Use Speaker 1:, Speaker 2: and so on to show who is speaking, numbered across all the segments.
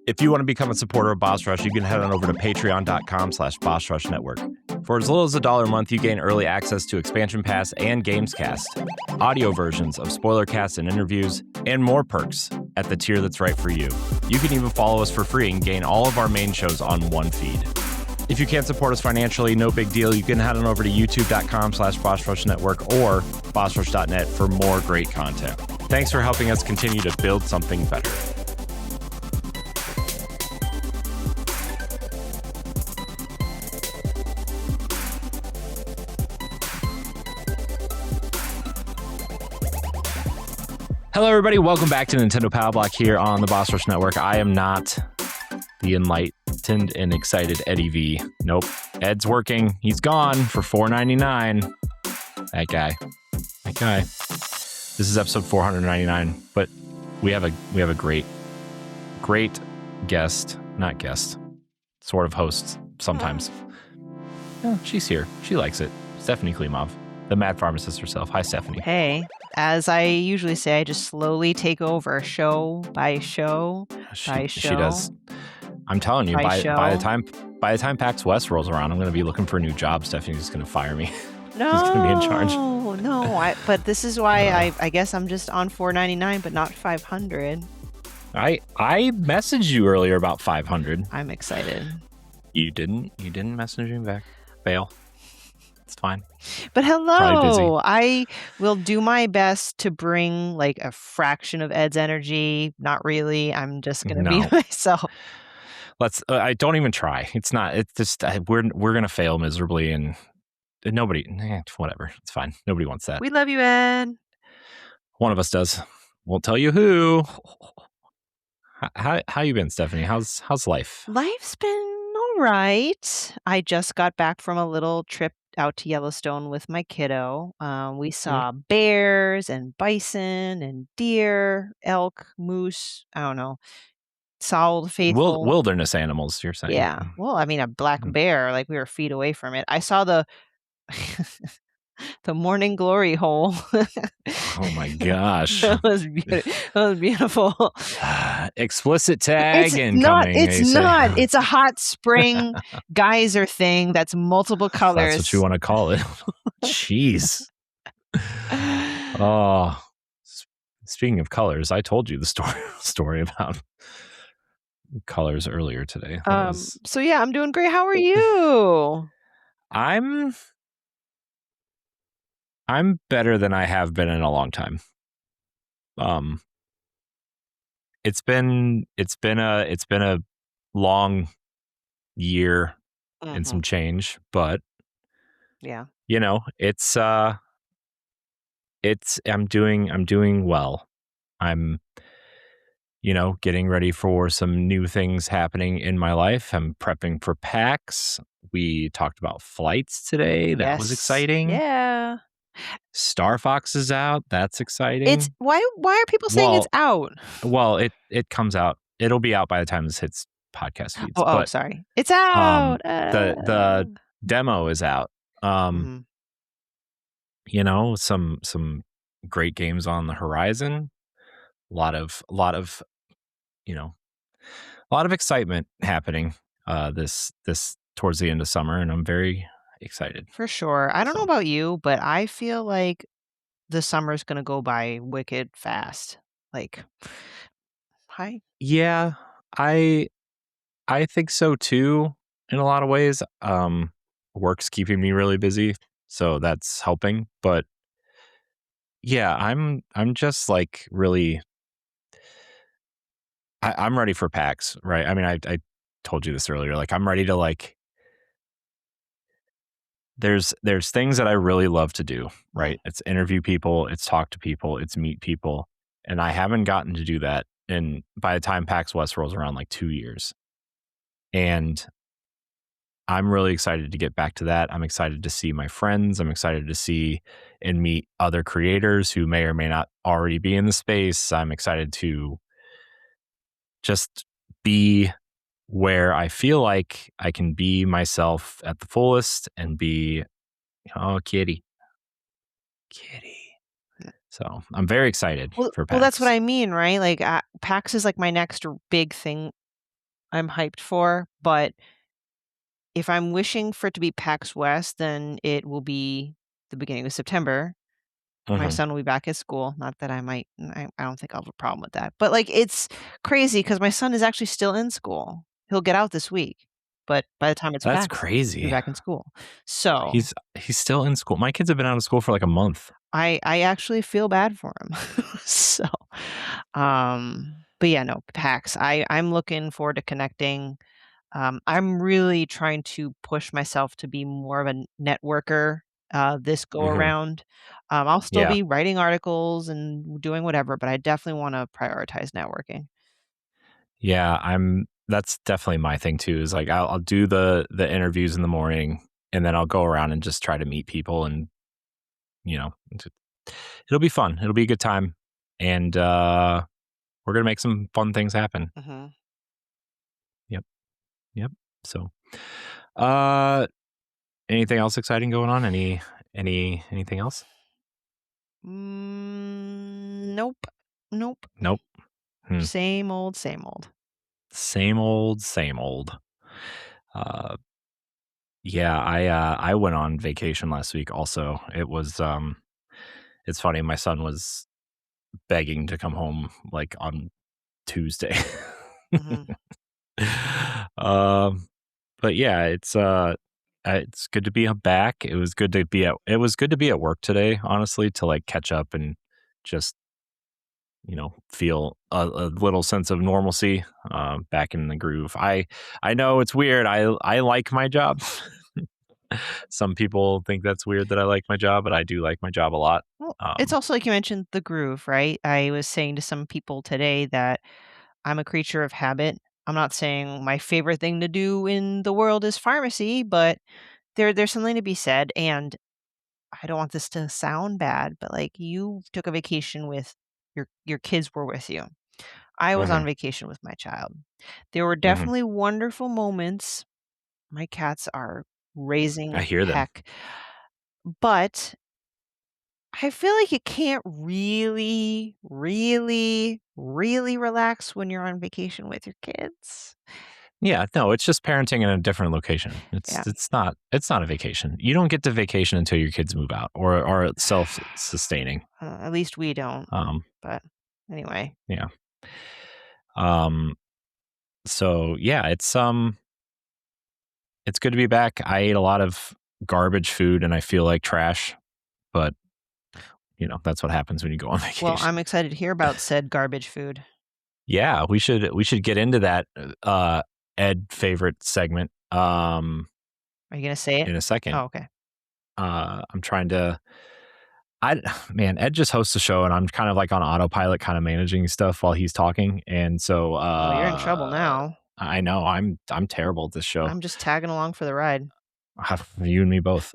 Speaker 1: If you want to become a supporter of Boss Rush, you can head on over to patreon.com/BossRushNetwork. For as little as $1 a month, you gain early access to Expansion Pass and Gamescast, audio versions of Spoilercast and interviews, and more perks at the tier that's right for you. You can even follow us for free and gain all of our main shows on one feed. If you can't support us financially, no big deal. You can head on over to youtube.com/BossRushNetwork or bossrush.net for more great content. Thanks for helping us continue to build something better. Hello, everybody. Welcome back to Nintendo Pow Block here on the Boss Rush Network. I am not the enlightened and excited Eddie V. Nope. Ed's working. He's gone for $4.99. That guy. This is episode 499, but we have a great guest, not guest, sort of host sometimes. Yeah, she's here. She likes it. Stephanie Klimov, the mad pharmacist herself. Hi, Stephanie.
Speaker 2: Hey. As I usually say, I just slowly take over show by show by show.
Speaker 1: She does. I'm telling you, by the time PAX West rolls around, I'm going to be looking for a new job. Stephanie's going to fire me.
Speaker 2: No,
Speaker 1: she's going to be in charge.
Speaker 2: No. But this is why I guess I'm just on $4.99, but not $500.
Speaker 1: I messaged you earlier about $500.
Speaker 2: I'm excited.
Speaker 1: You didn't message me back. Fail. It's fine.
Speaker 2: But hello, I will do my best to bring like a fraction of Ed's energy. Not really. I'm just going to be myself.
Speaker 1: I don't even try. It's just, we're going to fail miserably and nobody, whatever. It's fine. Nobody wants that.
Speaker 2: We love you, Ed.
Speaker 1: One of us does. Won't tell you who. How you been, Stephanie? How's life?
Speaker 2: Life's been all right. I just got back from a little trip out to Yellowstone with my kiddo. We saw bears and bison and deer, elk, moose. I don't know. Saw Old Faithful.
Speaker 1: Wilderness animals, you're saying.
Speaker 2: Yeah. Well, I mean, a black bear, like we were feet away from it. I saw the morning glory hole.
Speaker 1: Oh my gosh.
Speaker 2: That was beautiful.
Speaker 1: Explicit tag
Speaker 2: It's not. It's a hot spring geyser thing that's multiple colors.
Speaker 1: That's what you want to call it. Jeez. Oh, speaking of colors, I told you the story about colors earlier today.
Speaker 2: So yeah, I'm doing great. How are you?
Speaker 1: I'm better than I have been in a long time. It's been a long year and some change, but
Speaker 2: yeah,
Speaker 1: I'm doing well. I'm getting ready for some new things happening in my life. I'm prepping for PAX. We talked about flights today. That was exciting.
Speaker 2: Yeah.
Speaker 1: Star Fox is out. That's exciting.
Speaker 2: Why are people saying it's out?
Speaker 1: Well, it comes out. It'll be out by the time this hits podcast feeds.
Speaker 2: Oh, sorry. It's out.
Speaker 1: The demo is out. Some great games on the horizon. A lot of excitement happening this towards the end of summer, and I'm very excited.
Speaker 2: For sure. I don't know about you, but I feel like the summer's going to go by wicked fast. Like, hi.
Speaker 1: Yeah, I think so too. In a lot of ways, work's keeping me really busy, so that's helping. But yeah, I'm just like really. I'm ready for PAX, right? I mean, I told you this earlier. Like, I'm ready to like. There's things that I really love to do, right? It's interview people, it's talk to people, it's meet people, and I haven't gotten to do that. And by the time PAX West rolls around, like 2 years, and I'm really excited to get back to that. I'm excited to see my friends. I'm excited to see and meet other creators who may or may not already be in the space. I'm excited to just be where I feel like I can be myself at the fullest and be, kitty. So I'm very excited for PAX.
Speaker 2: Well, that's what I mean, right? Like PAX is like my next big thing I'm hyped for, but if I'm wishing for it to be PAX West, then it will be the beginning of September. My
Speaker 1: Mhm.
Speaker 2: son will be back at school. Not that I don't think I'll have a problem with that. But, like, it's crazy because my son is actually still in school. He'll get out this week, but by the time it's
Speaker 1: That's
Speaker 2: PAX, he'll be
Speaker 1: crazy.
Speaker 2: back in school. So,
Speaker 1: He's still in school. My kids have been out of school for like a month.
Speaker 2: I actually feel bad for him. So, but yeah, no, PAX. I'm looking forward to connecting. I'm really trying to push myself to be more of a networker, this go
Speaker 1: Mhm.
Speaker 2: around. I'll still
Speaker 1: Yeah.
Speaker 2: be writing articles and doing whatever, but I definitely wanna prioritize networking.
Speaker 1: Yeah, that's definitely my thing too, is like I'll do the interviews in the morning and then I'll go around and just try to meet people and, you know, it'll be fun. It'll be a good time. And we're gonna make some fun things happen.
Speaker 2: Mhm.
Speaker 1: Yep. Yep. So uh anything else exciting going on? Anything else?
Speaker 2: Nope. Nope.
Speaker 1: Nope. Hmm.
Speaker 2: Same old, same old.
Speaker 1: Same old, same old. Uh yeah, I went on vacation last week also. It was it's funny, my son was begging to come home like on Tuesday.
Speaker 2: Mhm.
Speaker 1: um but yeah, it's good to be back. It was good to be at work today, honestly, to like catch up and just, feel a little sense of normalcy, back in the groove. I know it's weird. I like my job. Some people think that's weird that I like my job, but I do like my job a lot.
Speaker 2: Well, it's
Speaker 1: Um,
Speaker 2: also like you mentioned the groove, right? I was saying to some people today that I'm a creature of habit. I'm not saying my favorite thing to do in the world is pharmacy, but there's something to be said, and I don't want this to sound bad, but, like, you took a vacation with your kids were with you. I was on
Speaker 1: mhm,
Speaker 2: vacation with my child. There were
Speaker 1: mhm.
Speaker 2: definitely wonderful moments. My cats are
Speaker 1: I
Speaker 2: raising
Speaker 1: hear them.
Speaker 2: heck, but I feel like you can't really relax when you're on vacation with your kids.
Speaker 1: Yeah, no, it's just parenting in a different location.
Speaker 2: Yeah,
Speaker 1: It's not a vacation. You don't get to vacation until your kids move out or are self-sustaining.
Speaker 2: at least we don't,
Speaker 1: Um,
Speaker 2: but anyway.
Speaker 1: yeah. Um, so yeah, it's good to be back. I ate a lot of garbage food and I feel like trash, but that's what happens when you go on
Speaker 2: Well,
Speaker 1: vacation.
Speaker 2: I'm excited to hear about said garbage food.
Speaker 1: Yeah, we should get into that Ed favorite segment
Speaker 2: Are you gonna say it?
Speaker 1: in a second.
Speaker 2: Oh, okay.
Speaker 1: I'm trying to I man, Ed just hosts a show and I'm kind of like on autopilot kind of managing stuff while he's talking. And so
Speaker 2: Well, you're in trouble now.
Speaker 1: I know I'm terrible at this show.
Speaker 2: I'm just tagging along for the ride.
Speaker 1: You and me both.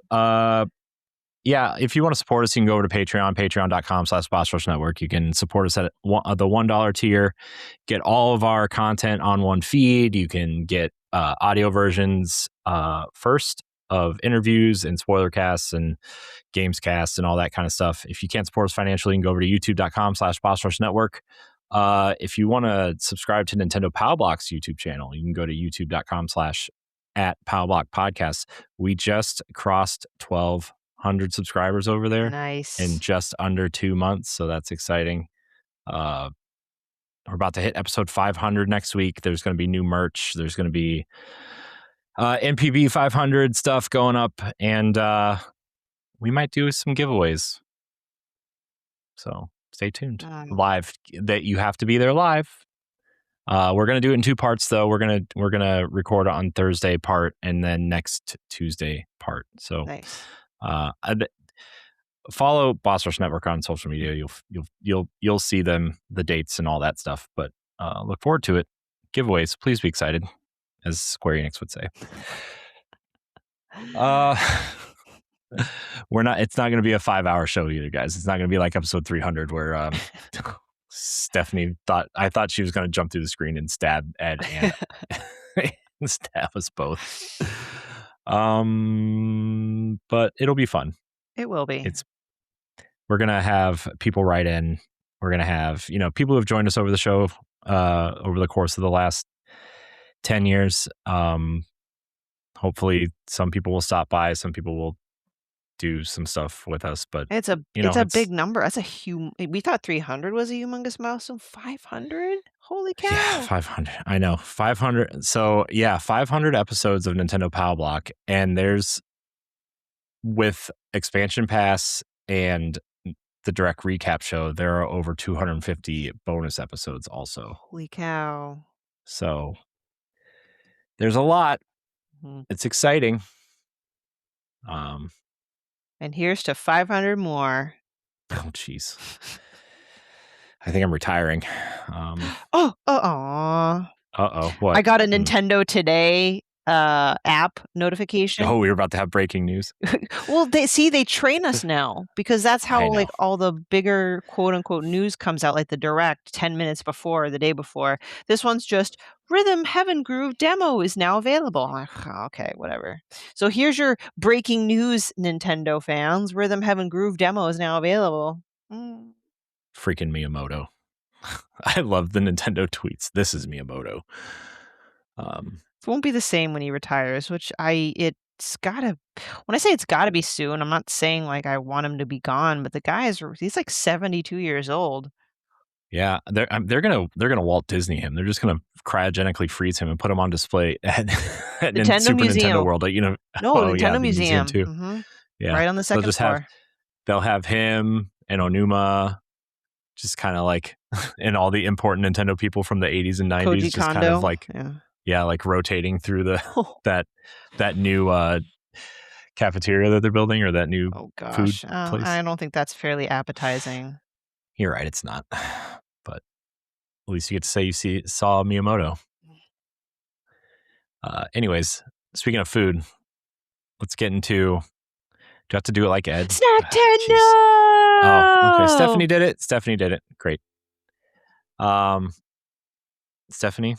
Speaker 1: Yeah, if you want to support us, you can go over to Patreon, patreon.com/Boss Rush Network. You can support us at the $1 tier, get all of our content on one feed. You can get audio versions first of interviews and spoiler casts and games casts and all that kind of stuff. If you can't support us financially, you can go over to youtube.com/Boss Rush Network. If you want to subscribe to Nintendo Pow Block's YouTube channel, you can go to youtube.com/at Pow Block Podcast. We just crossed 1,200 subscribers over there in
Speaker 2: Nice.
Speaker 1: just under 2 months. So that's exciting. Uh, we're about to hit episode 500 next week. There's going to be new merch. There's going to be NPB 500 stuff going up, and we might do some giveaways. So stay tuned.
Speaker 2: Mm,
Speaker 1: Live, that you have to be there live. We're gonna do it in two parts though. We're gonna record on Thursday part and then next Tuesday part. So
Speaker 2: nice.
Speaker 1: I'd follow Boss Rush Network on social media. You'll see the dates and all that stuff. But look forward to it. Giveaways, please be excited, as Square Enix would say. Uh, we're not. It's not going to be a 5-hour show either, guys. It's not going to be like episode 300 where Stephanie I thought she was going to jump through the screen and stab Ed and stab us both. But it'll be fun.
Speaker 2: It will be.
Speaker 1: It's We're gonna have people write in. We're gonna have people who have joined us over the show over the course of the last 10 years. Hopefully some people will stop by, some people will do some stuff with us, but
Speaker 2: It's a
Speaker 1: you
Speaker 2: it's
Speaker 1: know,
Speaker 2: a big number. That's we thought 300 was a humongous milestone. 500? Holy
Speaker 1: yeah,
Speaker 2: cow.
Speaker 1: 500. I know. 500. So, yeah, 500 episodes of Nintendo Pow Block, and there's with expansion pass and the direct recap show, there are over 250 bonus episodes also.
Speaker 2: Holy cow.
Speaker 1: So, there's a lot.
Speaker 2: Mhm.
Speaker 1: It's exciting. Um,
Speaker 2: And here's to 500 more.
Speaker 1: oh jeez. I think I'm retiring.
Speaker 2: Oh, aw.
Speaker 1: Uh-oh, what?
Speaker 2: I got a Nintendo Today app notification.
Speaker 1: Oh, we were about to have breaking news.
Speaker 2: Well, they train us now because that's how
Speaker 1: I know.
Speaker 2: like all the bigger quote unquote news comes out, like the direct 10 minutes before or the day before. This one's just Rhythm Heaven Groove demo is now available. I'm like, "Oh, okay, whatever." So here's your breaking news, Nintendo fans. Rhythm Heaven Groove demo is now available. Mm.
Speaker 1: Freaking Miyamoto. I love the Nintendo tweets. This is Miyamoto.
Speaker 2: It won't be the same when he retires, which it's gotta when I say it's gotta be soon, I'm not saying like I want him to be gone, but he's like 72 years old.
Speaker 1: Yeah, they're gonna Walt Disney him. They're just gonna cryogenically freeze him and put him on display at,
Speaker 2: Nintendo
Speaker 1: Super Nintendo
Speaker 2: Museum.
Speaker 1: World.
Speaker 2: No,
Speaker 1: Oh yeah,
Speaker 2: Nintendo
Speaker 1: the museum
Speaker 2: Museum.
Speaker 1: too.
Speaker 2: Mhm.
Speaker 1: Yeah,
Speaker 2: Right on the second floor.
Speaker 1: they'll have him and Onuma, just kind of like, and all the important Nintendo people from the 80s and 90s,
Speaker 2: Koji
Speaker 1: just kind of
Speaker 2: Kondo.
Speaker 1: like,
Speaker 2: Yeah.
Speaker 1: like rotating through that new cafeteria that they're building, or that new
Speaker 2: Oh
Speaker 1: food
Speaker 2: gosh.
Speaker 1: place.
Speaker 2: I don't think that's fairly appetizing.
Speaker 1: You're right, it's not, but at least you get to say you saw Miyamoto. Anyways, speaking of food, let's get into. Do I have to do it like Ed?
Speaker 2: Snacktendo!
Speaker 1: Oh, okay. Stephanie did it. Great. Stephanie,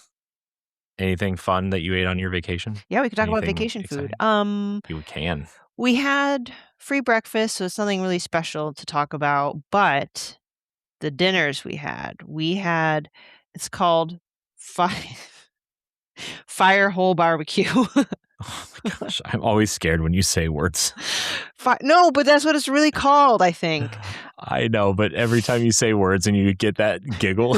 Speaker 1: anything fun that you ate on your vacation?
Speaker 2: Yeah, we could talk about
Speaker 1: Anything
Speaker 2: vacation food.
Speaker 1: exciting? You can.
Speaker 2: We had free breakfast, so it's nothing really special to talk about, but the dinners we had it's called Fire Hole Barbecue.
Speaker 1: Oh my gosh, I'm always scared when you say words.
Speaker 2: No, but that's what it's really called, I think.
Speaker 1: I know, but every time you say words and you get that giggle,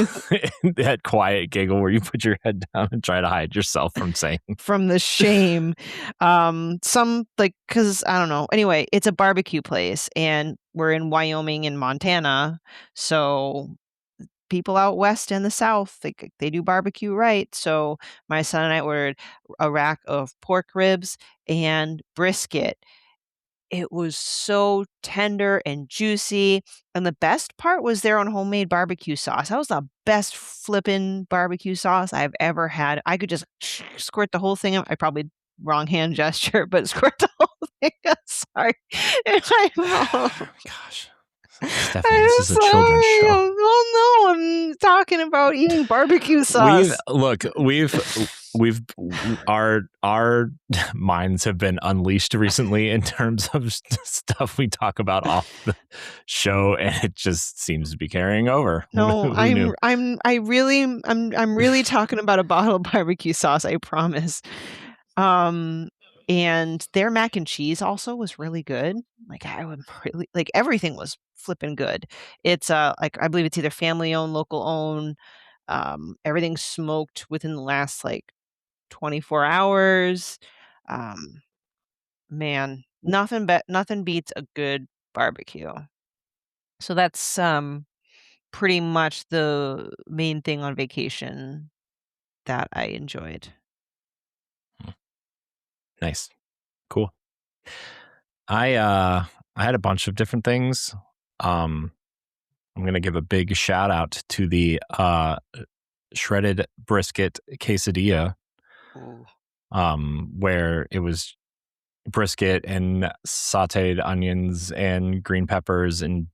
Speaker 1: that quiet giggle where you put your head down and try to hide yourself from saying.
Speaker 2: From the shame. Because I don't know. Anyway, it's a barbecue place, and we're in Wyoming and Montana, so people out west and the south, they do barbecue right. So my son and I ordered a rack of pork ribs and brisket. It was so tender and juicy, and the best part was their own homemade barbecue sauce. That was the best flippin' barbecue sauce I've ever had. I could just squirt the whole thing I probably wrong hand gesture, but squirt the whole thing. Sorry. In my
Speaker 1: Oh
Speaker 2: mouth.
Speaker 1: my gosh. Stephanie,
Speaker 2: I'm
Speaker 1: this is a children's
Speaker 2: sorry.
Speaker 1: show.
Speaker 2: Oh no, I'm talking about eating barbecue sauce.
Speaker 1: We've our minds have been unleashed recently in terms of stuff we talk about off the show, and it just seems to be carrying over.
Speaker 2: No,
Speaker 1: Who knew?
Speaker 2: I'm really talking about a bottle of barbecue sauce, I promise. And their mac and cheese also was really good. Like I would really like everything was flipping good. It's like I believe it's either family owned, local owned. Everything's smoked within the last like 24 hours. Um, man, nothing beats a good barbecue. So that's pretty much the main thing on vacation that I enjoyed.
Speaker 1: Nice, cool. I had a bunch of different things. I'm gonna give a big shout out to the shredded brisket quesadilla,
Speaker 2: Ooh.
Speaker 1: where it was brisket and sauteed onions and green peppers and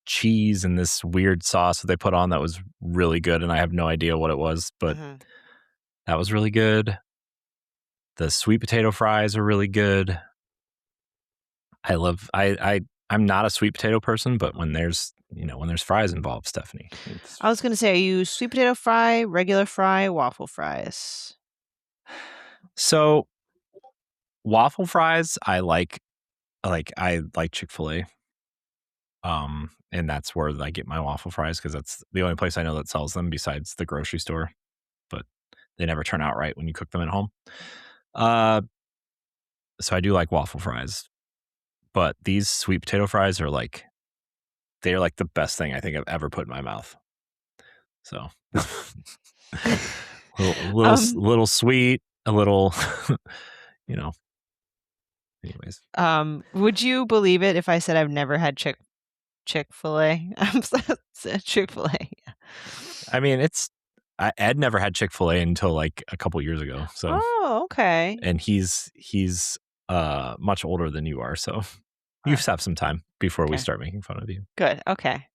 Speaker 1: cheese and this weird sauce that they put on that was really good, and I have no idea what it was, but
Speaker 2: Mhm.
Speaker 1: that was really good. The sweet potato fries are really good. I'm not a sweet potato person, but when there's fries involved, Stephanie,
Speaker 2: I was gonna say, are you sweet potato fry, regular fry, waffle fries?
Speaker 1: So waffle fries, I like Chick-fil-A. And that's where I get my waffle fries because that's the only place I know that sells them besides the grocery store. But they never turn out right when you cook them at home. So I do like waffle fries, but these sweet potato fries are they're like the best thing I think I've ever put in my mouth. So
Speaker 2: Um,
Speaker 1: little sweet, a little, you know. Anyways,
Speaker 2: would you believe it if I said I've never had Chick-fil-A? Chick-fil-A.
Speaker 1: I mean, Ed never had Chick-fil-A until like a couple years ago. So,
Speaker 2: Oh, okay.
Speaker 1: and he's much older than you are, so you
Speaker 2: Uh,
Speaker 1: have some time before we
Speaker 2: okay.
Speaker 1: start making fun of you.
Speaker 2: Good. Okay.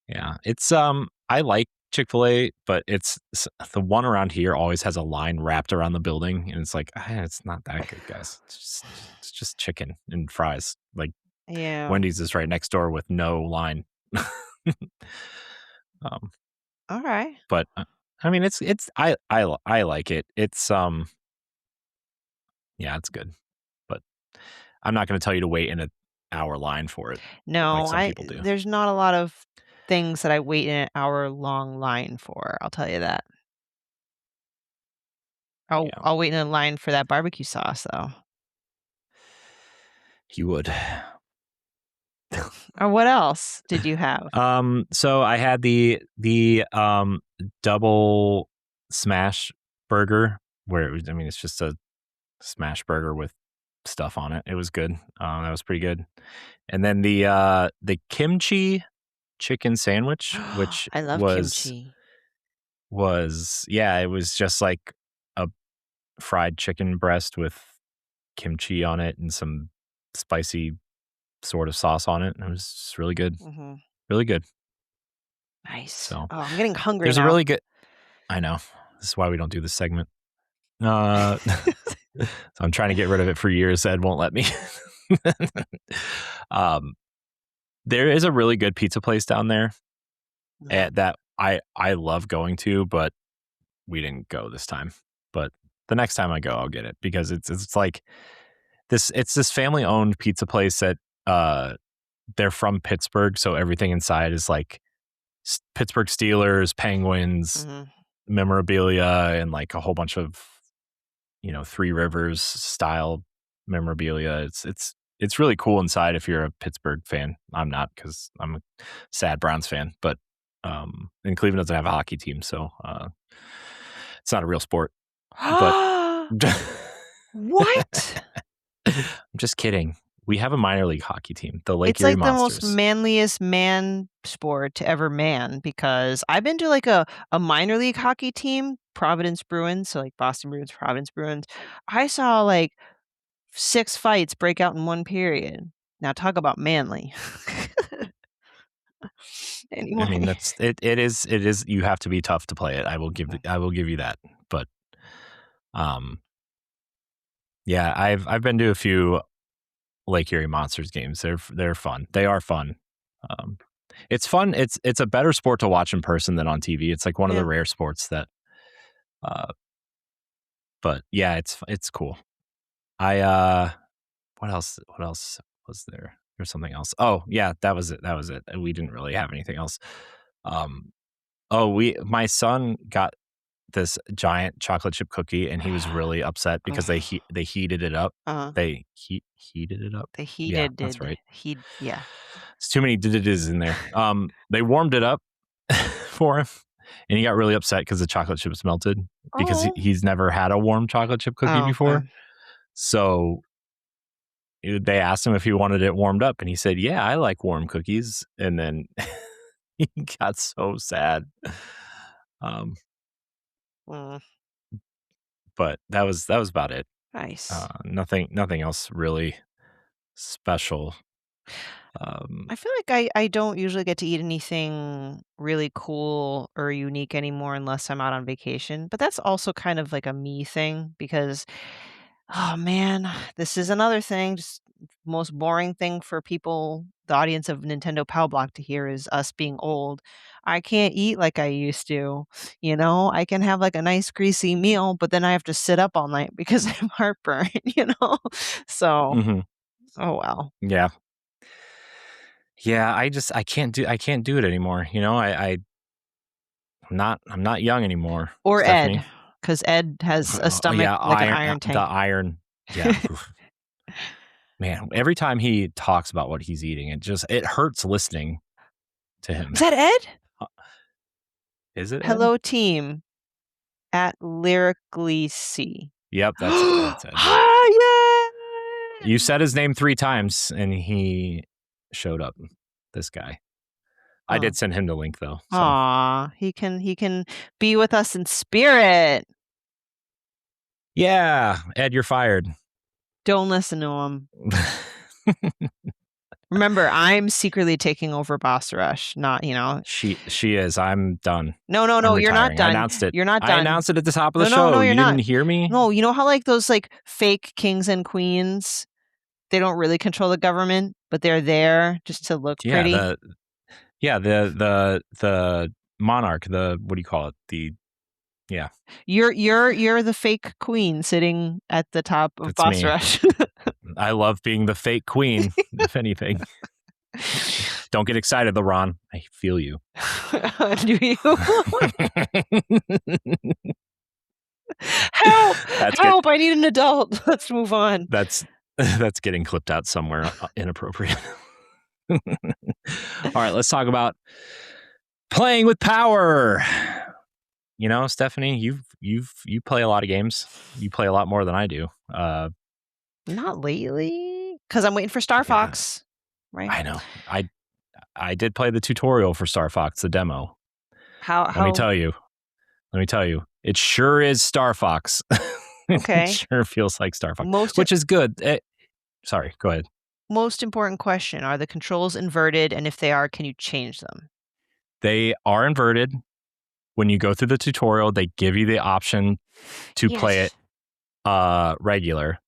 Speaker 1: Yeah, it's I like Chick-fil-A, but the one around here always has a line wrapped around the building, and it's like it's not that good, guys. It's just chicken and fries. Like
Speaker 2: Yeah.
Speaker 1: Wendy's is right next door with no line. um,
Speaker 2: All right.
Speaker 1: but I mean, I like it. It's yeah, it's good, but I'm not going to tell you to wait in an hour line for it like
Speaker 2: No,
Speaker 1: some people do.
Speaker 2: there's not a lot of things that I wait in an hour-long line for, I'll tell you that.
Speaker 1: Yeah,
Speaker 2: I'll wait in a line for that barbecue sauce, though.
Speaker 1: you would.
Speaker 2: Or what else did you have?
Speaker 1: So I had the double smash burger where I mean, it's just a smash burger with stuff on it. It was good. That was pretty good. And then the kimchi chicken sandwich, which
Speaker 2: I love kimchi.
Speaker 1: was yeah, it was just like a fried chicken breast with kimchi on it and some spicy sort of sauce on it. And it was just really good.
Speaker 2: Mhm.
Speaker 1: Really good.
Speaker 2: Nice.
Speaker 1: So
Speaker 2: Oh, I'm getting hungry
Speaker 1: there's a
Speaker 2: now.
Speaker 1: really good I know. This is why we don't do this segment. So I'm trying to get rid of it for years. Ed won't let me. um, there is a really good pizza place down there
Speaker 2: No.
Speaker 1: that I love going to, but we didn't go this time. But the next time I go, I'll get it because it's like this. It's this family owned pizza place that they're from Pittsburgh, so everything inside is like Pittsburgh Steelers, Penguins,
Speaker 2: Mhm.
Speaker 1: memorabilia, and like a whole bunch of Three Rivers style memorabilia. It's really cool inside if you're a Pittsburgh fan. I'm not because I'm a sad Browns fan, but and Cleveland doesn't have a hockey team, so it's not a real sport. But
Speaker 2: What?
Speaker 1: I'm just kidding. We have a minor league hockey team, the Lake
Speaker 2: It's
Speaker 1: Erie
Speaker 2: like the most
Speaker 1: Monsters.
Speaker 2: manliest man sport to ever man because I've been to, like, a minor league hockey team, Providence Bruins, so, like, Boston Bruins, Providence Bruins. I saw, like, 6 fights break out in one period. Now talk about manly.
Speaker 1: I mean,
Speaker 2: Anyway.
Speaker 1: it is you have to be tough to play it. I will give you that. But um yeah, I've been to a few Lake Erie Monsters games. They're fun. They are fun. Um it's fun. It's a better sport to watch in person than on TV. It's like one of the
Speaker 2: Yeah.
Speaker 1: rare sports that uh but yeah, it's cool. I what else was there? There's something else. Oh, yeah, that was it. That was it. We didn't really have anything else. Um my son got this giant chocolate chip cookie and he was really upset because
Speaker 2: Ugh.
Speaker 1: they heated it up.
Speaker 2: Uh-huh.
Speaker 1: Heated it up.
Speaker 2: The
Speaker 1: Yeah,
Speaker 2: heated
Speaker 1: that's
Speaker 2: did
Speaker 1: right.
Speaker 2: he yeah.
Speaker 1: It's too many did in there. They warmed it up for him and he got really upset because the chocolate chips melted because
Speaker 2: Oh.
Speaker 1: he's never had a warm chocolate chip cookie
Speaker 2: Oh,
Speaker 1: before. So they asked him if he wanted it warmed up and he said, "Yeah, I like warm cookies." And then he got so sad. Um,
Speaker 2: mm,
Speaker 1: but that was about it.
Speaker 2: nice.
Speaker 1: Nothing else really special. Um,
Speaker 2: I feel like I don't usually get to eat anything really cool or unique anymore unless I'm out on vacation, but that's also kind of like a me thing because, oh man, this is another thing, just most boring thing for people, the audience of Nintendo Pow Block, to hear is us being old. I can't eat like I used to, you know? I can have, like, a nice greasy meal, but then I have to sit up all night because I have heartburn, you know? So,
Speaker 1: Mhm.
Speaker 2: oh, well.
Speaker 1: Yeah. Yeah, I can't do it anymore, you know? I'm not young anymore,
Speaker 2: Or
Speaker 1: Stephanie.
Speaker 2: Ed, because Ed has a
Speaker 1: Oh,
Speaker 2: stomach
Speaker 1: yeah,
Speaker 2: like an
Speaker 1: iron
Speaker 2: iron
Speaker 1: the
Speaker 2: tank.
Speaker 1: iron. Yeah, oof. Man, every time he talks about what he's eating, it hurts listening to him.
Speaker 2: Is that Ed?
Speaker 1: Uh, is it Ed?
Speaker 2: Hello, team at Lyrically C.
Speaker 1: Yep, that's Ed.
Speaker 2: Hi,
Speaker 1: You
Speaker 2: Ed!
Speaker 1: said his name 3 times and he showed up. This guy. I
Speaker 2: Oh.
Speaker 1: did send him the link though, so.
Speaker 2: Aw, he can be with us in spirit.
Speaker 1: Yeah, Ed, you're fired.
Speaker 2: Don't listen to him. Remember, I'm secretly taking over Boss Rush, not, you know.
Speaker 1: She is. I'm done.
Speaker 2: No, no,
Speaker 1: I'm
Speaker 2: no, you're not
Speaker 1: retiring. I
Speaker 2: done.
Speaker 1: announced it.
Speaker 2: You're not
Speaker 1: I
Speaker 2: done.
Speaker 1: announced it at the top of the
Speaker 2: No, no, no,
Speaker 1: show.
Speaker 2: you're
Speaker 1: You didn't
Speaker 2: not.
Speaker 1: hear me?
Speaker 2: No, you know how, like, those, like, fake kings and queens, they don't really control the government, but they're there just to look
Speaker 1: Yeah,
Speaker 2: pretty?
Speaker 1: the monarch, what do you call it? Yeah,
Speaker 2: You're the fake queen sitting at the top of
Speaker 1: that's
Speaker 2: Boss
Speaker 1: me.
Speaker 2: Rush.
Speaker 1: I love being the fake queen, if anything. Don't get excited, LeRon. I feel you.
Speaker 2: Do you? Help!
Speaker 1: That's good.
Speaker 2: Help! I need an adult. Let's move on.
Speaker 1: That's getting clipped out somewhere inappropriate. All right, let's talk about playing with power. You know, Stephanie, you play a lot of games. You play a lot more than I do.
Speaker 2: Not lately, because I'm waiting for Star
Speaker 1: Yeah,
Speaker 2: Fox, right?
Speaker 1: I know. I did play the tutorial for Star Fox, the demo.
Speaker 2: How
Speaker 1: Let me tell you, it sure is Star Fox. It
Speaker 2: okay.
Speaker 1: sure feels like Star Fox,
Speaker 2: Most
Speaker 1: which is good. Sorry, go ahead.
Speaker 2: most important question, are the controls inverted, and if they are, can you change them?
Speaker 1: They are inverted. When you go through the tutorial, they give you the option to play it
Speaker 2: Yes.
Speaker 1: regular.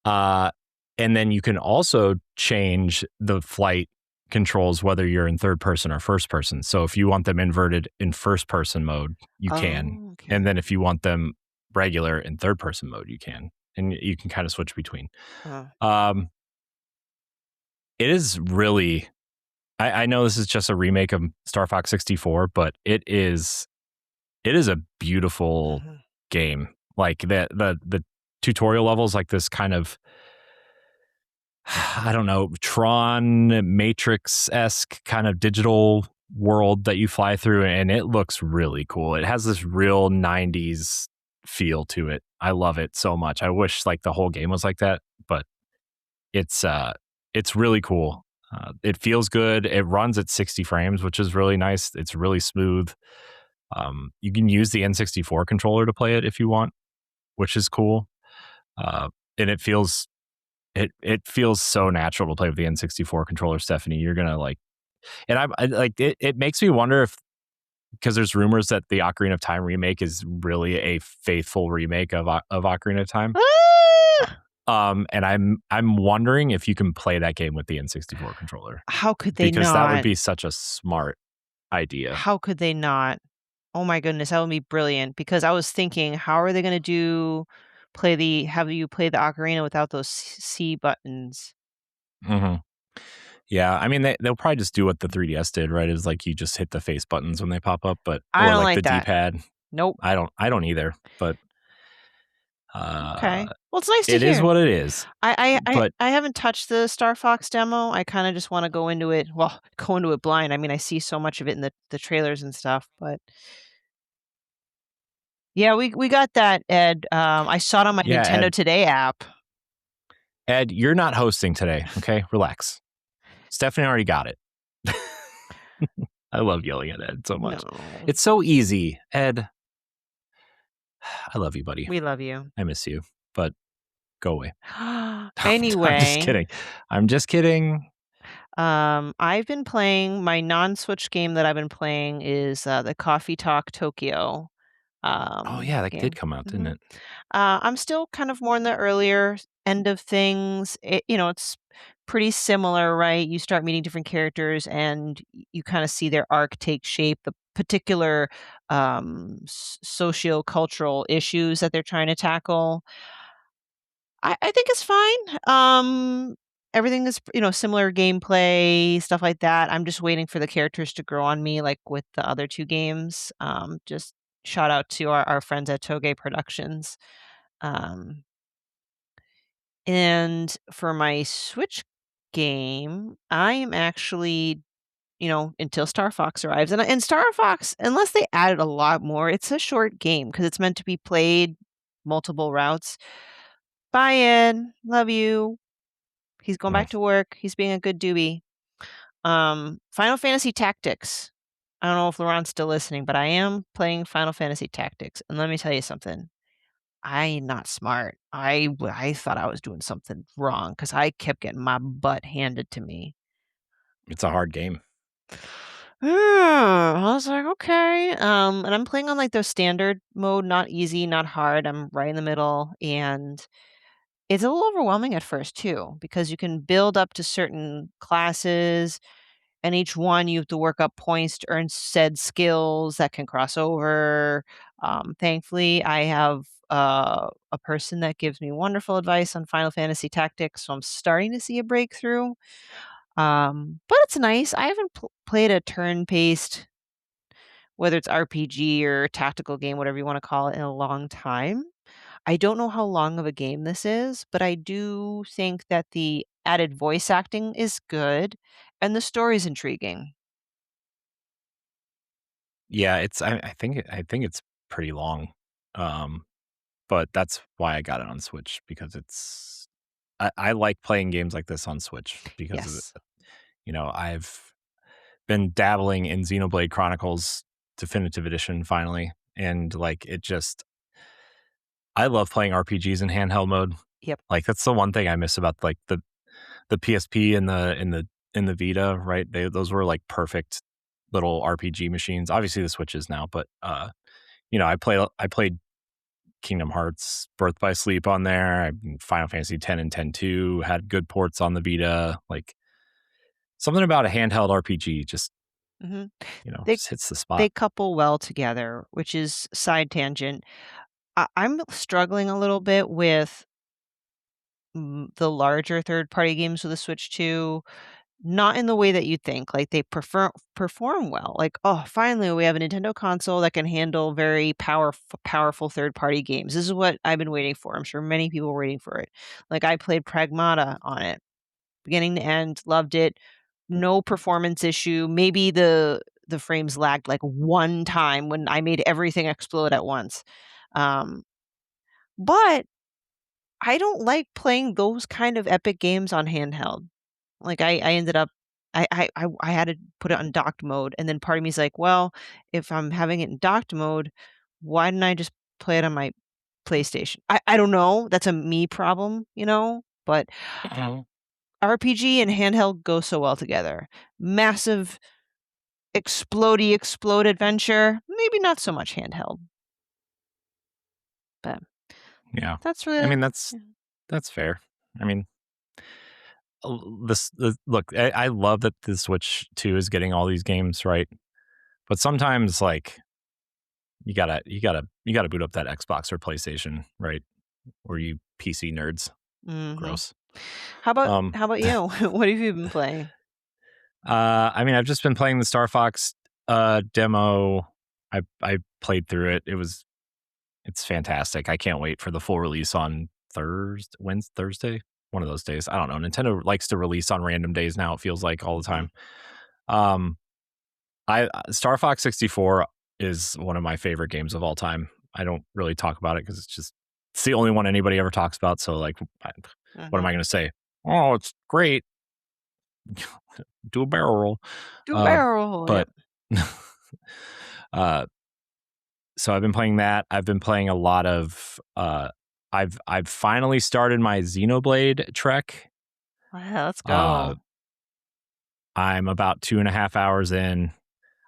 Speaker 1: And then you can also change the flight controls whether you're in third person or first person. So if you want them inverted in first person mode, you can.
Speaker 2: Oh, okay.
Speaker 1: And then if you want them regular in third person mode, you can. And you can kind of switch between. It is really, I know this is just a remake of Star Fox 64, but it is a beautiful game. Like the tutorial levels, like this kind of, I don't know, Tron Matrix-esque kind of digital world that you fly through, and it looks really cool. It has this real 90s feel to it. I love it so much. I wish like the whole game was like that, but it's really cool. It feels good. It runs at 60 frames, which is really nice. It's really smooth. You can use the N64 controller to play it if you want, which is cool. And it feels so natural to play with the N64 controller, Stephanie. You're gonna like, and I like it. It makes me wonder if, because there's rumors that the Ocarina of Time remake is really a faithful remake of Ocarina of Time. And I'm wondering if you can play that game with the N64 controller.
Speaker 2: How could they
Speaker 1: Because that would
Speaker 2: not?
Speaker 1: be such a smart idea.
Speaker 2: How could they not? Oh my goodness, that would be brilliant, because I was thinking, how are they gonna have you play the ocarina without those C buttons?
Speaker 1: Mm-hmm. Yeah, I mean they'll probably just do what the 3DS did, right? Is like you just hit the face buttons when they pop up,
Speaker 2: I
Speaker 1: or
Speaker 2: don't
Speaker 1: like
Speaker 2: like
Speaker 1: the
Speaker 2: that.
Speaker 1: D-pad.
Speaker 2: Nope.
Speaker 1: I don't either, but
Speaker 2: Okay. Well, it's nice to
Speaker 1: it is
Speaker 2: hear.
Speaker 1: what it is. But
Speaker 2: I haven't touched the Star Fox demo. I kinda just wanna go into it blind. I mean, I see so much of it in the trailers and stuff, but yeah, we got that, Ed. I saw it on my
Speaker 1: yeah,
Speaker 2: Nintendo Today app.
Speaker 1: Ed, you're not hosting today, okay? Relax. Stephanie already got it. I love yelling at Ed so much.
Speaker 2: No.
Speaker 1: It's so easy, Ed. I love you, buddy.
Speaker 2: We love you.
Speaker 1: I miss you, but go away. I'm just
Speaker 2: Anyway,
Speaker 1: kidding. I'm just kidding.
Speaker 2: I've been playing my non-Switch game that I've been playing is, the Coffee Talk Tokyo,
Speaker 1: Oh yeah, that did
Speaker 2: game.
Speaker 1: come out, didn't
Speaker 2: Mhm.
Speaker 1: it?
Speaker 2: I'm still kind of more in the earlier end of things, it's pretty similar, right? You start meeting different characters and you kind of see their arc take shape, the particular socio-cultural issues that they're trying to tackle. I think it's fine. Everything is, similar gameplay, stuff like that. I'm just waiting for the characters to grow on me, like with the other two games. Just shout out to our friends at Toge Productions. Um, and for my Switch game, I am actually, until Star Fox arrives. And Star Fox, unless they added a lot more, it's a short game because it's meant to be played multiple routes. Bye, Ed. Love you. He's going back
Speaker 1: Mm.
Speaker 2: to work. He's being a good doobie. Final Fantasy Tactics. I don't know if Laurent's still listening, but I am playing Final Fantasy Tactics. And let me tell you something. I'm not smart. I thought I was doing something wrong because I kept getting my butt handed to me.
Speaker 1: It's a hard game.
Speaker 2: I was like, okay. And I'm playing on like the standard mode, not easy, not hard. I'm right in the middle, and it's a little overwhelming at first too, because you can build up to certain classes, and each one you have to work up points to earn said skills that can cross over. Thankfully, I have a person that gives me wonderful advice on Final Fantasy Tactics, so I'm starting to see a breakthrough. But it's nice. I haven't played a turn-based, whether it's RPG or tactical game, whatever you want to call it, in a long time. I don't know how long of a game this is, but I do think that the added voice acting is good and the story's intriguing.
Speaker 1: Yeah, I think it's pretty long. Um, but that's why I got it on Switch because I like playing games like this on Switch because of
Speaker 2: Yes.
Speaker 1: I've been dabbling in Xenoblade Chronicles Definitive Edition finally, and like it just I love playing RPGs in handheld mode.
Speaker 2: Yep.
Speaker 1: Like that's the one thing I miss about like the PSP and the Vita, right? Those were like perfect little RPG machines. Obviously the Switch is now, but I played Kingdom Hearts Birth by Sleep on there. Final Fantasy 10 and 10-2 had good ports on the Vita. Like something about a handheld RPG just,
Speaker 2: hmm They
Speaker 1: just hits the spot.
Speaker 2: they couple well together, which is side tangent. I'm struggling a little bit with the larger third party games with the Switch 2. Not in the way that you think, like, they perform well, like, "Oh, finally, we have a Nintendo console that can handle very powerful third-party games." This is what I've been waiting for, I'm sure many people were waiting for it. Like, I played Pragmata on it, beginning to end, loved it, no performance issue, maybe the frames lagged, like, one time when I made everything explode at once. Um, but I don't like playing those kind of epic games on handheld. Like, I ended up I had to put it on docked mode, and then part of me is like, "Well, if I'm having it in docked mode, why didn't I just play it on my PlayStation?" I don't know, that's a me problem, but
Speaker 1: Mhm.
Speaker 2: RPG and handheld go so well together. Massive explode adventure, maybe not so much handheld, but
Speaker 1: Yeah.
Speaker 2: that's
Speaker 1: I
Speaker 2: really
Speaker 1: mean,
Speaker 2: yeah.
Speaker 1: that's fair. I mean, look, I love that the Switch 2 is getting all these games right, but sometimes like you gotta boot up that Xbox or PlayStation, right? Or you PC nerds.
Speaker 2: Mhm.
Speaker 1: Gross.
Speaker 2: How about
Speaker 1: Um,
Speaker 2: how about you? What have you been playing?
Speaker 1: I mean, I've just been playing the Star Fox demo. I played through it. It's fantastic. I can't wait for the full release on Thursday, one of those days. I don't know. Nintendo likes to release on random days now. It feels like all the
Speaker 2: Mhm.
Speaker 1: time. Um, I Star Fox 64 is one of my favorite games of all time. I don't really talk about it because it's the only one anybody ever talks about. So like, what am I
Speaker 2: Mhm.
Speaker 1: going to say? Oh, it's great. Do a barrel roll.
Speaker 2: Do a
Speaker 1: Uh,
Speaker 2: barrel roll,
Speaker 1: but
Speaker 2: yep.
Speaker 1: uh, so I've been playing that. I've been playing a lot of. I've finally started my Xenoblade trek.
Speaker 2: Yeah, let's
Speaker 1: Uh,
Speaker 2: go.
Speaker 1: I'm about 2.5 hours in.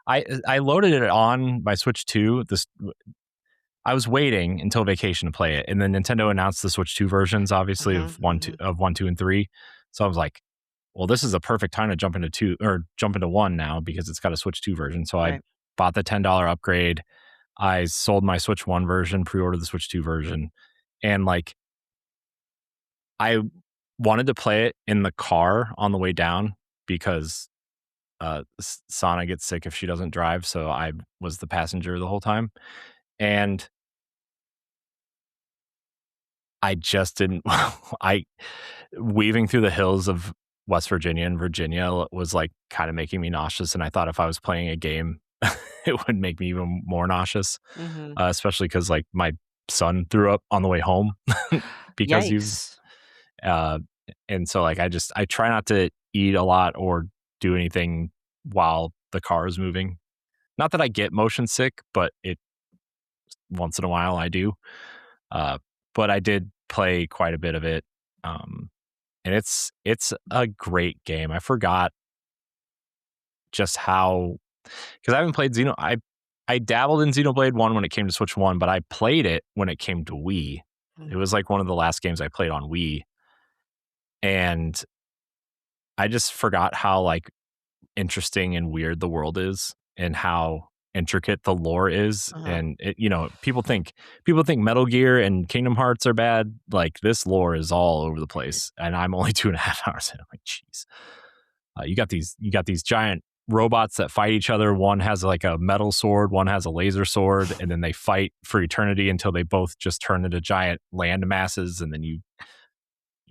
Speaker 1: I loaded it on my Switch 2. This I was waiting until vacation to play it, and then Nintendo announced the Switch 2 versions, obviously of
Speaker 2: Mhm, mhm.
Speaker 1: 1, 2, and 3. So I was like, well, this is a perfect time to jump into 2 or jump into 1 now because it's got a Switch 2 version. So I
Speaker 2: Right.
Speaker 1: bought the $10 upgrade. I sold my Switch 1 version, pre-ordered the Switch 2 version, and like I wanted to play it in the car on the way down because Sana gets sick if she doesn't drive, so I was the passenger the whole time. And I just didn't I weaving through the hills of West Virginia and Virginia was like kind of making me nauseous, and I thought if I was playing a game it would make me even more nauseous,
Speaker 2: Mhm.
Speaker 1: especially cuz like my son threw up on the way home because he was
Speaker 2: Yikes.
Speaker 1: uh and so like I try not to eat a lot or do anything while the car is moving. Not that I get motion sick, but it once in a while I do. Uh, but I did play quite a bit of it, and it's a great game. I forgot just how because I haven't played Xeno. I dabbled in Xenoblade One when it came to Switch One, but I played it when it came to Wii. It was
Speaker 2: Mhm.
Speaker 1: like one of the last games I played on Wii, and I just forgot how like interesting and weird the world is and how intricate the lore is.
Speaker 2: Uh-huh.
Speaker 1: And it, people think Metal Gear and Kingdom Hearts are bad. Like this lore is all over the place, and I'm only 2.5 hours in. I'm like, jeez. You got these giant robots that fight each other. One has like a metal sword, one has a laser sword, and then they fight for eternity until they both just turn into giant land masses, and then you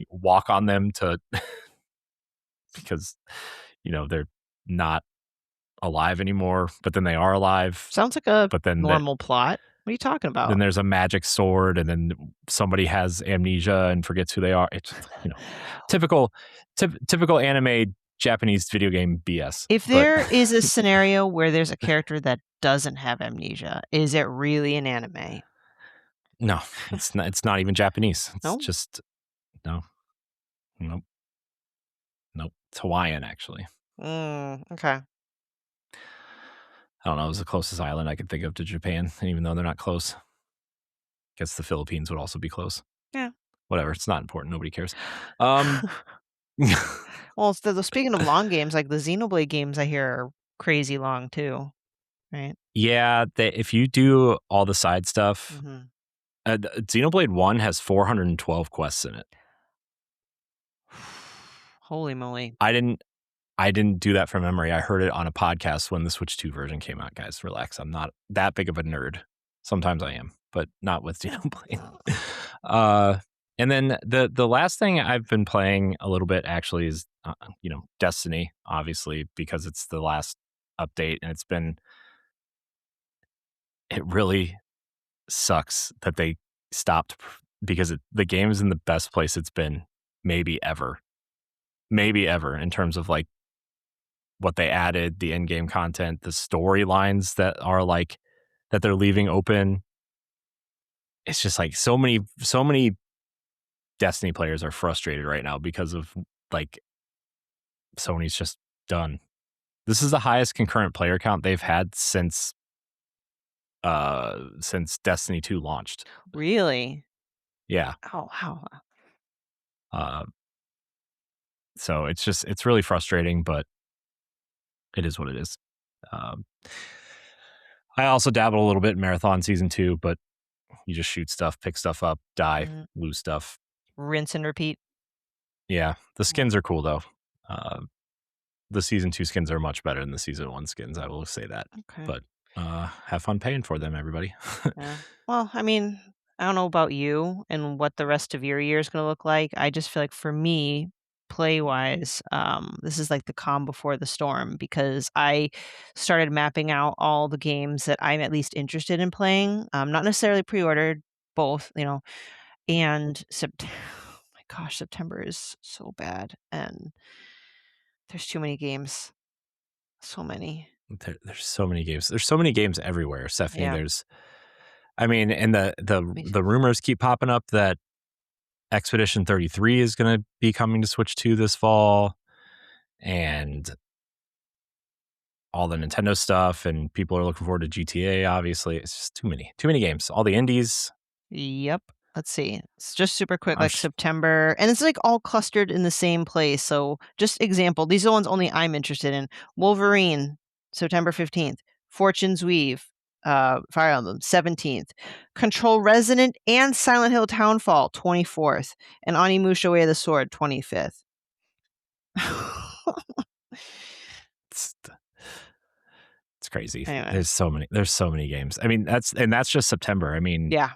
Speaker 1: walk on them to because they're not alive anymore, but then they are alive.
Speaker 2: Sounds like a
Speaker 1: But
Speaker 2: normal plot. What are you talking
Speaker 1: then
Speaker 2: about?
Speaker 1: there's a magic sword, and then somebody has amnesia and forgets who they are. It's typical, typical anime Japanese video game BS.
Speaker 2: If
Speaker 1: But
Speaker 2: there is a scenario where there's a character that doesn't have amnesia, is it really an anime?
Speaker 1: no, it's not. It's not even Japanese. It's
Speaker 2: No?
Speaker 1: just no, nope, nope. It's Hawaiian actually.
Speaker 2: Okay.
Speaker 1: I don't know. It was the closest island I could think of to Japan, and even though they're not close, guess the Philippines would also be close.
Speaker 2: Yeah.
Speaker 1: Whatever. It's not important. Nobody cares. Um,
Speaker 2: Well, speaking of long games, like the Xenoblade games I hear are crazy long too, right?
Speaker 1: yeah, if you do all the side stuff,
Speaker 2: Mhm.
Speaker 1: Xenoblade 1 has 412 quests in it.
Speaker 2: Holy moly.
Speaker 1: I didn't I didn't do that from memory. I heard it on a podcast when the Switch 2 version came out, guys. Relax. I'm not that big of a nerd. Sometimes I am, but not with Xenoblade. uh and then the last thing I've been playing a little bit actually is Destiny, obviously, because it's the last update, and it really sucks that they stopped because the game is in the best place it's been maybe ever in terms of like what they added, the in-game content, the storylines that are like that they're leaving open. It's just like so many Destiny players are frustrated right now because of like Sony's just done. This is the highest concurrent player count they've had since Destiny 2 launched.
Speaker 2: Really?
Speaker 1: Yeah.
Speaker 2: Oh, wow.
Speaker 1: Uh so it's really frustrating, but it is what it is. Um I also dabbled a little bit in Marathon Season 2, but you just shoot stuff, pick stuff up, die,
Speaker 2: Mhm.
Speaker 1: lose stuff.
Speaker 2: Rinse and repeat.
Speaker 1: Yeah, the
Speaker 2: Mm,
Speaker 1: skins are cool though. Uh, the season 2 skins are much better than the season 1 skins. I will say that.
Speaker 2: okay.
Speaker 1: But have fun paying for them, everybody.
Speaker 2: Yeah. Well, I mean, I don't know about you and what the rest of your year is gonna look like. I just feel like for me, play-wise, this is like the calm before the storm because I started mapping out all the games that I'm at least interested in playing. Not necessarily pre-ordered, both, and oh my gosh, September is so bad and there's too many games. So many.
Speaker 1: There's so many games. There's so many games everywhere, Stephanie.
Speaker 2: Yeah.
Speaker 1: I mean, and
Speaker 2: Me
Speaker 1: the rumors keep popping up that Expedition 33 is going to be coming to Switch 2 this fall, and all the Nintendo stuff, and people are looking forward to GTA. Obviously, it's just too many games. All the indies.
Speaker 2: Yep. Let's see. It's just super quick,
Speaker 1: I'm
Speaker 2: like September, and it's like all clustered in the same place. So, just example, these are the ones only I'm interested in. Wolverine, September 15th. Fortune's Weave, Fire Emblem, 17th. Control Resonant and Silent Hill Townfall, 24th. And Onimusha Way of the Sword, 25th.
Speaker 1: it's, it's crazy.
Speaker 2: Anyway.
Speaker 1: There's so many games. I mean, that's just September. I mean,
Speaker 2: Yeah.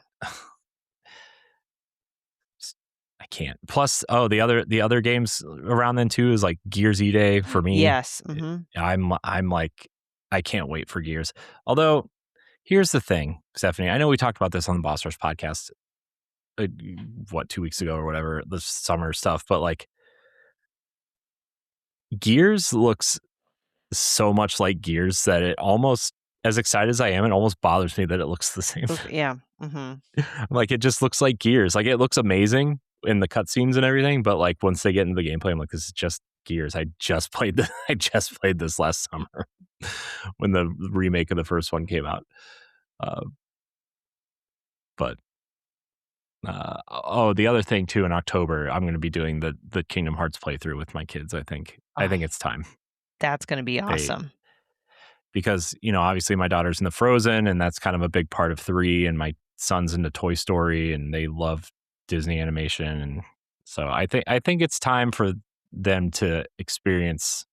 Speaker 1: I can't. Plus, the other games around then too is like Gears E-Day for me.
Speaker 2: Yes. Mm-hmm.
Speaker 1: I'm like, I can't wait for Gears. Although, here's the thing, Stephanie. I know we talked about this on the Boss Rush podcast, 2 weeks ago or whatever, the summer stuff, but like, Gears looks so much like Gears that it almost, as excited as I am, it almost bothers me that it looks the same.
Speaker 2: Yeah. Mm-hmm.
Speaker 1: Like, it just looks like Gears. Like, it looks amazing in the cutscenes and everything, but like once they get into the gameplay, I'm like, this is just Gears. I just played this last summer when the remake of the first one came out. But the other thing too, in October, I'm going to be doing the Kingdom Hearts playthrough with my kids. I think it's time.
Speaker 2: That's going to be awesome.
Speaker 1: Because, obviously my daughter's into Frozen, and that's kind of a big part of 3, and my son's into Toy Story, and they love Disney animation, and so I think it's time for them to experience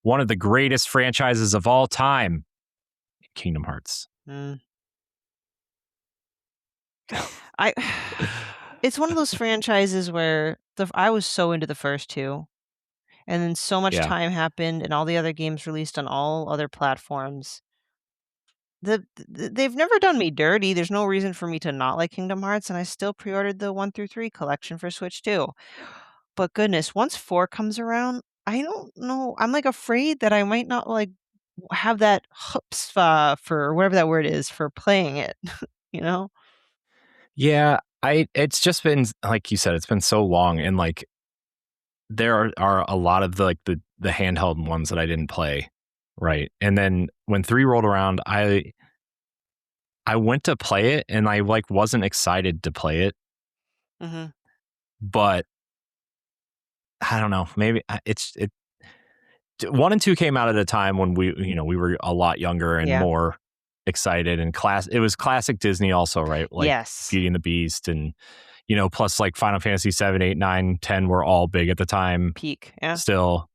Speaker 1: one of the greatest franchises of all time, Kingdom Hearts.
Speaker 2: It's one of those franchises where I was so into the first 2, and then so much time happened, and all the other games released on all other platforms. They've never done me dirty. There's no reason for me to not like Kingdom Hearts, and I still pre-ordered the 1 through 3 collection for Switch too. But goodness, once 4 comes around, I don't know. I'm like afraid that I might not like have that chutzpah for whatever that word is for playing it, you know?
Speaker 1: Yeah, it's just been, like you said, it's been so long, and like there are a lot of the handheld ones that I didn't play, right? And then when 3 rolled around, I went to play it, and I like wasn't excited to play it.
Speaker 2: Mm-hmm.
Speaker 1: But I don't know, maybe 1 and 2 came out at a time when we were a lot younger and more excited, and it was classic Disney also, right? Like
Speaker 2: Yes.
Speaker 1: Beauty and the Beast, and plus like Final Fantasy 7, 8, 9, 10 were all big at the time.
Speaker 2: Peak, yeah.
Speaker 1: Still.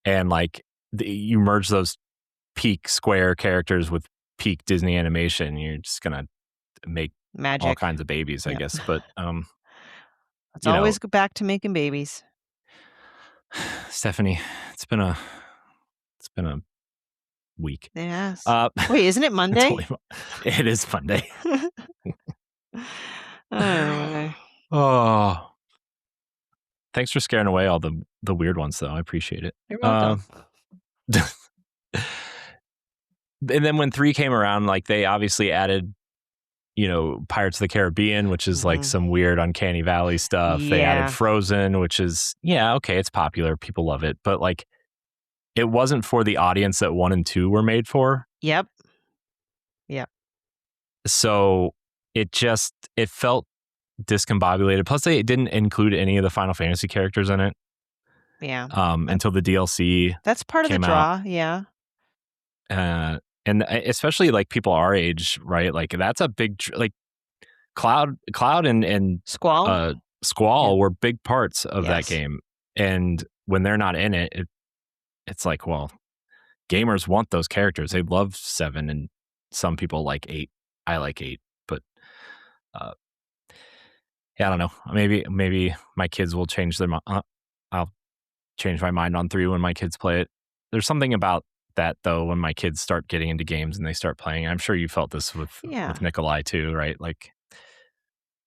Speaker 1: And like you merge those peak Square characters with peak Disney animation, you're just gonna make
Speaker 2: magic,
Speaker 1: all kinds of babies, I guess. But
Speaker 2: let's always go back to making babies.
Speaker 1: Stephanie, it's been a week.
Speaker 2: Yes. Wait, isn't it Monday?
Speaker 1: It is Monday.
Speaker 2: Oh.
Speaker 1: Thanks for scaring away all the weird ones, though. I appreciate it.
Speaker 2: You're welcome.
Speaker 1: And then when 3 came around, like they obviously added, Pirates of the Caribbean, which is like some weird Uncanny Valley stuff.
Speaker 2: Yeah.
Speaker 1: They added Frozen, which is, okay, it's popular. People love it. But like, it wasn't for the audience that 1 and 2 were made for.
Speaker 2: Yep.
Speaker 1: So it felt discombobulated. Plus, they didn't include any of the Final Fantasy characters in it.
Speaker 2: Yeah.
Speaker 1: Until the DLC.
Speaker 2: That's part of the draw. Yeah.
Speaker 1: And especially like people our age, right? Like that's a big like Cloud and Squall were big parts of that game. And when they're not in it, it's like, well, gamers want those characters. They love 7, and some people like 8. I like 8, but I don't know. Maybe my kids will change their mind. I'll change my mind on 3 when my kids play it. There's something about that though when my kids start getting into games and they start playing. I'm sure you felt this with Nikolai too, right? Like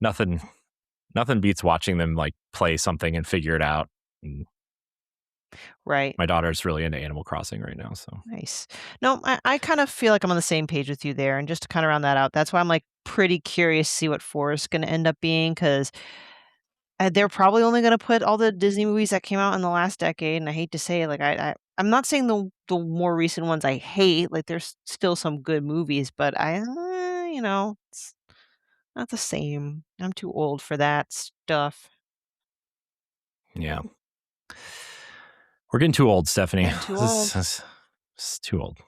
Speaker 1: nothing beats watching them like play something and figure it out. And
Speaker 2: right.
Speaker 1: My daughter's really into Animal Crossing right now, so
Speaker 2: nice. No, I kind of feel like I'm on the same page with you there, and just to kind of round that out, that's why I'm like pretty curious to see what 4 is going to end up being, because they're probably only going to put all the Disney movies that came out in the last decade, and I hate to say it, like I'm not saying the more recent ones I hate, like, there's still some good movies, but it's not the same. I'm too old for that stuff.
Speaker 1: Yeah. We're getting too old, Stephanie.
Speaker 2: Getting too old.
Speaker 1: This is too old.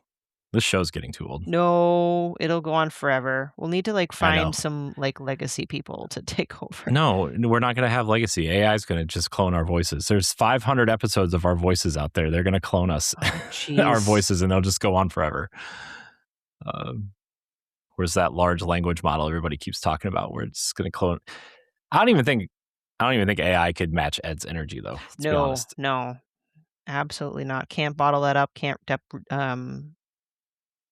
Speaker 1: This show's getting too old.
Speaker 2: No, it'll go on forever. We'll need to, like,
Speaker 1: I know.
Speaker 2: find some, like, legacy people to take over.
Speaker 1: No, we're not going to have legacy. AI is going to just clone our voices. There's 500 episodes of our voices out there. They're going to clone us,
Speaker 2: Oh,
Speaker 1: our
Speaker 2: jeez.
Speaker 1: voices, and they'll just go on forever. Where's that large language model everybody keeps talking about where it's going to clone? I don't even think AI could match Ed's energy, though. Let's be honest.
Speaker 2: No, absolutely not. Can't bottle that up. Can't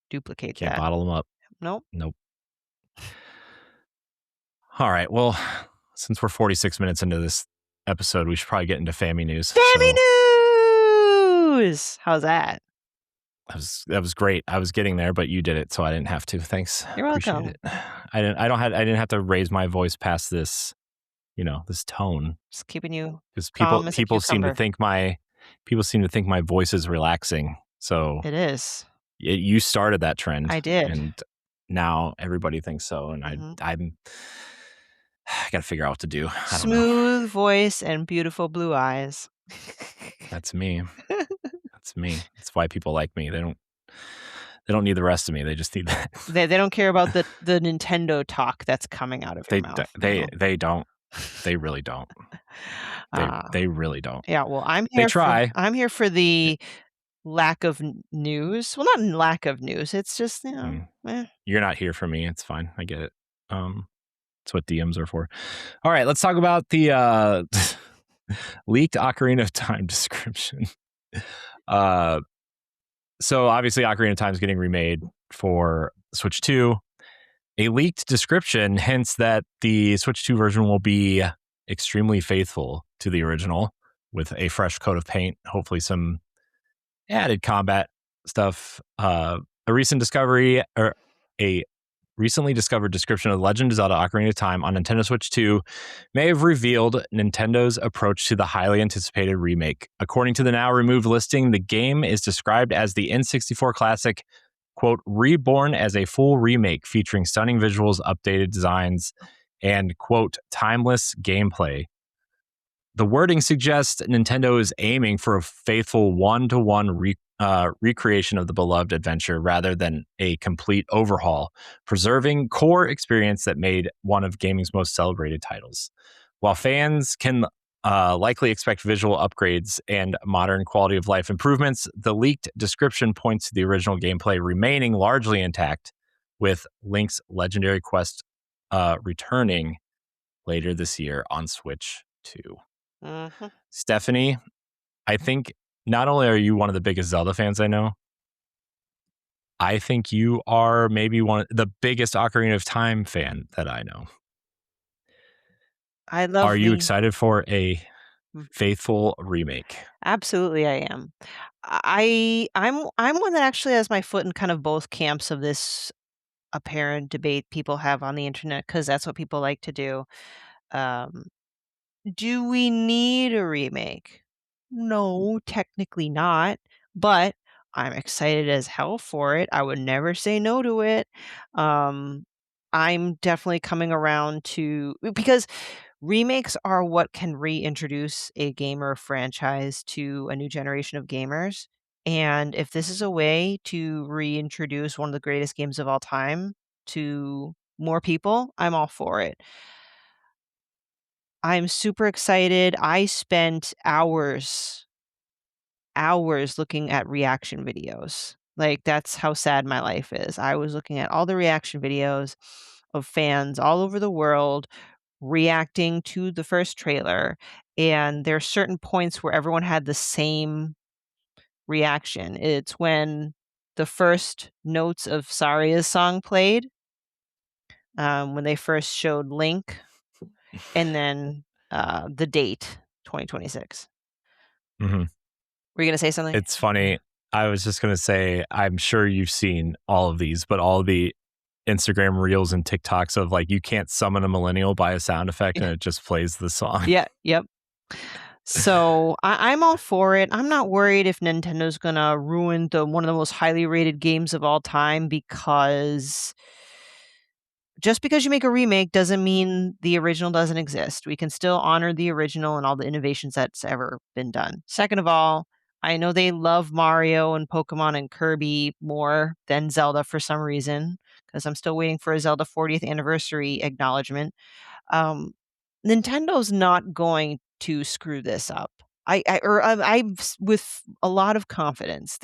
Speaker 2: duplicate
Speaker 1: Can't
Speaker 2: that.
Speaker 1: bottle them up.
Speaker 2: Nope.
Speaker 1: Nope. All right. Well, since we're 46 minutes into this episode, we should probably get into Fammy news.
Speaker 2: Fammy news. How's that?
Speaker 1: That was great. I was getting there, but you did it, so I didn't have to. Thanks.
Speaker 2: You're
Speaker 1: Appreciate
Speaker 2: welcome.
Speaker 1: it. I didn't have to raise my voice past this, this tone.
Speaker 2: Just keeping you
Speaker 1: Because
Speaker 2: calm as a
Speaker 1: people seem to
Speaker 2: cucumber.
Speaker 1: think my voice is relaxing. So
Speaker 2: It is.
Speaker 1: you started that trend.
Speaker 2: I did.
Speaker 1: And now everybody thinks so. And I got to figure out what to do. I don't know.
Speaker 2: Smooth voice and beautiful blue eyes.
Speaker 1: That's me. That's me. That's why people like me. They don't need the rest of me. They just need that.
Speaker 2: They don't care about the Nintendo talk that's coming out of your mouth.
Speaker 1: They don't. They really don't. They really don't.
Speaker 2: Yeah, well, I'm
Speaker 1: They
Speaker 2: here
Speaker 1: try.
Speaker 2: I'm here for the lack of news. Well, not lack of news. It's just,
Speaker 1: You're not here for me. It's fine. I get it. That's what DMs are for. All right, let's talk about the leaked Ocarina of Time description. So obviously Ocarina of Time is getting remade for Switch 2. A leaked description hints that the Switch 2 version will be extremely faithful to the original with a fresh coat of paint, hopefully some added combat stuff. A recently discovered description of The Legend of Zelda Ocarina of Time on Nintendo Switch 2 may have revealed Nintendo's approach to the highly anticipated remake. According to the now removed listing, the game is described as the N64 classic, quote, reborn as a full remake featuring stunning visuals, updated designs, and, quote, timeless gameplay. The wording suggests Nintendo is aiming for a faithful one-to-one recreation of the beloved adventure rather than a complete overhaul, preserving core experience that made one of gaming's most celebrated titles. While fans can likely expect visual upgrades and modern quality of life improvements, the leaked description points to the original gameplay remaining largely intact, with Link's legendary quest returning later this year on Switch 2.
Speaker 2: Mm-hmm.
Speaker 1: Stephanie, I think not only are you one of the biggest Zelda fans I know, I think you are maybe the biggest Ocarina of Time fan that I know. Are you excited for a faithful remake?
Speaker 2: Absolutely, I am. I'm one that actually has my foot in kind of both camps of this apparent debate people have on the internet, because that's what people like to do. Do we need a remake? No, technically not, but I'm excited as hell for it. I would never say no to it. I'm definitely coming around because remakes are what can reintroduce a gamer franchise to a new generation of gamers. And if this is a way to reintroduce one of the greatest games of all time to more people, I'm all for it. I'm super excited. I spent hours looking at reaction videos. Like, that's how sad my life is. I was looking at all the reaction videos of fans all over the world reacting to the first trailer, and there are certain points where everyone had the same reaction. It's when the first notes of Saria's song played, when they first showed Link, and then the date, 2026.
Speaker 1: Mm-hmm.
Speaker 2: Were you going to say something?
Speaker 1: It's funny. I was just going to say, I'm sure you've seen all of these, but all the Instagram reels and TikToks of, like, you can't summon a millennial by a sound effect and it just plays the song.
Speaker 2: Yeah. Yep. So I'm all for it. I'm not worried if Nintendo's gonna ruin the one of the most highly rated games of all time because just because you make a remake doesn't mean the original doesn't exist. We can still honor the original and all the innovations that's ever been done. Second of all, I know they love Mario and Pokemon and Kirby more than Zelda for some reason, because I'm still waiting for a Zelda 40th anniversary acknowledgement. Um, Nintendo's not going to screw this up. With a lot of confidence.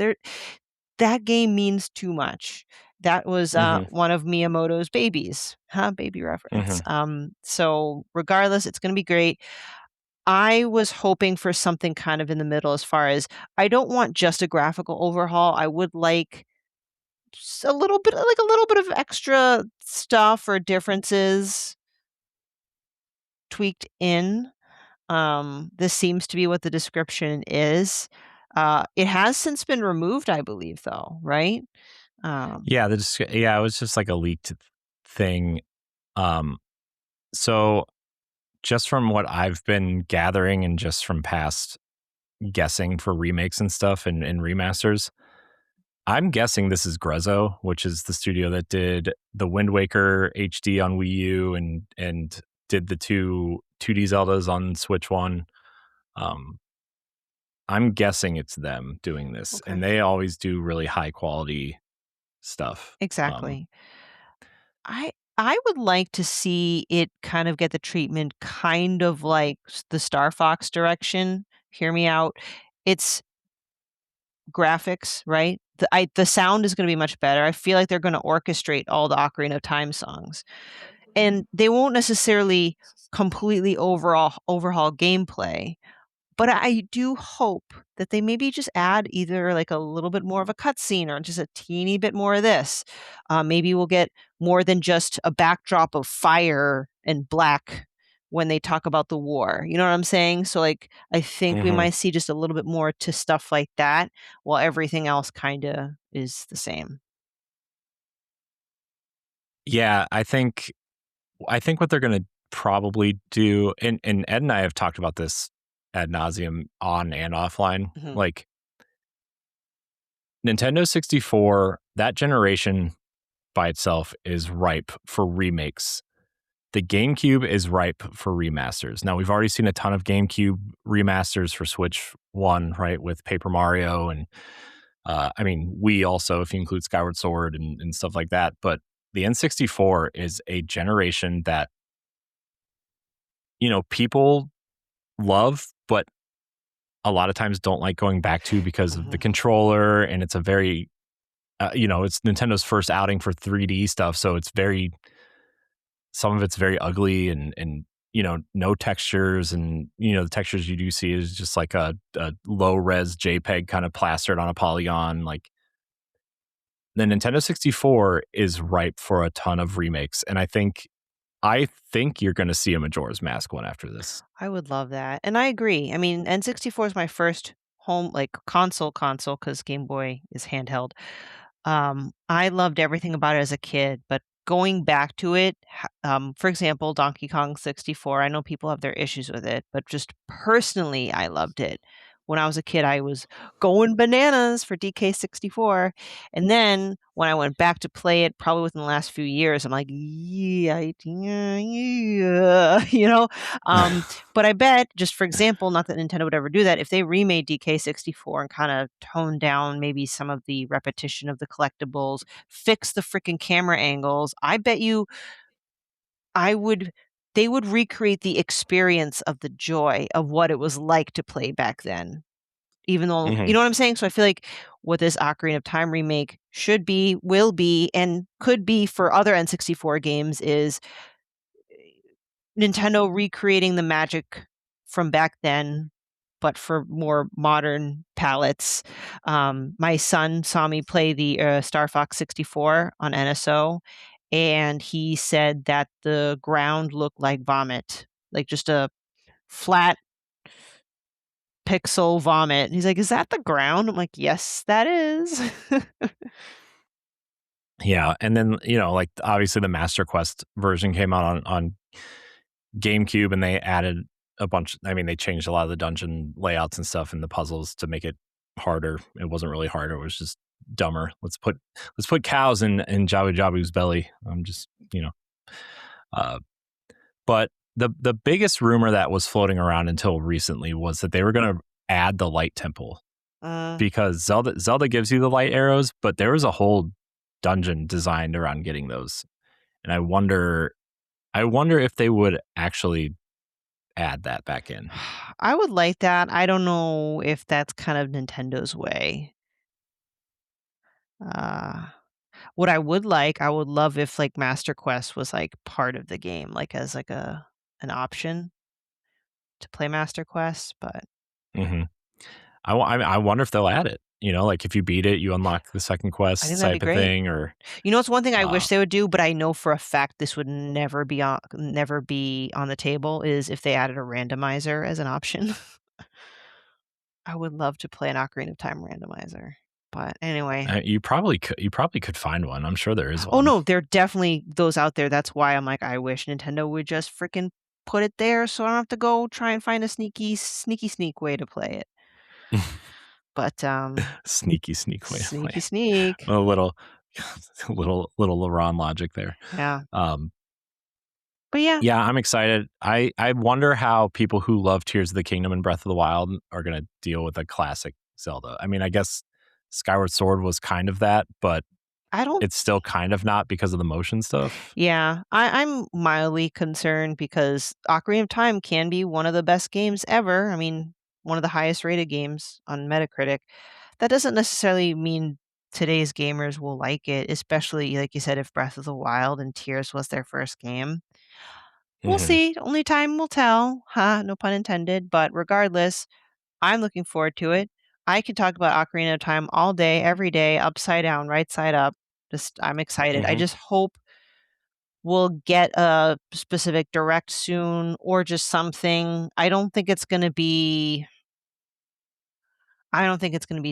Speaker 2: That game means too much. That was
Speaker 1: Hmm.
Speaker 2: one of Miyamoto's babies, huh? Baby reference.
Speaker 1: Hmm.
Speaker 2: So regardless, it's going to be great. I was hoping for something kind of in the middle as far as I don't want just a graphical overhaul. I would like a little bit, like a little bit of extra stuff or differences tweaked in. This seems to be what the description is. It has since been removed, I believe, though, right? Um,
Speaker 1: Yeah, it was just like a leaked thing. Um, so just from what I've been gathering and just from past guessing for remakes and stuff and remasters, I'm guessing this is Grezzo, which is the studio that did the Wind Waker HD on Wii U and did the two 2D Zeldas on Switch One. Um, I'm guessing it's them doing this, and
Speaker 2: okay,
Speaker 1: they always do really high quality stuff.
Speaker 2: exactly. I would like to see it kind of get the treatment kind of like the Star Fox direction. Hear me out. It's graphics, right? The sound is going to be much better. I feel like they're going to orchestrate all the Ocarina of Time songs, and they won't necessarily completely overhaul gameplay. But I do hope that they maybe just add either like a little bit more of a cutscene or just a teeny bit more of this. Maybe we'll get more than just a backdrop of fire and black when they talk about the war. You know what I'm saying? So like I think we
Speaker 1: Hmm.
Speaker 2: might see just a little bit more to stuff like that while everything else kind of is the same.
Speaker 1: Yeah, I think what they're going to probably do, and Ed and I have talked about this ad nauseum on and offline.
Speaker 2: Mhm.
Speaker 1: Like Nintendo 64, that generation by itself is ripe for remakes. The GameCube is ripe for remasters. Now we've already seen a ton of GameCube remasters for Switch One, right, with Paper Mario and I mean Wii also, if you include Skyward Sword and stuff like that. But the N64 is a generation that people love, but a lot of times don't like going back to because of the
Speaker 2: Mhm.
Speaker 1: controller, and it's a very it's Nintendo's first outing for 3D stuff, so it's very some of it's very ugly and no textures, and the textures you do see is just like a low res JPEG kind of plastered on a polygon. Like the Nintendo 64 is ripe for a ton of remakes, and I think you're going to see a Majora's Mask one after this.
Speaker 2: I would love that, and I agree. I mean, N64 is my first home, like, console because Game Boy is handheld. I loved everything about it as a kid, but going back to it, for example, Donkey Kong 64, I know people have their issues with it, but just personally, I loved it. When I was a kid, I was going bananas for DK64, and then when I went back to play it, probably within the last few years, I'm like, yeah, yeah, but I bet, just for example, not that Nintendo would ever do that, if they remade DK64 and kind of toned down maybe some of the repetition of the collectibles, fix the freaking camera angles, I bet you I would they would recreate the experience of the joy of what it was like to play back then. Even though you
Speaker 1: Hmm.
Speaker 2: know what I'm saying? So I feel like what this Ocarina of Time remake should be, will be, and could be for other N64 games is Nintendo recreating the magic from back then, but for more modern palettes. My son saw me play the Star Fox 64 on NSO, and he said that the ground looked like vomit, like just a flat pixel vomit. He's like, "Is that the ground?" I'm like, "Yes, that is."
Speaker 1: Yeah, and then like obviously the Master Quest version came out on GameCube, and they added a bunch. I mean, they changed a lot of the dungeon layouts and stuff and the puzzles to make it harder. It wasn't really harder. It was just dumber. Let's put cows in Jabu Jabu's belly. I'm just, uh, but the biggest rumor that was floating around until recently was that they were going to add the light temple because Zelda gives you the light arrows, but there was a whole dungeon designed around getting those. And I wonder if they would actually add that back in.
Speaker 2: I would like that. I don't know if that's kind of Nintendo's way. What I would love if like Master Quest was like part of the game, like as like an option to play Master Quest, but
Speaker 1: Mm-hmm. I wonder if they'll add it. Like if you beat it, you unlock the second
Speaker 2: I
Speaker 1: quest
Speaker 2: think that'd be
Speaker 1: type of
Speaker 2: great.
Speaker 1: thing. Or
Speaker 2: It's one thing I wish they would do, but I know for a fact this would never be on the table is if they added a randomizer as an option. I would love to play an Ocarina of Time randomizer. But anyway.
Speaker 1: you probably could find one. I'm sure there is
Speaker 2: Oh
Speaker 1: one.
Speaker 2: no, there are definitely those out there. That's why I'm like, I wish Nintendo would just freaking put it there so I don't have to go try and find a sneak way to play it. But
Speaker 1: sneaky way to play.
Speaker 2: Sneak.
Speaker 1: A little LeBron logic there.
Speaker 2: Yeah. But yeah.
Speaker 1: Yeah, I'm excited. I wonder how people who love Tears of the Kingdom and Breath of the Wild are going to deal with a classic Zelda. I mean, I guess Skyward Sword was kind of that, but it's still kind of not because of the motion stuff.
Speaker 2: Yeah, I'm mildly concerned because Ocarina of Time can be one of the best games ever. I mean, one of the highest rated games on Metacritic. That doesn't necessarily mean today's gamers will like it, especially like you said, if Breath of the Wild and Tears was their first game. We'll see. Only time will tell. No pun intended. But regardless, I'm looking forward to it. I can talk about Ocarina of Time all day, every day, upside down, right side up. I'm excited. I just hope we'll get a specific direct soon or just something. I don't think it's going to be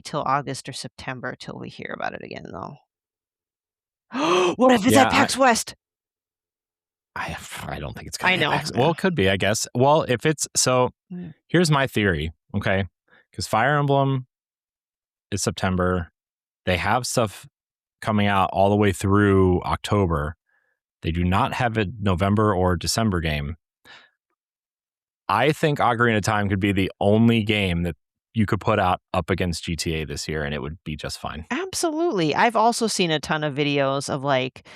Speaker 2: till August or September till we hear about it again, though. What if it's at PAX West?
Speaker 1: I don't think it's going to
Speaker 2: be
Speaker 1: PAX. Well, it could be, I guess. Well, if it's so, here's my theory, okay? Because Fire Emblem is September. They have stuff coming out all the way through October. They do not have a November or December game. I think Ocarina of Time could be the only game that you could put out up against GTA this year and it would be just fine.
Speaker 2: Absolutely. I've also seen a ton of videos of like,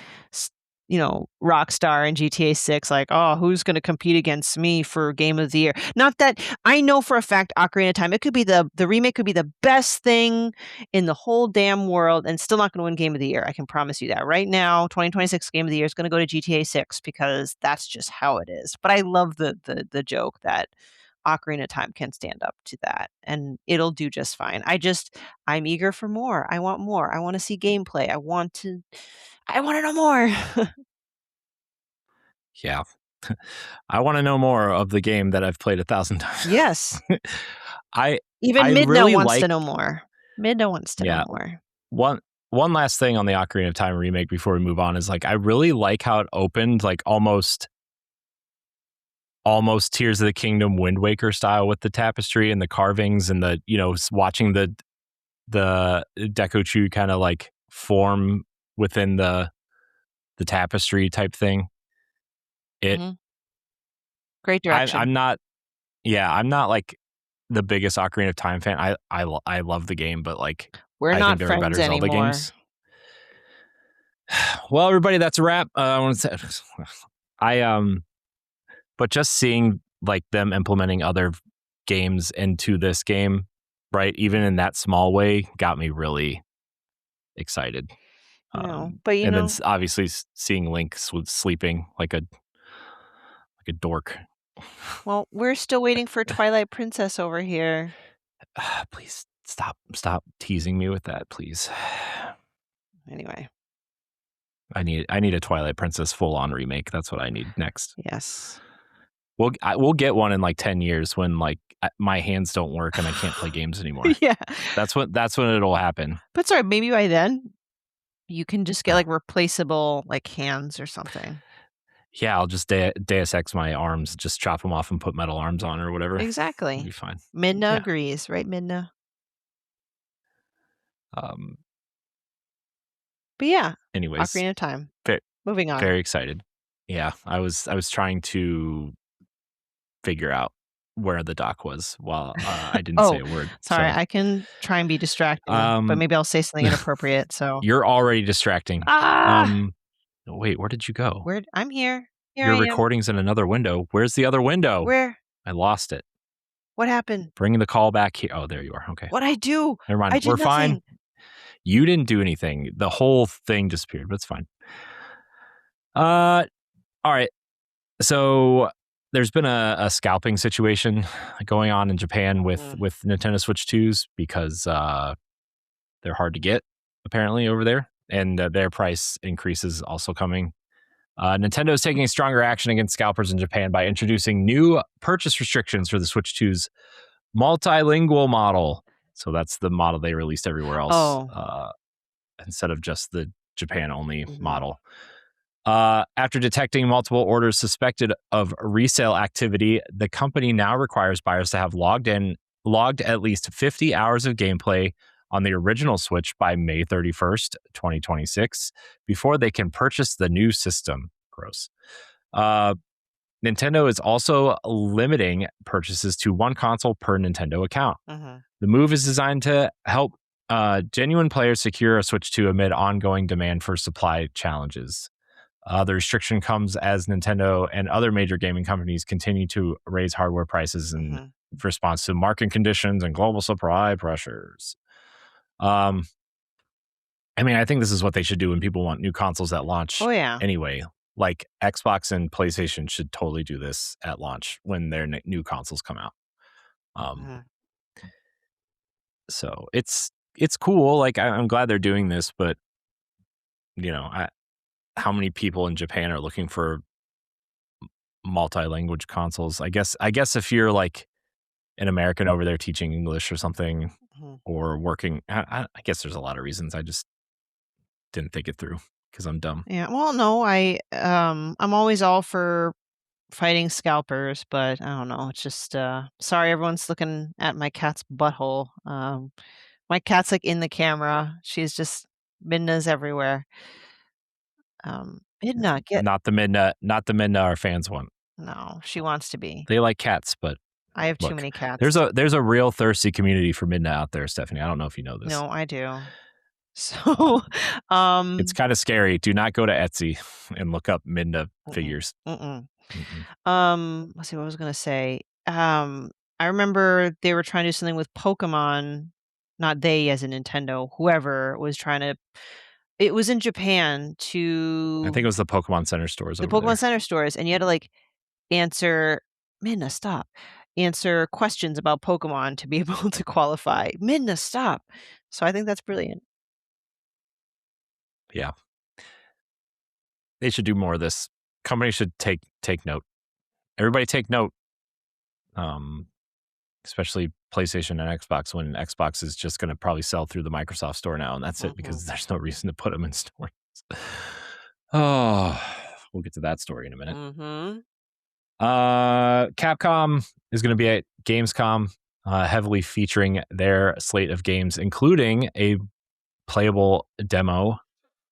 Speaker 2: Rockstar and GTA 6, like, oh, who's going to compete against me for Game of the Year? Not that I know for a fact Ocarina of Time, it could be the remake could be the best thing in the whole damn world and still not going to win Game of the Year. I can promise you that. Right now, 2026 Game of the Year is going to go to GTA 6 because that's just how it is. But I love the joke that Ocarina of Time can stand up to that and it'll do just fine. I'm eager for more. I want more. I want to see gameplay. I want to know more.
Speaker 1: Yeah. I want to know more of the game that I've played 1,000 times.
Speaker 2: Yes.
Speaker 1: I
Speaker 2: Midna
Speaker 1: really
Speaker 2: wants to know more. Midna wants to know more.
Speaker 1: One last thing on the Ocarina of Time remake before we move on is like I really like how it opened like almost Tears of the Kingdom Wind Waker style with the tapestry and the carvings and the watching the Deku kind of like form within the tapestry type thing.
Speaker 2: Great direction.
Speaker 1: I'm not like the biggest Ocarina of Time fan. I love the game, but like
Speaker 2: we're not friends better Zelda anymore. Games.
Speaker 1: Well, everybody, that's a wrap. I want to say, but just seeing like them implementing other games into this game, right? Even in that small way, got me really excited.
Speaker 2: But
Speaker 1: then obviously seeing Link sleeping like a dork.
Speaker 2: Well, we're still waiting for Twilight Princess over here.
Speaker 1: Please stop teasing me with that, please.
Speaker 2: Anyway,
Speaker 1: I need a Twilight Princess full-on remake. That's what I need next.
Speaker 2: Yes.
Speaker 1: We'll get one in like 10 years when like my hands don't work and I can't play games anymore.
Speaker 2: Yeah.
Speaker 1: That's when it'll happen.
Speaker 2: But sorry, maybe by then you can just get like replaceable like hands or something.
Speaker 1: Yeah, I'll just Deus Ex my arms, just chop them off and put metal arms on or whatever. It'll be
Speaker 2: Exactly.
Speaker 1: fine.
Speaker 2: Midna
Speaker 1: Yeah.
Speaker 2: agrees, right, Midna?
Speaker 1: Um,
Speaker 2: But yeah,
Speaker 1: anyways,
Speaker 2: Ocarina of Time.
Speaker 1: ve-
Speaker 2: Moving on.
Speaker 1: very excited. Yeah, I was trying to figure out where the dock was while I didn't say
Speaker 2: Oh,
Speaker 1: a word.
Speaker 2: sorry,
Speaker 1: So,
Speaker 2: I can try and be distracting, but
Speaker 1: um,
Speaker 2: maybe I'll say something inappropriate, so
Speaker 1: you're already distracting.
Speaker 2: Ah!
Speaker 1: Wait, where did you go?
Speaker 2: I'm here. Here
Speaker 1: Your
Speaker 2: I am.
Speaker 1: recording's in another window. Where's the other window?
Speaker 2: Where?
Speaker 1: I lost it.
Speaker 2: What happened?
Speaker 1: Bring the call back here. Oh, there you are. Okay.
Speaker 2: What'd I do?
Speaker 1: Never mind.
Speaker 2: I
Speaker 1: We're
Speaker 2: did
Speaker 1: fine.
Speaker 2: nothing.
Speaker 1: You didn't do anything. The whole thing disappeared, but it's fine. All right. So there's been a scalping situation going on in Japan with Nintendo Switch 2s because they're hard to get apparently over there, and their price increases also coming. Nintendo is taking stronger action against scalpers in Japan by introducing new purchase restrictions for the Switch 2's multilingual model. So that's the model they released everywhere else
Speaker 2: Oh.
Speaker 1: instead of just the Japan only
Speaker 2: Mhm.
Speaker 1: model. After detecting multiple orders suspected of resale activity, the company now requires buyers to have logged at least 50 hours of gameplay on the original Switch by May 31st, 2026, before they can purchase the new system. Gross. Nintendo is also limiting purchases to one console per Nintendo account.
Speaker 2: Mhm.
Speaker 1: The move is designed to help genuine players secure a Switch 2 amid ongoing demand for supply challenges. The restriction comes as Nintendo and other major gaming companies continue to raise hardware prices in response to market conditions and global supply pressures. I mean, I think this is what they should do when people want new consoles at launch.
Speaker 2: Oh, yeah.
Speaker 1: Anyway, like Xbox and PlayStation should totally do this at launch when their new consoles come out. So it's cool. Like I'm glad they're doing this, but you know, how many people in Japan are looking for multi-language consoles? I guess if you're like an American over there teaching English or something, or working, I guess there's a lot of reasons. I just didn't think it through because I'm dumb.
Speaker 2: Yeah, well, no, I'm always all for fighting scalpers, but I don't know, it's just, sorry everyone's looking at my cat's butthole. My cat's, like, in the camera. She's just Midna's everywhere. Midna, get
Speaker 1: Not the Midna our fans want.
Speaker 2: No, she wants to be.
Speaker 1: They like cats, but
Speaker 2: I have too
Speaker 1: look,
Speaker 2: many cats.
Speaker 1: there's a real thirsty community for Midna out there, Stephanie. I don't know if you know this.
Speaker 2: No, I do. So,
Speaker 1: It's kind of scary. Do not go to Etsy and look up Midna figures.
Speaker 2: mm-mm. Let's see what I was gonna say. I remember they were trying to do something with Pokemon, not they as in Nintendo, whoever was trying to it was in Japan
Speaker 1: I think
Speaker 2: to
Speaker 1: it was the Pokemon Center stores
Speaker 2: the
Speaker 1: over
Speaker 2: Pokemon
Speaker 1: there.
Speaker 2: Center stores, and you had to, like, answer Minna, stop. Answer questions about Pokemon to be able to qualify. Minna, stop. So I think that's brilliant.
Speaker 1: Yeah. They should do more of this. Companies should take note. Everybody take note. Especially PlayStation and Xbox, when Xbox is just going to probably sell through the Microsoft store now, and that's it because there's no reason to put them in stores. Oh, we'll get to that story in a minute. Capcom is going to be at Gamescom, heavily featuring their slate of games, including a playable demo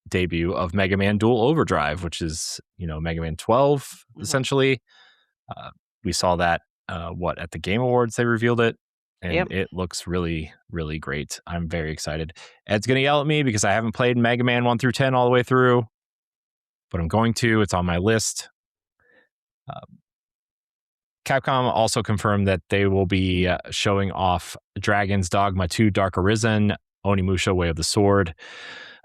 Speaker 1: debut of Mega Man Dual Overdrive, which is, Mega Man 12, essentially. We saw that, at the Game Awards, they revealed it, and it looks really, really great. I'm very excited. Ed's going to yell at me because I haven't played Mega Man 1 through 10 all the way through, but I'm going to. It's on my list. Capcom also confirmed that they will be showing off Dragon's Dogma 2 Dark Arisen, Onimusha Way of the Sword,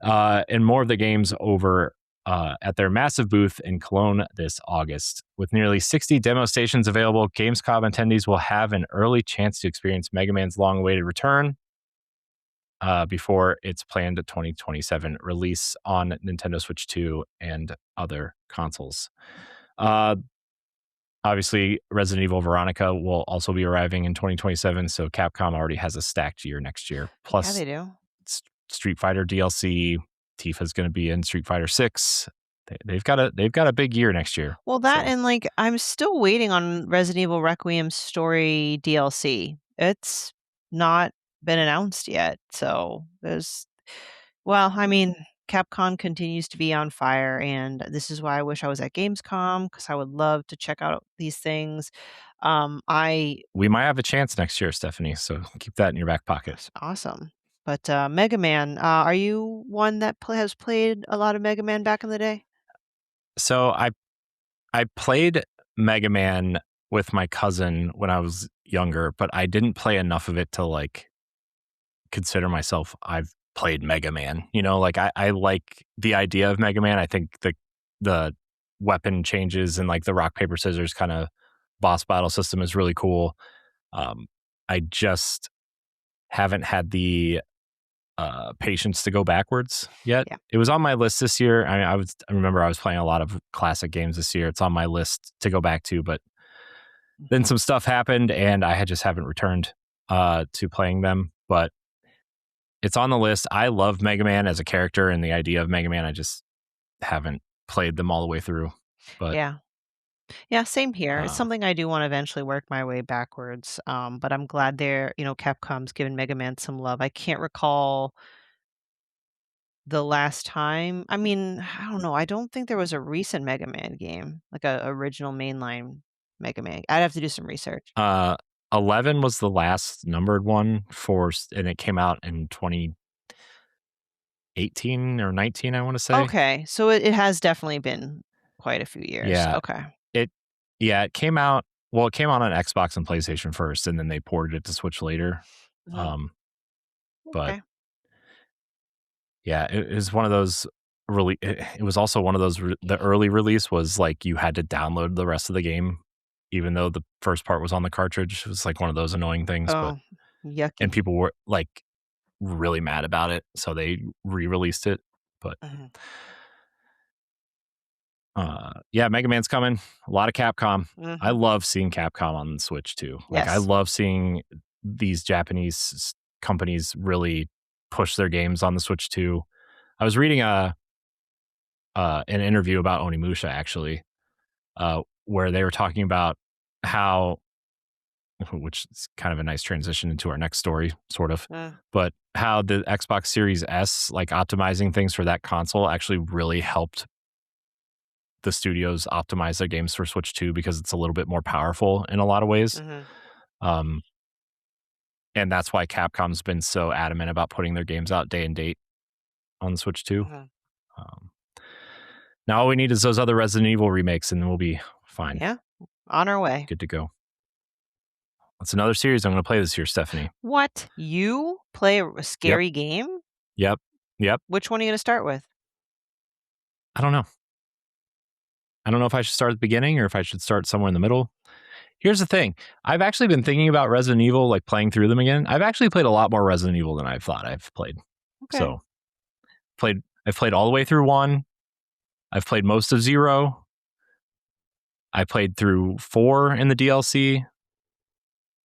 Speaker 1: and more of the games over at their massive booth in Cologne this August. With nearly 60 demo stations available, Gamescom attendees will have an early chance to experience Mega Man's long-awaited return before its planned 2027 release on Nintendo Switch 2 and other consoles. Obviously, Resident Evil Veronica will also be arriving in 2027, so Capcom already has a stacked year next year. Plus,
Speaker 2: Yeah, they do.
Speaker 1: Street Fighter DLC. Tifa's going to be in Street Fighter 6. they've got a big year next year.
Speaker 2: Well, that
Speaker 1: So
Speaker 2: and, like, I'm still waiting on Resident Evil Requiem's story DLC. It's not been announced yet, so I mean, Capcom continues to be on fire, and this is why I wish I was at Gamescom because I would love to check out these things. I
Speaker 1: we might have a chance next year, Stephanie. So keep that in your back pocket.
Speaker 2: That's awesome. But, Mega Man, are you one that has played a lot of Mega Man back in the day?
Speaker 1: So I played Mega Man with my cousin when I was younger, but I didn't play enough of it to like consider myself I've played Mega Man. You know, like I like the idea of Mega Man. I think the weapon changes and like the rock paper scissors kind of boss battle system is really cool. I just haven't had the patience to go backwards yet.
Speaker 2: Yeah.
Speaker 1: It was on my list this year. I remember I was playing a lot of classic games this year. It's on my list to go back to, but then some stuff happened and I just haven't returned to playing them. But it's on the list. I love Mega Man as a character and the idea of Mega Man. I just haven't played them all the way through. But
Speaker 2: Yeah. Yeah, same here. It's
Speaker 1: uh,
Speaker 2: something I do wanna eventually work my way backwards, but I'm glad Capcom's given Mega Man some love. I can't recall the last time. I mean, I don't know, I don't think there was a recent Mega Man game, like a original mainline Mega Man. I'd have to do some research.
Speaker 1: uh, 11 was the last numbered one and it came out in 2018 or 19, I want to say.
Speaker 2: Okay, so it has definitely been quite a few years.
Speaker 1: Yeah,
Speaker 2: Okay.
Speaker 1: It it came out it came out on Xbox and PlayStation first, and then they ported it to Switch later.
Speaker 2: Mhm.
Speaker 1: Um, but
Speaker 2: Okay.
Speaker 1: yeah, it was one of those it was also one of those the early release was like you had to download the rest of the game, even though the first part was on the cartridge. It was like one of those annoying things, but
Speaker 2: Oh,
Speaker 1: and
Speaker 2: yucky.
Speaker 1: people were like really mad about it, so they re-released it. But
Speaker 2: Mhm.
Speaker 1: yeah, Mega Man's coming. A lot of Capcom. I
Speaker 2: Mhm.
Speaker 1: love seeing Capcom on the Switch too. Like I
Speaker 2: Yes.
Speaker 1: love seeing these Japanese companies really push their games on the Switch too. I was reading an interview about Onimusha actually, where they were talking about how, which is kind of a nice transition into our next story, sort of,
Speaker 2: Mm,
Speaker 1: but how the Xbox Series S, like optimizing things for that console, actually really helped the studios optimize their games for Switch 2 because it's a little bit more powerful in a lot of ways.
Speaker 2: mhm,
Speaker 1: Um, and that's why Capcom's been so adamant about putting their games out day and date on the Switch 2.
Speaker 2: mhm.
Speaker 1: Um, now all we need is those other Resident Evil remakes, and then we'll be fine,
Speaker 2: Yeah, on our way.
Speaker 1: good to go. That's another series I'm going to play this year, Stephanie.
Speaker 2: What? You play a
Speaker 1: Yep,
Speaker 2: scary game?
Speaker 1: yep, yep.
Speaker 2: Which one are you gonna start with?
Speaker 1: I don't know. I don't know if I should start at the beginning or if I should start somewhere in the middle. Here's the thing. I've actually been thinking about Resident Evil, like playing through them again. I've actually played a lot more Resident Evil than I thought I've played.
Speaker 2: Okay.
Speaker 1: So I've played all the way through 1. I've played most of 0. I played through 4 in the DLC.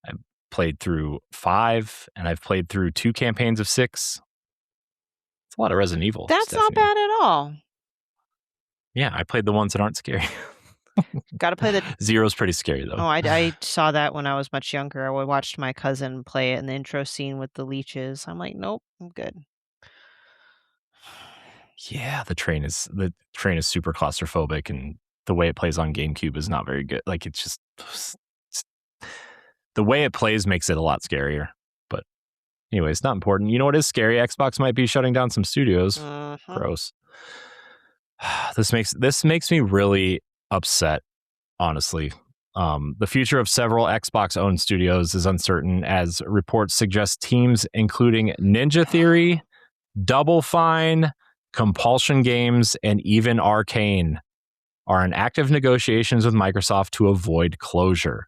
Speaker 1: I played through 5, and I've played through 2 campaigns of 6. It's a lot of Resident Evil,
Speaker 2: That's not
Speaker 1: Stephanie.
Speaker 2: bad at all.
Speaker 1: Yeah, I played the ones that aren't scary.
Speaker 2: Gotta play the
Speaker 1: 0's pretty scary though.
Speaker 2: Oh, I saw that when I was much younger. I watched my cousin play it in the intro scene with the leeches. I'm like, "Nope, I'm good."
Speaker 1: Yeah, the train is super claustrophobic, and the way it plays on GameCube is not very good. Like it's just the way it plays makes it a lot scarier. But anyway, it's not important. You know what is scary? Xbox might be shutting down some studios.
Speaker 2: Mhm,
Speaker 1: Gross. This makes me really upset, honestly. The future of several Xbox owned studios is uncertain as reports suggest teams including Ninja Theory, Double Fine, Compulsion Games, and even Arcane are in active negotiations with Microsoft to avoid closure.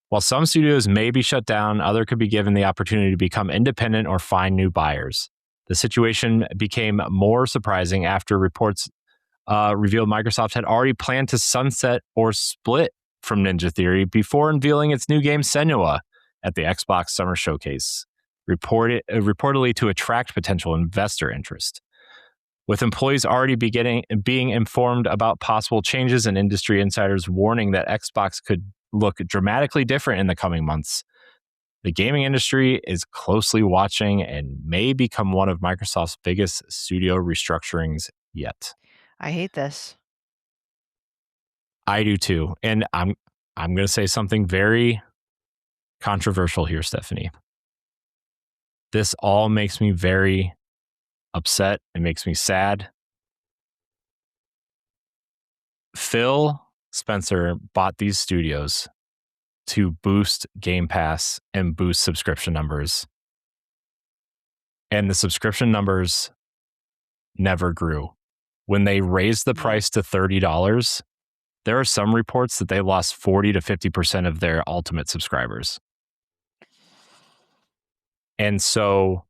Speaker 1: While some studios may be shut down, others could be given the opportunity to become independent or find new buyers. The situation became more surprising after reports revealed Microsoft had already planned to sunset or split from Ninja Theory before unveiling its new game Senua at the Xbox Summer Showcase, reportedly to attract potential investor interest. with employees already being informed about possible changes and industry insiders warning that Xbox could look dramatically different in the coming months. The gaming industry is closely watching and may become one of Microsoft's biggest studio restructurings yet.
Speaker 2: I hate this.
Speaker 1: I do too. And I'm going to say something very controversial here, Stephanie. This all makes me very upset. It makes me sad. Phil Spencer bought these studios to boost Game Pass and boost subscription numbers. And the subscription numbers never grew. When they raised the price to $30, there are some reports that they lost 40 to 50% of their ultimate subscribers. And so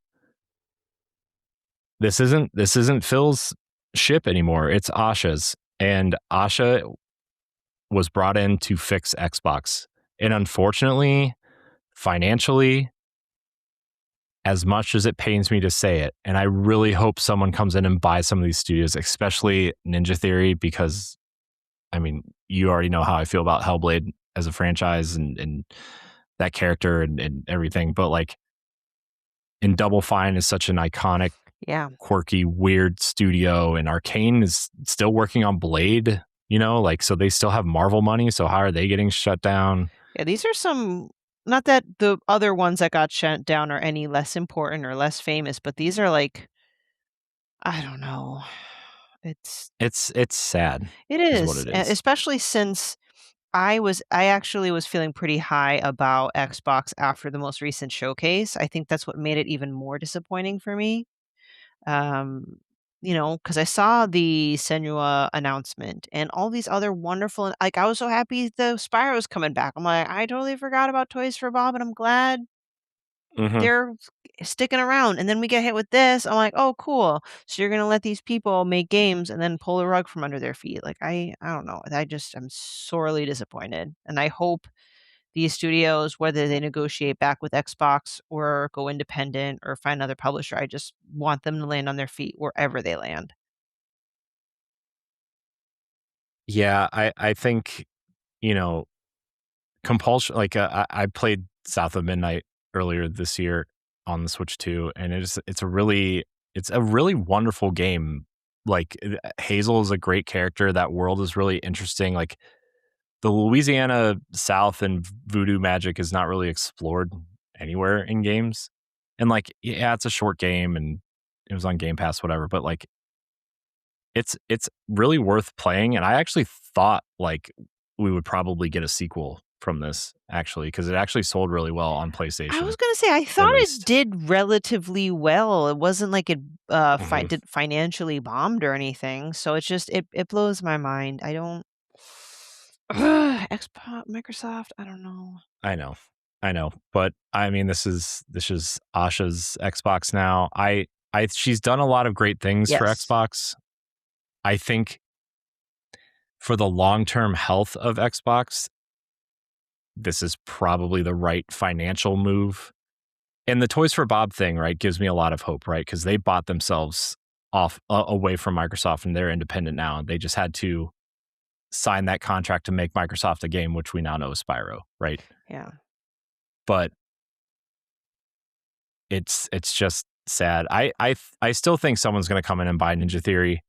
Speaker 1: this isn't Phil's ship anymore. It's Asha's. And Asha was brought in to fix Xbox. And unfortunately, financially, as much as it pains me to say it, and I really hope someone comes in and buys some of these studios, especially Ninja Theory, because, I mean, you already know how I feel about Hellblade as a franchise and that character and everything. But like, and Double Fine is such an iconic, quirky, weird studio, and Arcane is still working on Blade, you know, like, so they still have Marvel money. So how are they getting shut down?
Speaker 2: Yeah, these are some, not that the other ones that got shut down are any less important or less famous, but these are like, I don't know. It's
Speaker 1: sad.
Speaker 2: It
Speaker 1: is what
Speaker 2: is,
Speaker 1: it is.
Speaker 2: especially since I actually was feeling pretty high about Xbox after the most recent showcase. I think that's what made it even more disappointing for me. You know, because I saw the Senua announcement and all these other wonderful, like, I was so happy the Spyro's coming back. I'm like, I totally forgot about Toys for Bob, and I'm glad they're sticking around. And then we get hit with this. I'm like, oh, cool. So you're gonna let these people make games and then pull the rug from under their feet. Like, I don't know. I'm sorely disappointed. And I hope these studios, whether they negotiate back with Xbox or go independent or find another publisher, I just want them to land on their feet wherever they land.
Speaker 1: Yeah, I think, you know, compulsion, like, I played South of Midnight earlier this year on the Switch 2, and it's a really wonderful game. Like, Hazel is a great character. That world is really interesting. Like, the Louisiana South and voodoo magic is not really explored anywhere in games. And like, yeah, it's a short game and it was on Game Pass, whatever, but like, it's really worth playing. And I actually thought like we would probably get a sequel from this, actually, because it actually sold really well on
Speaker 2: I
Speaker 1: PlayStation,
Speaker 2: was gonna say, I
Speaker 1: at
Speaker 2: thought it
Speaker 1: least.
Speaker 2: did relatively well. It wasn't like it
Speaker 1: Mhm.
Speaker 2: did financially bombed or anything. So it's just it blows my mind. I don't Xbox, Microsoft, I don't know.
Speaker 1: I know. I know. But I mean, this is Asha's Xbox now. She's done a lot of great things for
Speaker 2: Yes.
Speaker 1: Xbox. I think for the long-term health of Xbox, this is probably the right financial move. And the Toys for Bob thing, right, gives me a lot of hope, right? Because they bought themselves off away from Microsoft and they're independent now. They just had to sign that contract to make Microsoft a game, which we now know is Spyro, right?
Speaker 2: Yeah.
Speaker 1: But it's just sad. I still think someone's going to come in and buy Ninja Theory,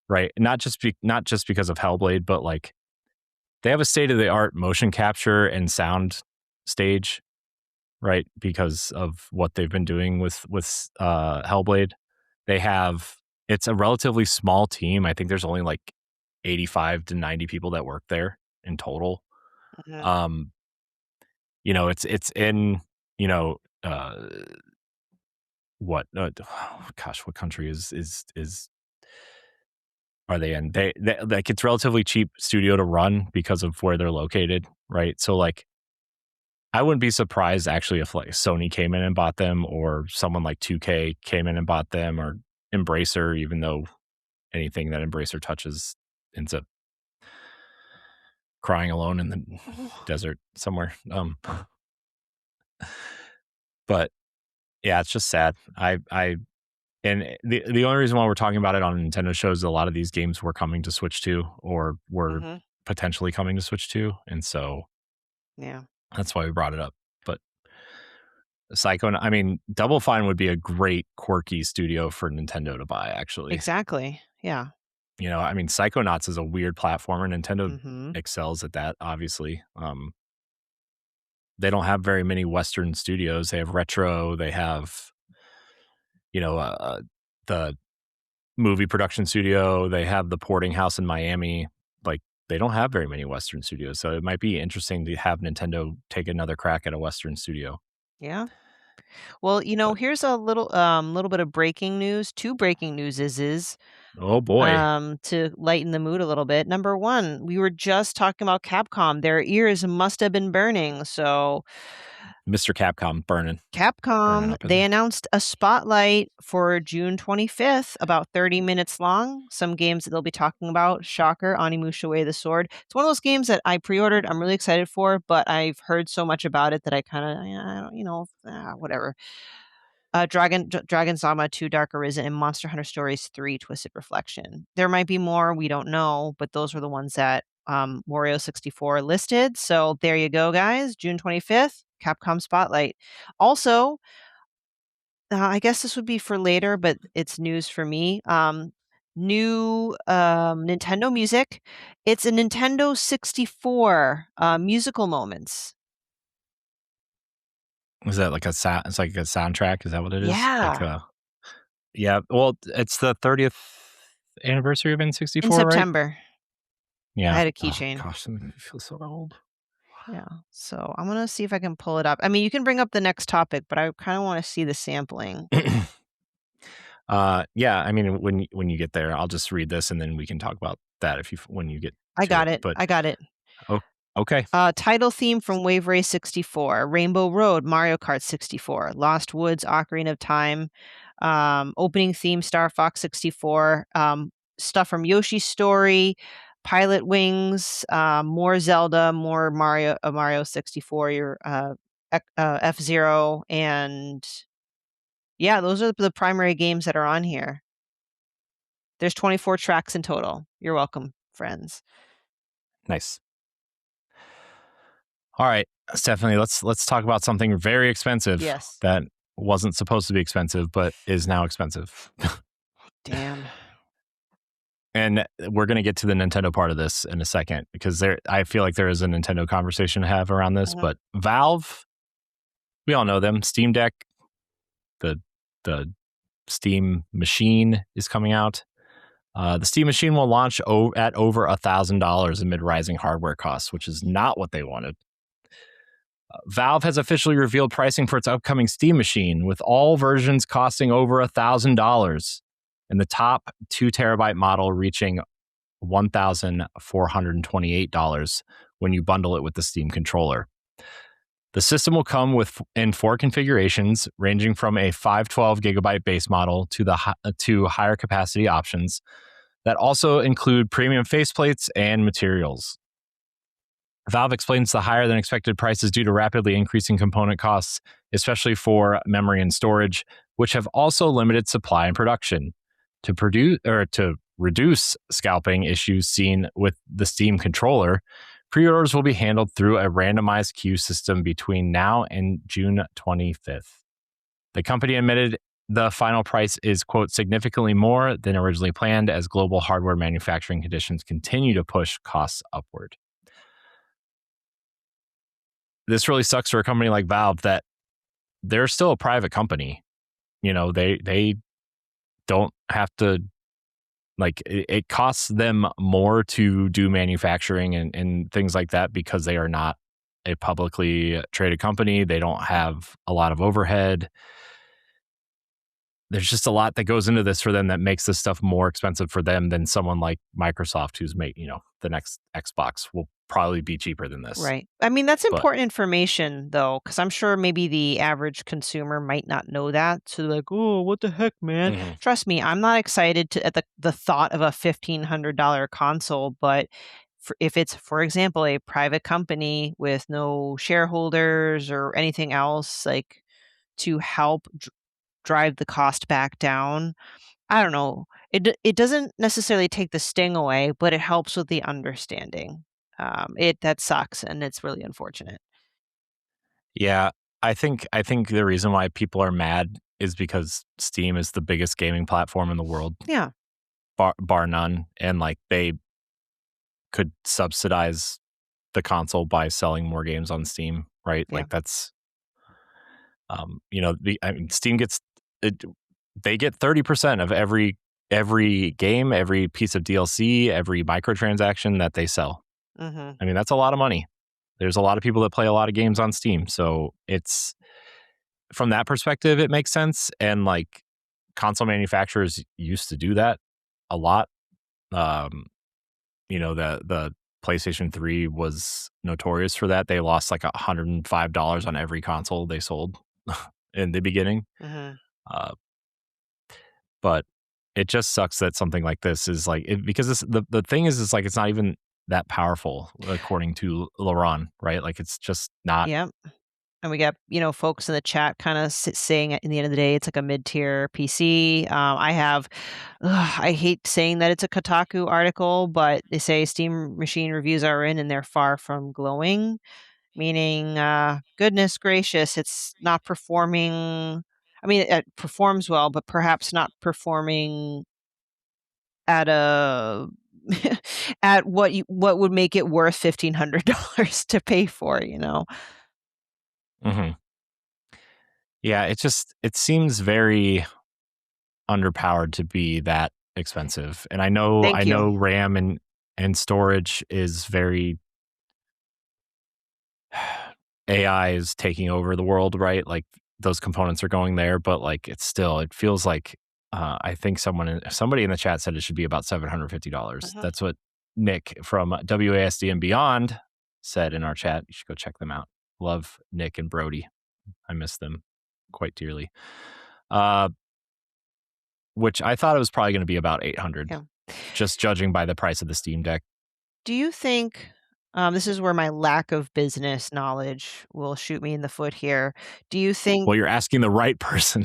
Speaker 1: right? Not just because of Hellblade, but like, they have a state of the art motion capture and sound stage, right? Because of what they've been doing with Hellblade. They have, it's a relatively small team. I think there's only like 85 to 90 people that work there in total.
Speaker 2: Mhm.
Speaker 1: Um, you know, it's in, you know, what gosh, what country is are they in? They like, it's relatively cheap studio to run because of where they're located, right? So like, I wouldn't be surprised actually if like Sony came in and bought them, or someone like 2K came in and bought them, or Embracer, even though anything that Embracer touches ends up crying alone in the desert somewhere. But yeah, it's just sad. I And the only reason why we're talking about it on Nintendo shows is a lot of these games were coming to Switch 2 or were
Speaker 2: Mhm.
Speaker 1: potentially coming to Switch 2, and so
Speaker 2: Yeah.
Speaker 1: that's why we brought it up. But I mean, Double Fine would be a great quirky studio for Nintendo to buy, actually.
Speaker 2: Exactly. Yeah.
Speaker 1: I mean, Psychonauts is a weird platformer. Nintendo
Speaker 2: Mhm.
Speaker 1: excels at that, obviously. They don't have very many Western studios. They have Retro. They have, the movie production studio. They have the porting house in Miami. Like, they don't have very many Western studios. So it might be interesting to have Nintendo take another crack at a Western studio.
Speaker 2: Yeah. Well,
Speaker 1: But
Speaker 2: here's a little bit of breaking news. 2 breaking newses
Speaker 1: oh boy,
Speaker 2: to lighten the mood a little bit. Number 1, we were just talking about Capcom. Their ears must have been burning. So
Speaker 1: Mr. Capcom burning
Speaker 2: Capcom,
Speaker 1: up in
Speaker 2: they
Speaker 1: there.
Speaker 2: announced a spotlight for June 25th, about 30 minutes long. Some games that they'll be talking about, shocker, Onimusha Way of the Sword. It's one of those games that I pre-ordered, I'm really excited for, but I've heard so much about it that I kinda, I don't whatever. Dragon's Dogma 2: Dark Arisen and Monster Hunter Stories 3: Twisted Reflection. There might be more, we don't know, but those were the ones that, Wario64 listed. So there you go, guys. June 25th, Capcom Spotlight. Also, I guess this would be for later, but it's news for me. New Nintendo music. It's a Nintendo 64 musical moments.
Speaker 1: Is that like a sound? It's like a soundtrack. Is that what it is? Like
Speaker 2: Yeah,
Speaker 1: yeah. Well, it's the 30th anniversary of
Speaker 2: in
Speaker 1: N64, right?
Speaker 2: September. I
Speaker 1: Yeah.
Speaker 2: had a
Speaker 1: Oh
Speaker 2: keychain.
Speaker 1: gosh, that makes me feel so old.
Speaker 2: Yeah. So I'm gonna see if I can pull it up. I mean, you can bring up the next topic, but I kind of want to see the sampling.
Speaker 1: Yeah. I mean, when you get there, I'll just read this and then we can talk about that when you get
Speaker 2: I
Speaker 1: to
Speaker 2: got
Speaker 1: it.
Speaker 2: it.
Speaker 1: But
Speaker 2: I got it.
Speaker 1: oh, okay.
Speaker 2: Title theme from Wave Race 64, Rainbow Road, Mario Kart 64, Lost Woods, Ocarina of Time, opening theme, Star Fox 64, stuff from Yoshi's Story, Pilot Wings, more Zelda, more Mario 64, your F Zero, and yeah, those are the primary games that are on here. There's 24 tracks in total. You're welcome, friends.
Speaker 1: Nice. All right, Stephanie. Let's talk about something very expensive
Speaker 2: Yes.
Speaker 1: that wasn't supposed to be expensive but is now expensive.
Speaker 2: Damn.
Speaker 1: And we're going to get to the Nintendo part of this in a second because I feel like there is a Nintendo conversation to have around this.
Speaker 2: Mhm.
Speaker 1: But Valve, we all know them. Steam Deck, the the Steam machine is coming out. The Steam machine will launch at over $1,000 amid rising hardware costs, which is not what they wanted. Valve has officially revealed pricing for its upcoming Steam machine, with all versions costing over $1,000, and the top 2 terabyte model reaching $1,428 when you bundle it with the Steam controller. The system will come in 4 configurations, ranging from a 512 gigabyte base model to higher capacity options that also include premium faceplates and materials. Valve explains the higher than expected prices due to rapidly increasing component costs, especially for memory and storage, which have also limited supply and production. To reduce scalping issues seen with the Steam controller, pre-orders will be handled through a randomized queue system between now and June 25th. The company admitted the final price is, quote, significantly more than originally planned as global hardware manufacturing conditions continue to push costs upward. This really sucks for a company like Valve that they're still a private company. They don't have to, like, it costs them more to do manufacturing and things like that because they are not a publicly traded company. They don't have a lot of overhead. There's just a lot that goes into this for them that makes this stuff more expensive for them than someone like Microsoft, who's made, the next Xbox will probably be cheaper than this.
Speaker 2: Right. I mean, that's
Speaker 1: But
Speaker 2: important information, though, because I'm sure maybe the average consumer might not know that. So they're like, oh, what the heck, man?
Speaker 1: mhm.
Speaker 2: Trust me, I'm not excited at the thought of a $1,500 console, but if it's, for example, a private company with no shareholders or anything else, like to help drive the cost back down. I don't know. It doesn't necessarily take the sting away, but it helps with the understanding. It that sucks, and it's really unfortunate.
Speaker 1: Yeah, I think the reason why people are mad is because Steam is the biggest gaming platform in the world,
Speaker 2: Yeah,
Speaker 1: bar none, and like they could subsidize the console by selling more games on Steam, right?
Speaker 2: yeah.
Speaker 1: Like that's I mean, Steam gets it, they get 30% of every game, every piece of DLC, every microtransaction that they sell.
Speaker 2: Mhm.
Speaker 1: I mean, that's a lot of money. There's a lot of people that play a lot of games on Steam, so it's from that perspective, it makes sense. And like console manufacturers used to do that a lot. Um, the PlayStation 3 was notorious for that. They lost like $105 on every console they sold in the beginning.
Speaker 2: Mhm.
Speaker 1: Uh, but it just sucks that something like this is like because the thing is like it's not even that powerful according to Laurent, right? Like it's just not.
Speaker 2: Yep. And we got, folks in the chat kinda saying at the end of the day, it's like a mid-tier PC. I hate saying that it's a Kotaku article, but they say Steam Machine reviews are in, and they're far from glowing, meaning, goodness gracious, it's not performing. I mean, it performs well, but perhaps not performing at a at what would make it worth $1,500 to pay for?
Speaker 1: Mhm. Yeah, it seems very underpowered to be that expensive. And I
Speaker 2: Thank you.
Speaker 1: know RAM and storage is very AI is taking over the world, right? Like those components are going there, but like it feels like I think somebody in the chat said it should be about $750.
Speaker 2: Mhm.
Speaker 1: That's what Nick from WASD and Beyond said in our chat. You should go check them out. Love Nick and Brody. I miss them quite dearly. Uh, which I thought it was probably going to be about 800,
Speaker 2: Yeah.
Speaker 1: just judging by the price of the Steam Deck.
Speaker 2: Do you think, this is where my lack of business knowledge will shoot me in the foot here. Do you think
Speaker 1: Well, you're asking the right person.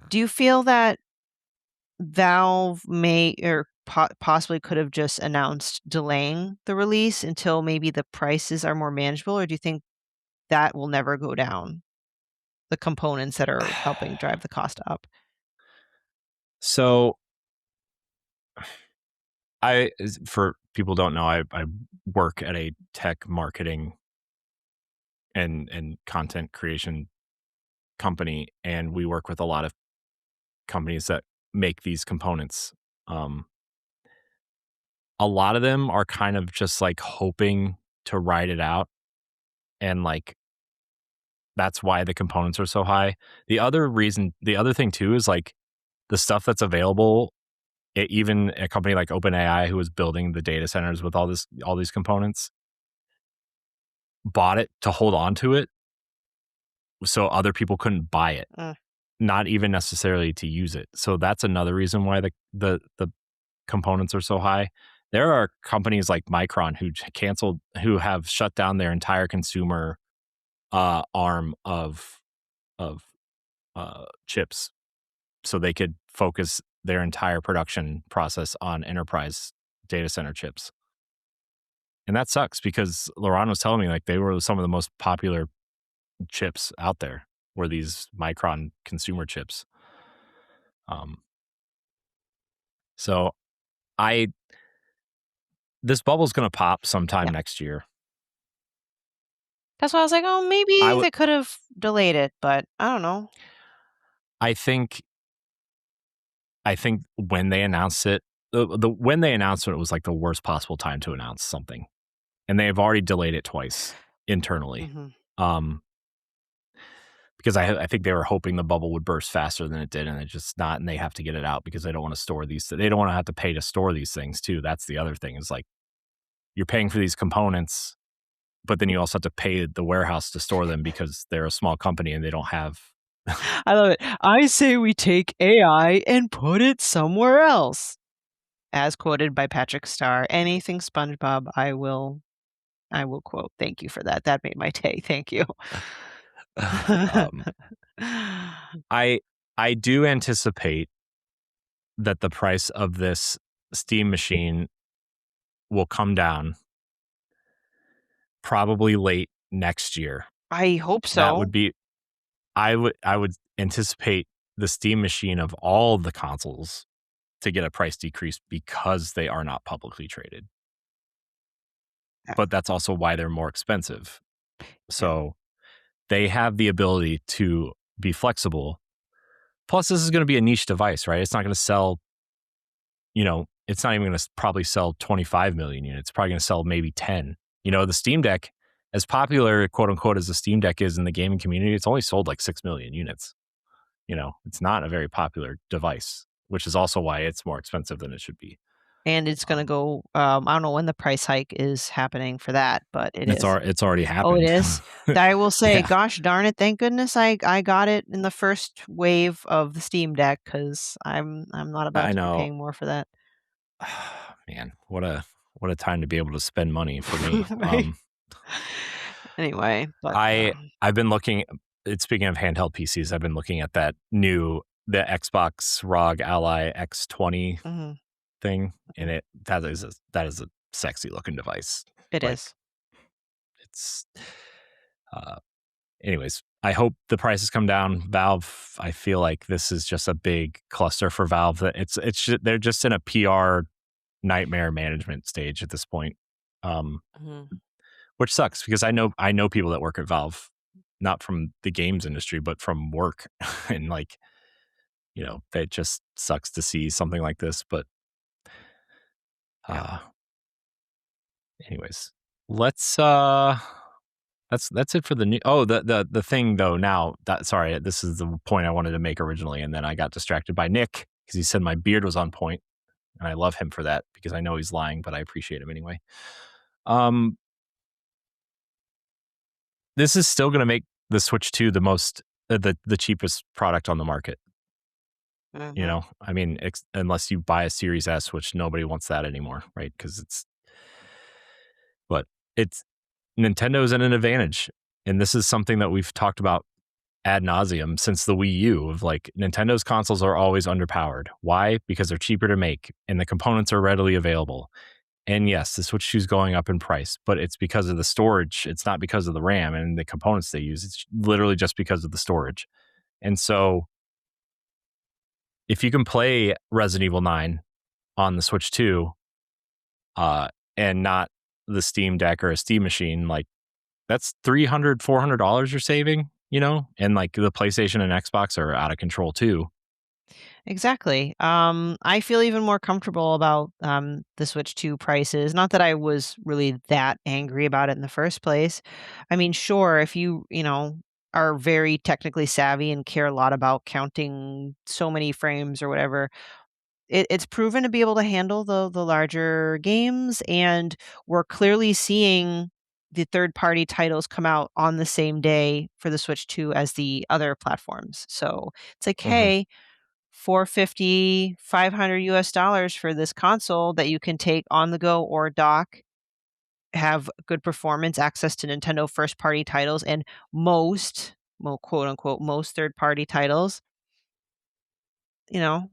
Speaker 2: do you feel that Valve may or possibly could have just announced delaying the release until maybe the prices are more manageable, or do you think that will never go down, the components that are helping drive the cost up?
Speaker 1: So for people who don't know, I work at a tech marketing and content creation company, and we work with a lot of companies that make these components. Um, a lot of them are kind of just like hoping to ride it out, and like that's why the components are so high. The other thing too is like the stuff that's available. Even a company like OpenAI, who was building the data centers with all these components, bought it to hold on to it so other people couldn't buy it,
Speaker 2: Mm,
Speaker 1: not even necessarily to use it. So that's another reason why the components are so high. There are companies like Micron who have shut down their entire consumer arm of chips so they could focus their entire production process on enterprise data center chips. And that sucks because Laurent was telling me like they were some of the most popular chips out there were these Micron consumer chips. Um, so I this bubble's gonna pop sometime
Speaker 2: yeah.
Speaker 1: next year.
Speaker 2: That's why I was like, "Oh,
Speaker 1: I
Speaker 2: maybe
Speaker 1: would
Speaker 2: they could have delayed it," but I don't know.
Speaker 1: I think I think when they announced it, the when they announced it was like the worst possible time to announce something, and they have already delayed it twice internally.
Speaker 2: Mhm.
Speaker 1: Um, because I think they were hoping the bubble would burst faster than it did, and it's just not. And they have to get it out because they don't want to store these. They don't want to have to pay to store these things too. That's the other thing is like you're paying for these components, but then you also have to pay the warehouse to store them because they're a small company and they don't have.
Speaker 2: I love it. "I say we take AI and put it somewhere else." As quoted by Patrick Star, "Anything SpongeBob, I will quote." Thank you for that. That made my day. Thank you.
Speaker 1: um, I I do anticipate that the price of this Steam machine will come down probably late next year.
Speaker 2: I hope
Speaker 1: That would
Speaker 2: so.
Speaker 1: be I would anticipate the Steam machine of all the consoles to get a price decrease because they are not publicly traded.
Speaker 2: Yeah.
Speaker 1: But that's also why they're more expensive.
Speaker 2: Yeah.
Speaker 1: So they have the ability to be flexible. Plus, this is going to be a niche device, right? It's not going to sell, it's not even going to probably sell 25 million units. It's probably going to sell maybe 10. The Steam Deck, as popular, quote unquote, as the Steam Deck is in the gaming community, it's only sold like 6 million units. It's not a very popular device, which is also why it's more expensive than it should be.
Speaker 2: And it's going to go, I don't know when the price hike is happening for that, but it is.
Speaker 1: It's already
Speaker 2: Oh, it
Speaker 1: happened.
Speaker 2: is? I will say,
Speaker 1: Yeah.
Speaker 2: gosh darn it, thank goodness I got it in the first wave of the Steam Deck, because I'm not about
Speaker 1: I
Speaker 2: to be
Speaker 1: know.
Speaker 2: paying more for that.
Speaker 1: Man, what a time to be able to spend money for me.
Speaker 2: Right. Anyway, but
Speaker 1: I've been looking. Speaking of handheld PCs, I've been looking at the Xbox ROG Ally X20
Speaker 2: mhm,
Speaker 1: thing, and that is a sexy looking device.
Speaker 2: it
Speaker 1: Like
Speaker 2: is.
Speaker 1: it's. Anyways, I hope the prices come down. Valve, I feel like this is just a big cluster for Valve. That they're just in a PR nightmare management stage at this point.
Speaker 2: Mhm.
Speaker 1: Which sucks because I know people that work at Valve, not from the games industry, but from work, and it just sucks to see something like this. But
Speaker 2: Yeah.
Speaker 1: anyways, let's that's it for the new. Oh, the thing though. Now that sorry, this is the point I wanted to make originally, and then I got distracted by Nick because he said my beard was on point, and I love him for that because I know he's lying, but I appreciate him anyway. This is still going to make the Switch 2 the most the cheapest product on the market.
Speaker 2: Mhm.
Speaker 1: I mean, unless you buy a Series S, which nobody wants that anymore, right? But it's Nintendo's in an advantage, and this is something that we've talked about ad nauseum since the Wii U. Of like Nintendo's consoles are always underpowered. Why? Because they're cheaper to make, and the components are readily available. And yes, the Switch 2 is going up in price, but it's because of the storage. It's not because of the RAM and the components they use. It's literally just because of the storage. And so if you can play Resident Evil 9 on the Switch 2 and not the Steam Deck or a Steam machine, like that's $300-$400 you're saving, and like the PlayStation and Xbox are out of control too.
Speaker 2: Exactly. I feel even more comfortable about the Switch 2 prices. Not that I was really that angry about it in the first place. I mean, sure, if are very technically savvy and care a lot about counting so many frames or whatever, it's proven to be able to handle the larger games, and we're clearly seeing the third party titles come out on the same day for the Switch 2 as the other platforms. So it's like,
Speaker 1: Mm-hmm.
Speaker 2: hey, 450, $500 for this console that you can take on the go or dock, have good performance, access to Nintendo first party titles, and well, quote unquote, most third party titles, you know,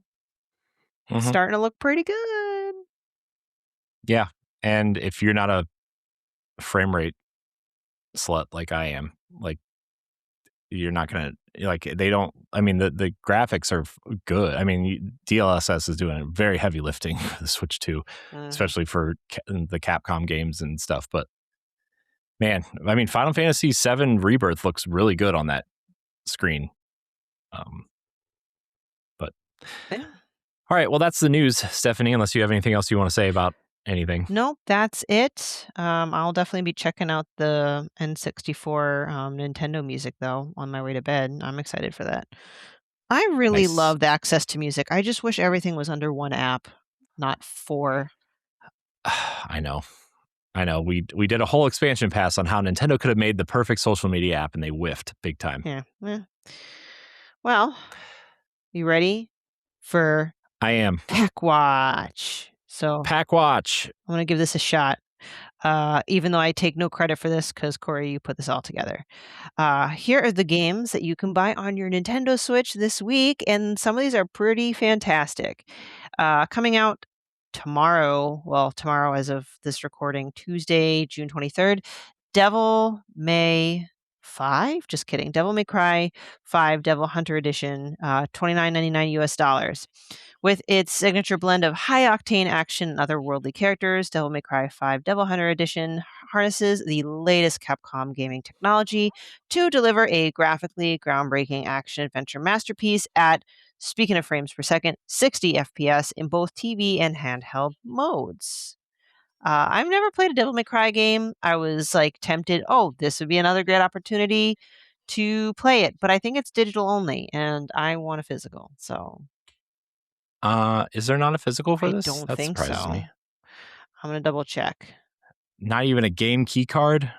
Speaker 2: it's
Speaker 1: Mm-hmm.
Speaker 2: starting to look pretty good.
Speaker 1: Yeah. And if you're not a frame rate slut like I am, like you're not gonna like they don't. I mean, the graphics are good. I mean, DLSS is doing very heavy lifting for the Switch 2,
Speaker 2: Mhm.
Speaker 1: especially for the Capcom games and stuff. But man, I mean, Final Fantasy VII Rebirth looks really good on that screen. Um, but
Speaker 2: Yeah.
Speaker 1: all right, well, that's the news, Stephanie. Unless you have anything else you want to say about anything.
Speaker 2: Nope, that's it. I'll definitely be checking out the N64 Nintendo music though on my way to bed. I'm excited for that. I really
Speaker 1: Nice.
Speaker 2: love the access to music. I just wish everything was under one app, not four.
Speaker 1: I know. I know. We did a whole expansion pass on how Nintendo could have made the perfect social media app, and they whiffed big time.
Speaker 2: Yeah. Well, you ready for
Speaker 1: I am.
Speaker 2: Pack Watch? So
Speaker 1: Pack Watch.
Speaker 2: I'm gonna give this a shot. even though I take no credit for this because Corey, you put this all together. Here are the games that you can buy on your Nintendo Switch this week, and some of these are pretty fantastic. Coming out tomorrow, well, tomorrow as of this recording, Tuesday, June 23rd, Devil May 5? Just kidding. Devil May Cry 5 Devil Hunter Edition, $29.99 US dollars. With its signature blend of high-octane action and otherworldly characters, Devil May Cry 5 Devil Hunter Edition harnesses the latest Capcom gaming technology to deliver a graphically groundbreaking action-adventure masterpiece at, speaking of frames per second, 60 FPS in both TV and handheld modes. I've never played a Devil May Cry game. I was like tempted, oh, this would be another great opportunity to play it, but I think it's digital only and I want a physical. So
Speaker 1: Is there not a physical for
Speaker 2: I
Speaker 1: this?
Speaker 2: don't
Speaker 1: That
Speaker 2: think
Speaker 1: surprises
Speaker 2: so.
Speaker 1: me.
Speaker 2: I'm going to double check.
Speaker 1: Not even a game key card?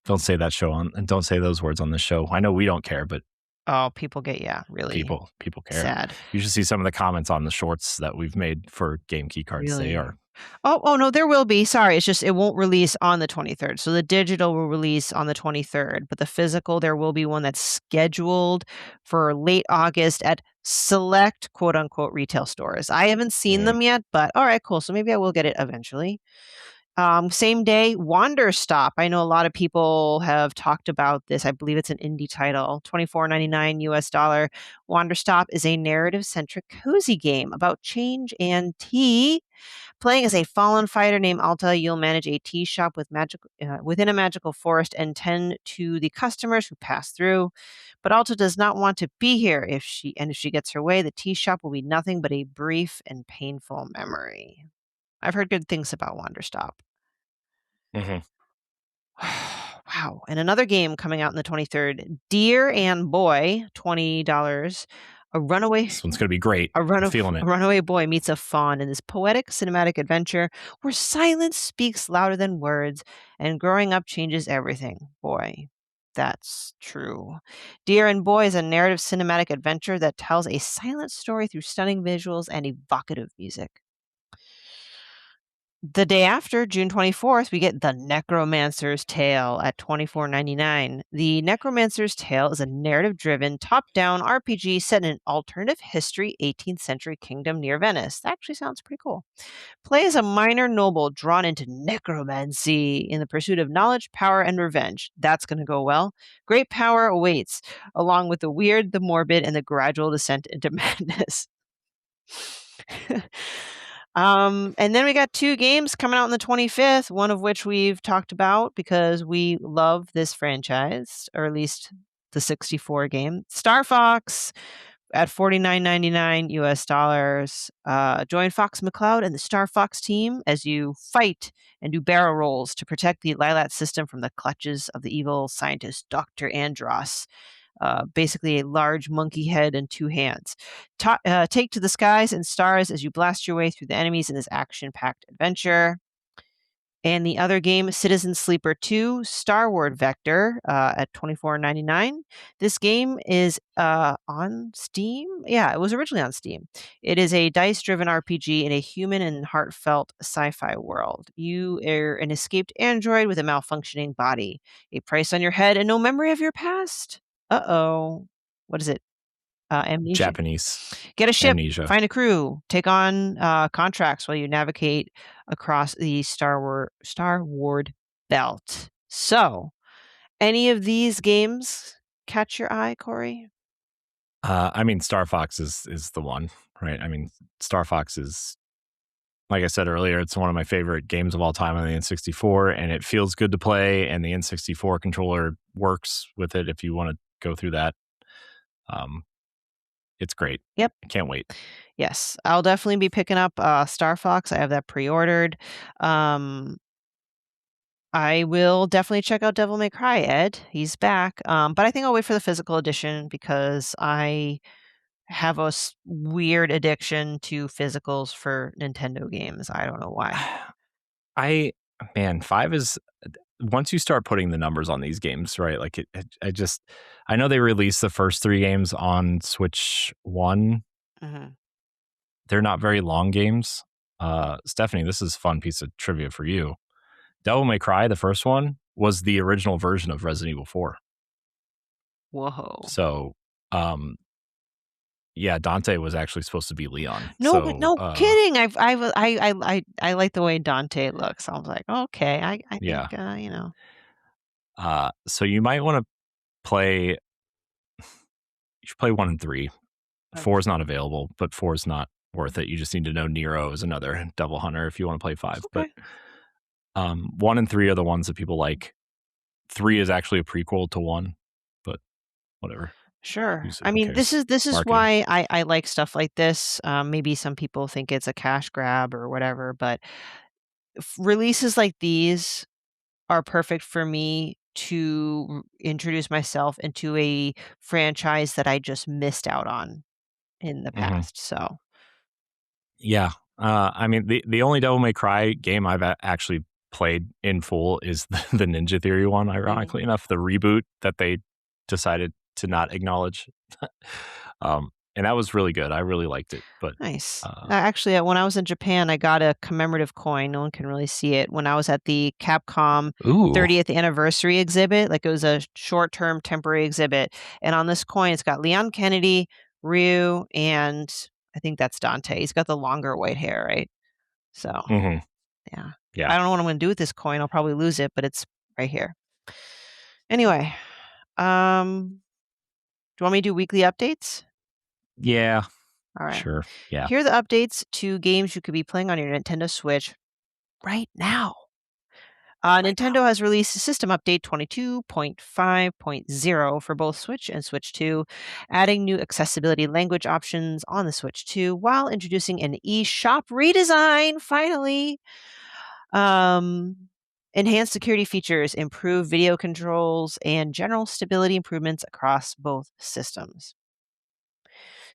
Speaker 1: Don't say that show on, and don't say those words on this show. I know we don't care, but
Speaker 2: Oh, people get, really
Speaker 1: people care.
Speaker 2: sad.
Speaker 1: You should see some of the comments on the shorts that we've made for game key cards.
Speaker 2: Really?
Speaker 1: They are.
Speaker 2: Oh, no, there will be. Sorry, it's just it won't release on the 23rd. So the digital will release on the 23rd, but the physical, there will be one that's scheduled for late August at select quote unquote retail stores. I haven't seen them yet, but all right, cool. So maybe I will get it eventually. Same day, Wander Stop. I know a lot of people have talked about this. I believe it's an indie title, $24.99 US dollar. Wander Stop is a narrative-centric cozy game about change and tea. Playing as a fallen fighter named Alta, you'll manage a tea shop within a magical forest and tend to the customers who pass through. But Alta does not want to be here. If she gets her way, the tea shop will be nothing but a brief and painful memory. I've heard good things about Wander Stop. Wow. And another game coming out on the 23rd, Deer and Boy, $20. A runaway
Speaker 1: This one's going to be great.
Speaker 2: A
Speaker 1: Feeling it.
Speaker 2: runaway boy meets a fawn in this poetic cinematic adventure where silence speaks louder than words and growing up changes everything. Boy, that's true. Deer and Boy is a narrative cinematic adventure that tells a silent story through stunning visuals and evocative music. The day after, June 24th, we get The Necromancer's Tale at $24.99. The Necromancer's Tale is a narrative-driven, top-down RPG set in an alternative history 18th century kingdom near Venice. That actually sounds pretty cool. Play as a minor noble drawn into necromancy in the pursuit of knowledge, power, and revenge. That's going to go well. Great power awaits, along with the weird, the morbid, and the gradual descent into madness. And then we got two games coming out on the 25th, one of which we've talked about because we love this franchise, or at least the 64 game. Star Fox at $49.99 US dollars. Join Fox McCloud and the Star Fox team as you fight and do barrel rolls to protect the Lilat system from the clutches of the evil scientist Dr. Andros. Basically a large monkey head and two hands. Take to the skies and stars as you blast your way through the enemies in this action-packed adventure. And the other game, Citizen Sleeper 2, Starward Vector at $24.99. This game is on Steam. Yeah, it was originally on Steam. It is a dice-driven RPG in a human and heartfelt sci-fi world. You are an escaped android with a malfunctioning body, a price on your head, and no memory of your past. Uh-oh. What is it? Amnesia.
Speaker 1: Japanese.
Speaker 2: Get a ship,
Speaker 1: Amnesia.
Speaker 2: find a crew, take on contracts while you navigate across the Starward Belt. So, any of these games catch your eye, Corey?
Speaker 1: I mean, Star Fox is the one, right? I mean, Star Fox is, like I said earlier, it's one of my favorite games of all time on the N64, and it feels good to play, and the N64 controller works with it if you want to go through that. It's great.
Speaker 2: Yep.
Speaker 1: I can't wait.
Speaker 2: Yes, I'll definitely be picking up Star Fox. I have that pre-ordered. I will definitely check out Devil May Cry, Ed. He's back. But I think I'll wait for the physical edition because I have a weird addiction to physicals for Nintendo games. I don't know why.
Speaker 1: Man, 5 is, once you start putting the numbers on these games, right? Like I know they released the first 3 games on Switch 1.
Speaker 2: Mm-hmm.
Speaker 1: They're not very long games. Stephanie, this is a fun piece of trivia for you. Devil May Cry, the first one, was the original version of Resident Evil 4.
Speaker 2: Whoa.
Speaker 1: So, yeah, Dante was actually supposed to be Leon.
Speaker 2: No, but
Speaker 1: So,
Speaker 2: no kidding. I like the way Dante looks. I was like, okay, I think
Speaker 1: yeah.
Speaker 2: you know.
Speaker 1: So you might want to play. You should play 1 and 3. 4 is not available, but 4 is not worth it. You just need to know Nero is another Devil Hunter if you want to play 5.
Speaker 2: Okay.
Speaker 1: But 1 and 3 are the ones that people like. 3 is actually a prequel to 1, but whatever.
Speaker 2: Sure.
Speaker 1: Who
Speaker 2: I mean,
Speaker 1: cares?
Speaker 2: this is
Speaker 1: Marketing.
Speaker 2: why I like stuff like this. Maybe some people think it's a cash grab or whatever, but releases like these are perfect for me to introduce myself into a franchise that I just missed out on in the
Speaker 1: Mhm.
Speaker 2: past. So,
Speaker 1: Yeah. I mean, the only Devil May Cry game I've actually played in full is the Ninja Theory one,
Speaker 2: mhm.
Speaker 1: ironically enough, the reboot that they decided to not acknowledge. And that was really good. I really liked it. But
Speaker 2: Nice.
Speaker 1: uh,
Speaker 2: Actually, when I was in Japan, I got a commemorative coin. No one can really see it. When I was at the Capcom
Speaker 1: ooh.
Speaker 2: 30th anniversary exhibit, like it was a short-term temporary exhibit, and on this coin, it's got Leon Kennedy, Ryu, and I think that's Dante. He's got the longer white hair, right? So,
Speaker 1: Hmm.
Speaker 2: yeah.
Speaker 1: Yeah.
Speaker 2: I don't know what I'm going to do with this coin. I'll probably lose it, but it's right here. Anyway, do you want me to do weekly updates?
Speaker 1: Yeah.
Speaker 2: All right.
Speaker 1: Sure. Yeah.
Speaker 2: Here are the updates to games you could be playing on your Nintendo Switch right now.
Speaker 1: Right now.
Speaker 2: Nintendo has released System Update 22.5.0 for both Switch and Switch 2, adding new accessibility language options on the Switch 2 while introducing an eShop redesign, finally. Um, Enhanced security features, improved video controls, and general stability improvements across both systems.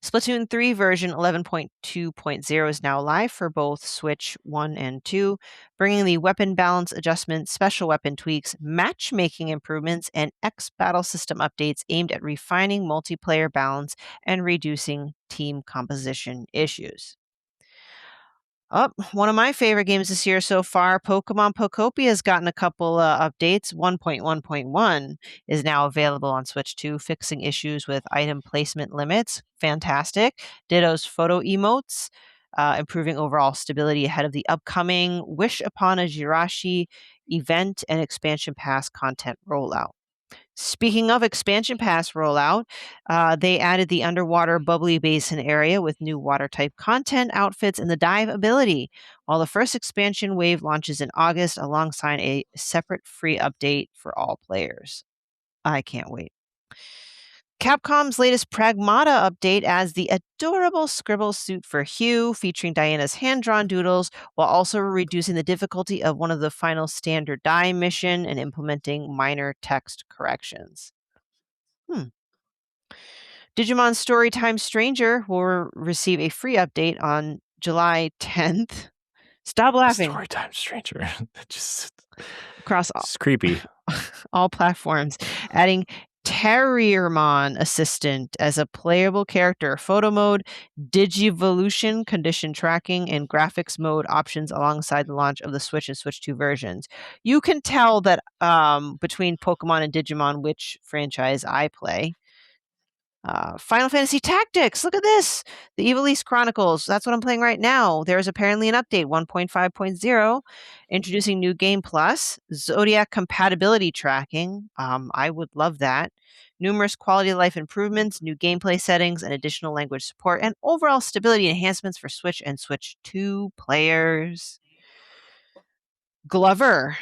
Speaker 2: Splatoon 3 version 11.2.0 is now live for both Switch 1 and 2, bringing the weapon balance adjustments, special weapon tweaks, matchmaking improvements, and X Battle System updates aimed at refining multiplayer balance and reducing team composition issues. Oh, one of my favorite games this year so far, Pokemon Pokopia, has gotten a couple updates. 1.1.1 is now available on Switch 2, fixing issues with item placement limits. Fantastic. Ditto's photo emotes, improving overall stability ahead of the upcoming Wish Upon a Jirachi event and expansion pass content rollout. Speaking of expansion pass rollout, they added the underwater bubbly basin area with new water type content, outfits, and the dive ability, while the first expansion wave launches in August alongside a separate free update for all players. I can't wait. Capcom's latest Pragmata update adds the adorable scribble suit for Hugh, featuring Diana's hand drawn doodles, while also reducing the difficulty of one of the final standard die mission and implementing minor text corrections. Hmm. Digimon Storytime Stranger will receive a free update on July 10th. Stop
Speaker 1: A
Speaker 2: laughing.
Speaker 1: Storytime Stranger. just
Speaker 2: Across
Speaker 1: it's creepy.
Speaker 2: all platforms, adding Terriermon Assistant as a playable character, photo mode, Digivolution condition tracking, and graphics mode options alongside the launch of the Switch and Switch 2 versions. You can tell that between Pokemon and Digimon which franchise I play. Final Fantasy Tactics. Look at this. The Evil East Chronicles. That's what I'm playing right now. There's apparently an update 1.5.0 introducing New Game Plus, Zodiac compatibility tracking. I would love that. Numerous quality of life improvements, new gameplay settings, and additional language support, and overall stability enhancements for Switch and Switch 2 players. Glover.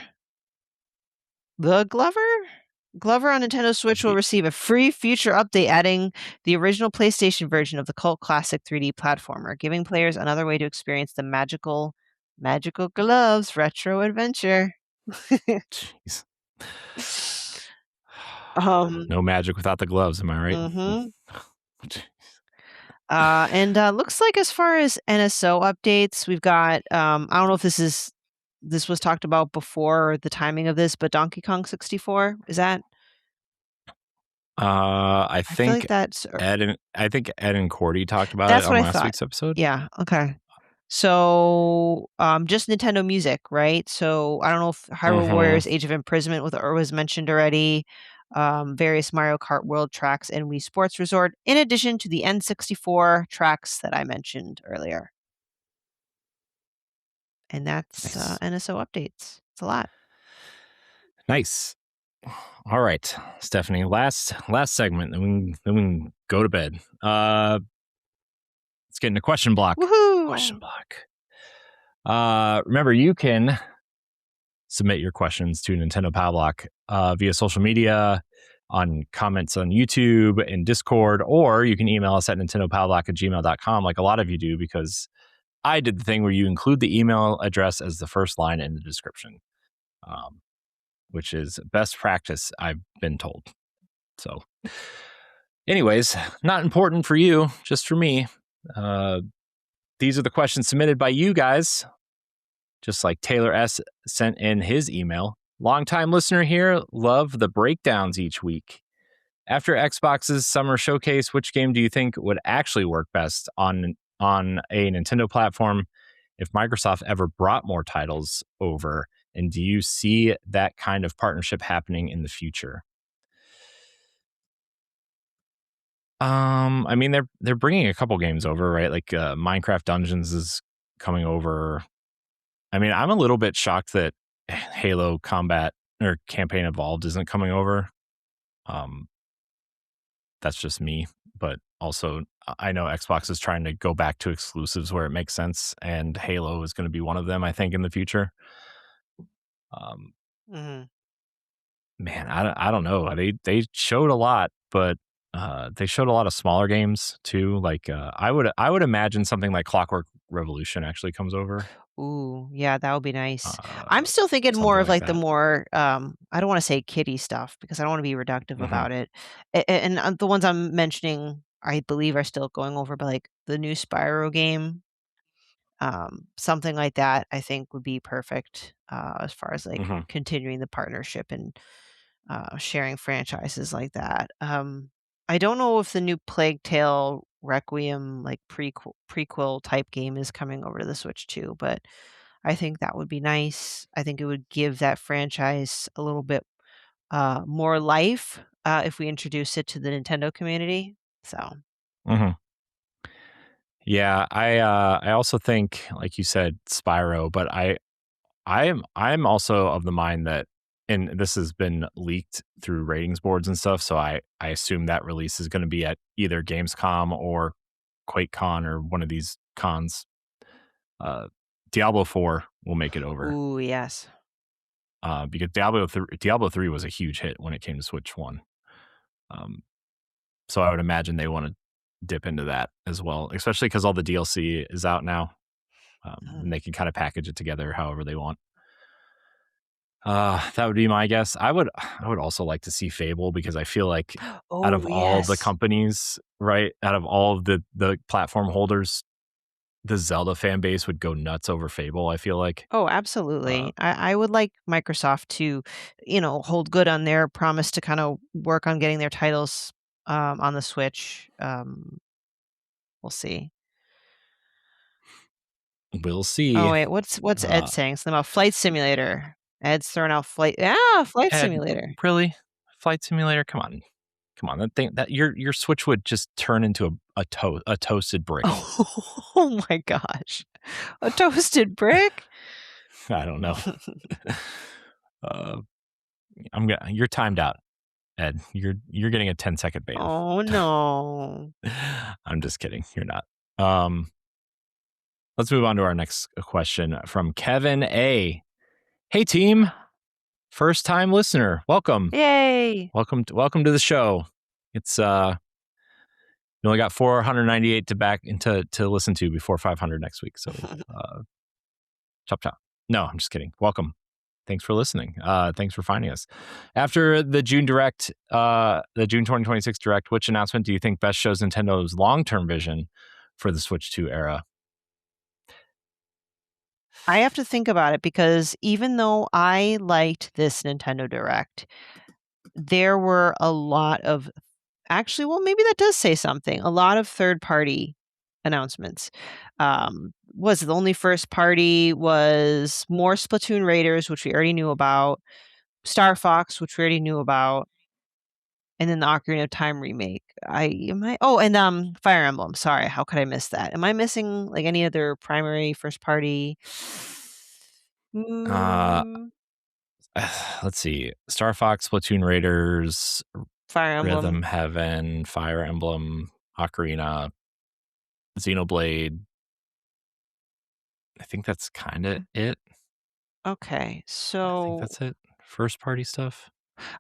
Speaker 2: The Glover? Glover on Nintendo Switch will
Speaker 1: The-
Speaker 2: receive a free future update adding the original PlayStation version of the cult classic 3D platformer, giving players another way to experience the magical gloves retro adventure.
Speaker 1: Jeez.
Speaker 2: um,
Speaker 1: No magic without the gloves, am I right?
Speaker 2: mhm. And looks like as far as NSO updates, we've got I don't know if this was talked about before or the timing of this, but Donkey Kong 64, is that?
Speaker 1: I
Speaker 2: I feel like
Speaker 1: think
Speaker 2: that's
Speaker 1: Ed and Cordy talked about it
Speaker 2: that's
Speaker 1: on
Speaker 2: what I
Speaker 1: last
Speaker 2: thought.
Speaker 1: week's episode.
Speaker 2: Yeah, okay. So, just Nintendo Music, right? So I don't know if Hyrule Warriors Age of Imprisonment was mentioned already. Various Mario Kart World tracks and Wii Sports Resort, in addition to the N64 tracks that I mentioned earlier. And that's
Speaker 1: Nice.
Speaker 2: NSO updates. It's a lot.
Speaker 1: Nice. All right, Stephanie. Last segment. Then we can go to bed. Let's get into question block.
Speaker 2: Woohoo!
Speaker 1: Question block. Remember, you can submit your questions to Nintendo Pow Block via social media, on comments on YouTube and Discord, or you can email us at nintendopowblock@gmail.com like a lot of you do, because I did the thing where you include the email address as the first line in the description, which is best practice, I've been told. So anyways, not important for you, just for me. These are the questions submitted by you guys, just like Taylor S. sent in his email. Longtime listener here, love the breakdowns each week. After Xbox's summer showcase, which game do you think would actually work best on a Nintendo platform if Microsoft ever brought more titles over? And do you see that kind of partnership happening in the future? I mean, they're bringing a couple games over, right? Like Minecraft Dungeons is coming over. I mean, I'm a little bit shocked that Halo Combat or Campaign Evolved isn't coming over. That's just me, but also I know Xbox is trying to go back to exclusives where it makes sense, and Halo is going to be one of them, I think, in the future.
Speaker 2: Mhm.
Speaker 1: Man, I don't know. They showed a lot, but they showed a lot of smaller games too. Like I would imagine something like Clockwork Revolution actually comes over.
Speaker 2: Ooh, yeah, that would be nice. I'm still thinking more
Speaker 1: Something
Speaker 2: of
Speaker 1: like
Speaker 2: like the
Speaker 1: that.
Speaker 2: more I don't want to say kiddie stuff because I don't want to be reductive
Speaker 1: Hmm.
Speaker 2: about it. And the ones I'm mentioning, I believe, are still going over, but like the new Spyro game, something like that, I think would be perfect as far as like
Speaker 1: Hmm.
Speaker 2: continuing the partnership and sharing franchises like that. I don't know if the new Plague Tale Requiem like prequel type game is coming over to the Switch too, but I think that would be nice. I think it would give that franchise a little bit more life if we introduce it to the Nintendo community. So,
Speaker 1: Hmm. Yeah, I also think, like you said, Spyro, but I'm also of the mind that, and this has been leaked through ratings boards and stuff, so I assume that release is going to be at either Gamescom or QuakeCon or one of these cons. Uh, Diablo 4 will make it over
Speaker 2: ooh, yes.
Speaker 1: because Diablo 3 was a huge hit when it came to Switch 1. Um, so I would imagine they want to dip into that as well, especially because all the DLC is out now,
Speaker 2: Mhm.
Speaker 1: and they can kind of package it together however they want. That would be my guess. I would also like to see Fable, because I feel like out of
Speaker 2: Oh,
Speaker 1: all the
Speaker 2: yes.
Speaker 1: companies, right, out of all of the platform holders, the Zelda fan base would go nuts over Fable, I feel like.
Speaker 2: Oh,
Speaker 1: Uh,
Speaker 2: absolutely. I would like Microsoft to, hold good on their promise to kind of work on getting their titles on the Switch. We'll see.
Speaker 1: we'll
Speaker 2: Oh
Speaker 1: see.
Speaker 2: wait, what's Ed
Speaker 1: Uh,
Speaker 2: saying? Something about Flight Simulator. Ed's throwing out Flight. Yeah, Flight
Speaker 1: Ed,
Speaker 2: Simulator.
Speaker 1: really? Flight Simulator? Come on. Come on. That thing, that your Switch would just turn into a toasted brick.
Speaker 2: Oh my gosh, a toasted brick.
Speaker 1: I don't know. uh, you're timed out, Ed. You're getting a 10-second ban.
Speaker 2: Oh no.
Speaker 1: I'm just kidding. You're not. Um, let's move on to our next question from Kevin A. Hey team, first time listener. Welcome.
Speaker 2: Yay.
Speaker 1: Welcome to the show. It's you only got 498 to listen to before 500 next week. So chop chop. No, I'm just kidding. Welcome. Thanks for listening. Thanks for finding us. After the June 2026 Direct, which announcement do you think best shows Nintendo's long-term vision for the Switch 2 era?
Speaker 2: I have to think about it because even though I liked this Nintendo Direct, there were a lot of actually, well, maybe that does say something. A lot of third party announcements. Was the only first party was more Splatoon Raiders, which we already knew about, Star Fox, which we already knew about, and then the Ocarina of Time remake. And Fire Emblem. Sorry, how could I miss that? Am I missing like any other primary first party?
Speaker 1: Uh,
Speaker 2: Mm,
Speaker 1: let's see. Star Fox, Splatoon Raiders,
Speaker 2: Fire Emblem.
Speaker 1: Rhythm Heaven, Fire Emblem, Ocarina, Xenoblade. I think that's kind of it.
Speaker 2: Okay,
Speaker 1: I think
Speaker 2: so
Speaker 1: that's it. First party stuff.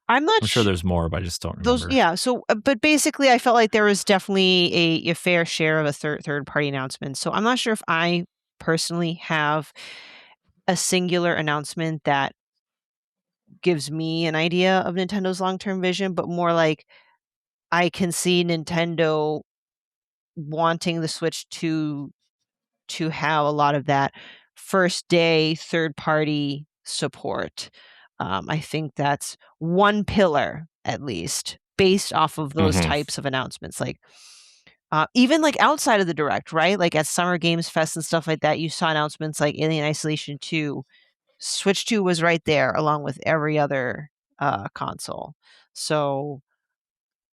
Speaker 2: I'm not
Speaker 1: I'm sure there's more, but I just don't
Speaker 2: those.
Speaker 1: remember.
Speaker 2: Yeah. So, but basically, I felt like there was definitely a fair share of a third party announcement. So I'm not sure if I personally have a singular announcement that gives me an idea of Nintendo's long term vision, but more like I can see Nintendo wanting the Switch to have a lot of that first day third party support. I think that's one pillar at least based off of those
Speaker 1: Mm-hmm.
Speaker 2: types of announcements. Like even like outside of the direct, right? Like at Summer Games Fest and stuff like that, you saw announcements like Alien Isolation 2. Switch 2 was right there along with every other console. So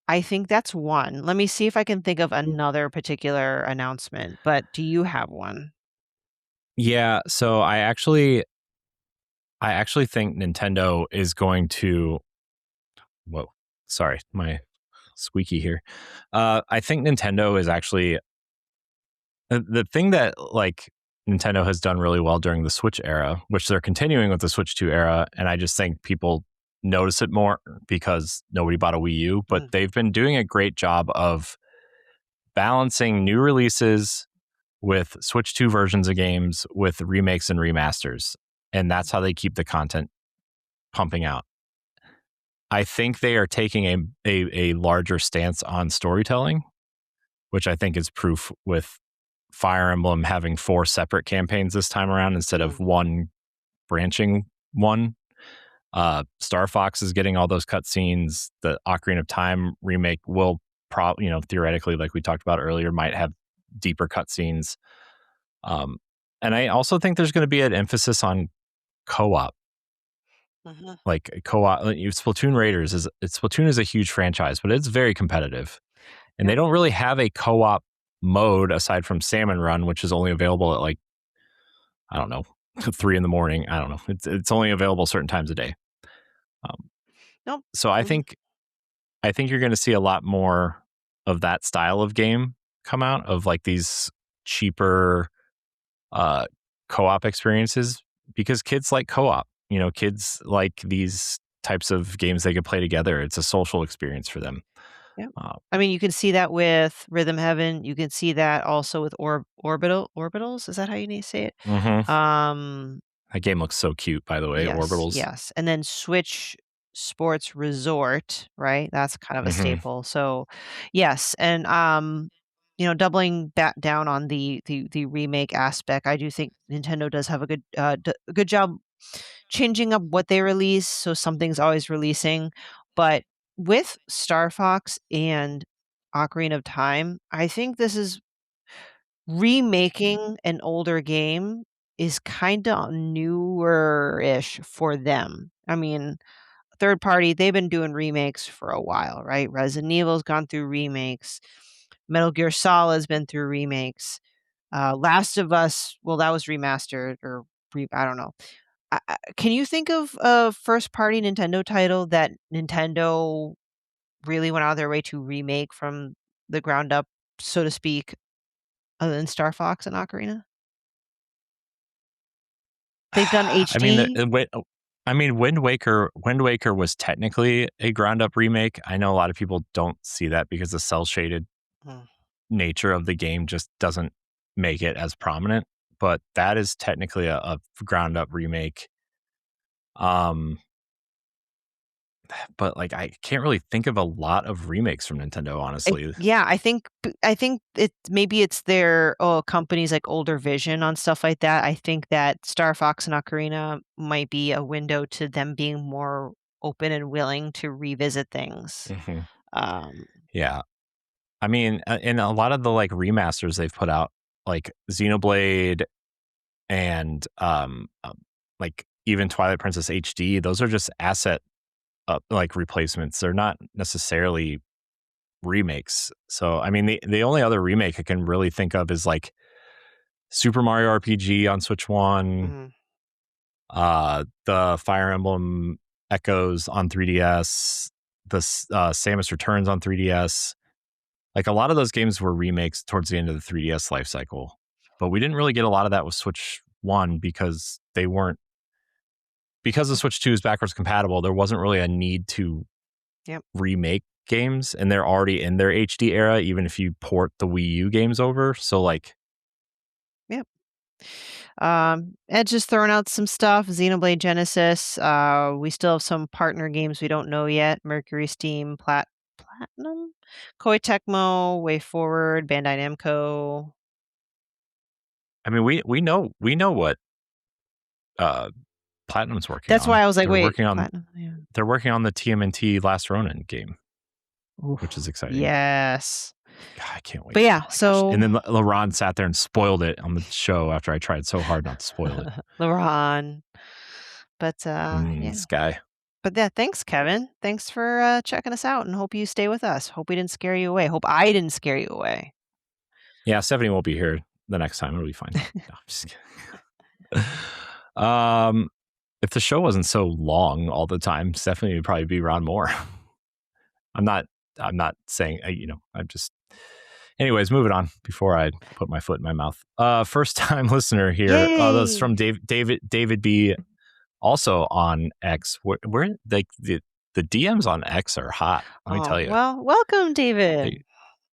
Speaker 2: I think that's one. Let me see if I can think of another particular announcement, but do you have one?
Speaker 1: Yeah, so I actually think Nintendo is going to. Whoa, sorry, my squeaky here. I think Nintendo is actually the thing that like Nintendo has done really well during the Switch era, which they're continuing with the Switch 2 era, and I just think people notice it more because nobody bought a Wii U, but
Speaker 2: Mm,
Speaker 1: they've been doing a great job of balancing new releases with Switch 2 versions of games with remakes and remasters. And that's how they keep the content pumping out. I think they are taking a larger stance on storytelling, which I think is proof with Fire Emblem having 4 separate campaigns this time around instead of
Speaker 2: mm,
Speaker 1: one branching one. Star Fox is getting all those cutscenes. The Ocarina of Time remake will probably, theoretically, like we talked about earlier, might have deeper cutscenes. Um, and I also think there's going to be an emphasis on co-op,
Speaker 2: mhm.
Speaker 1: like co-op. Splatoon Raiders Splatoon is a huge franchise, but it's very competitive, and they
Speaker 2: Yep.
Speaker 1: don't really have a co-op mode aside from Salmon Run, which is only available at like I don't know 3 in the morning. I don't know. It's only available certain times a day. Um,
Speaker 2: Nope.
Speaker 1: so
Speaker 2: Mhm.
Speaker 1: I think you're going to see a lot more of that style of game come out of like these cheaper uh, co-op experiences because kids like co-op. Kids like these types of games they could play together. It's a social experience for them.
Speaker 2: Yep.
Speaker 1: Uh,
Speaker 2: I mean, you can see that with Rhythm Heaven. You can see that also with Orbitals. Is that how you need to say it?
Speaker 1: mhm. That game looks so cute, by the way.
Speaker 2: Yes,
Speaker 1: Orbitals.
Speaker 2: yes. And then Switch Sports Resort, right? That's kind of a
Speaker 1: Hmm.
Speaker 2: staple. So, yes, and doubling back down on the remake aspect, I do think Nintendo does have a good job changing up what they release, so something's always releasing. But with Star Fox and Ocarina of Time, I think this is remaking an older game is kinda newer-ish for them. I mean, third party, they've been doing remakes for a while, right? Resident Evil's gone through remakes. Metal Gear Solid's been through remakes. Last of Us, well, that was remastered or I don't know. Can you think of a first party Nintendo title that Nintendo really went out of their way to remake from the ground up, so to speak, other than Star Fox and Ocarina? They've done
Speaker 1: I mean,
Speaker 2: HD.
Speaker 1: Wind Waker was technically a ground up remake. I know a lot of people don't see that because the cell shaded
Speaker 2: Mm,
Speaker 1: nature of the game just doesn't make it as prominent. But that is technically a ground up remake. Um, but like I can't really think of a lot of remakes from Nintendo, honestly.
Speaker 2: yeah, I think it's their, companies like older vision on stuff like that. I think that Star Fox and Ocarina might be a window to them being more open and willing to revisit things.
Speaker 1: Hmm.
Speaker 2: Um,
Speaker 1: Yeah, I mean, in a lot of the like remasters they've put out, like Xenoblade and like even Twilight Princess HD, those are just asset like replacements. They're not necessarily remakes. So I mean, the only other remake I can really think of is like Super Mario RPG on Switch One,
Speaker 2: Mhm.
Speaker 1: the Fire Emblem Echoes on 3DS, the Samus Returns on 3DS. Like a lot of those games were remakes towards the end of the 3DS life cycle, but we didn't really get a lot of that with Switch One because they weren't, because the Switch 2 is backwards compatible. There wasn't really a need to
Speaker 2: Yep.
Speaker 1: remake games, and they're already in their HD era, even if you port the Wii U games over. So like,
Speaker 2: Yep. Edge is throwing out some stuff. Xenoblade Genesis. We still have some partner games we don't know yet. Mercury Steam, Platinum, Koei Tecmo, Way Forward, Bandai Namco.
Speaker 1: I mean, we know what Platinum's working
Speaker 2: That's
Speaker 1: on.
Speaker 2: why I was like,
Speaker 1: They're
Speaker 2: wait,
Speaker 1: working on
Speaker 2: Platinum. Yeah.
Speaker 1: they're working on the TMNT Last Ronin game, which is
Speaker 2: Oof.
Speaker 1: exciting.
Speaker 2: Yes.
Speaker 1: God, I can't wait.
Speaker 2: But yeah,
Speaker 1: Oh my gosh.
Speaker 2: so
Speaker 1: And then LaRon sat there and spoiled it on the show after I tried so hard not to spoil it.
Speaker 2: LeBron. But yeah.
Speaker 1: This guy.
Speaker 2: But yeah, thanks, Kevin. Thanks for checking us out and hope you stay with us. Hope we didn't scare you away. Hope I didn't scare you away.
Speaker 1: Yeah, Stephanie won't be here the next time. It'll be fine. No, I'm just kidding. If the show wasn't so long all the time, Stephanie would probably be around more. I'm not saying, I'm just, anyways, moving on before I put my foot in my mouth. First time listener here. That's from
Speaker 2: Yay!
Speaker 1: David B. Also on X. Where like the DMs on X are hot. Let me tell you.
Speaker 2: Well, welcome, David.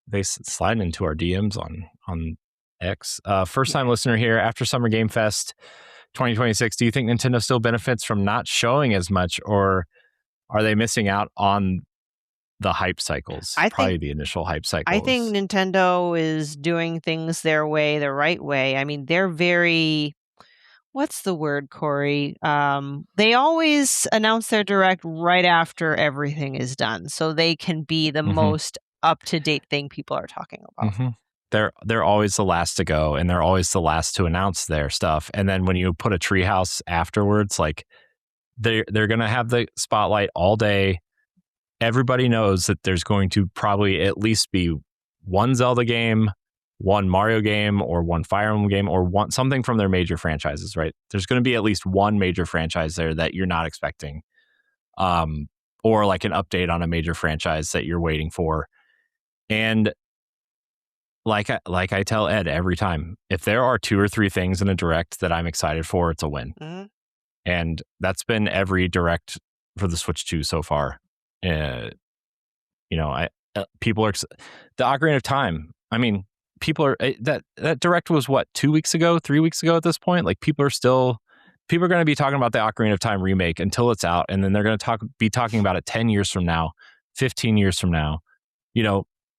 Speaker 1: They slide into our DMs on X. First time listener here. After Summer Game Fest 2026, do you think Nintendo still benefits from not showing as much, or are they missing out on the hype cycles? Probably the initial hype cycles.
Speaker 2: I think Nintendo is doing things their way, the right way. I mean, they're very, what's the word, Corey? They always announce their direct right after everything is done, so they can be the most up-to-date thing people are talking about.
Speaker 1: They're always the last to go, and they're always the last to announce their stuff. And then when you put a treehouse afterwards, like they're gonna have the spotlight all day. Everybody knows that there's going to probably at least be one Zelda game, one Mario game, or one Fire Emblem game, or one something from their major franchises, right? There's going to be at least one major franchise there that you're not expecting, or like an update on a major franchise that you're waiting for. And like I tell Ed every time, if there are 2 or 3 things in a direct that I'm excited for, it's a win.
Speaker 2: Mm-hmm.
Speaker 1: And that's been every direct for the Switch 2 so far. People are the Ocarina of Time. I mean, people are that direct was what 2 weeks ago, 3 weeks ago at this point. Like people are going to be talking about the Ocarina of Time remake until it's out, and then they're going to be talking about it 10 years from now, 15 years from now.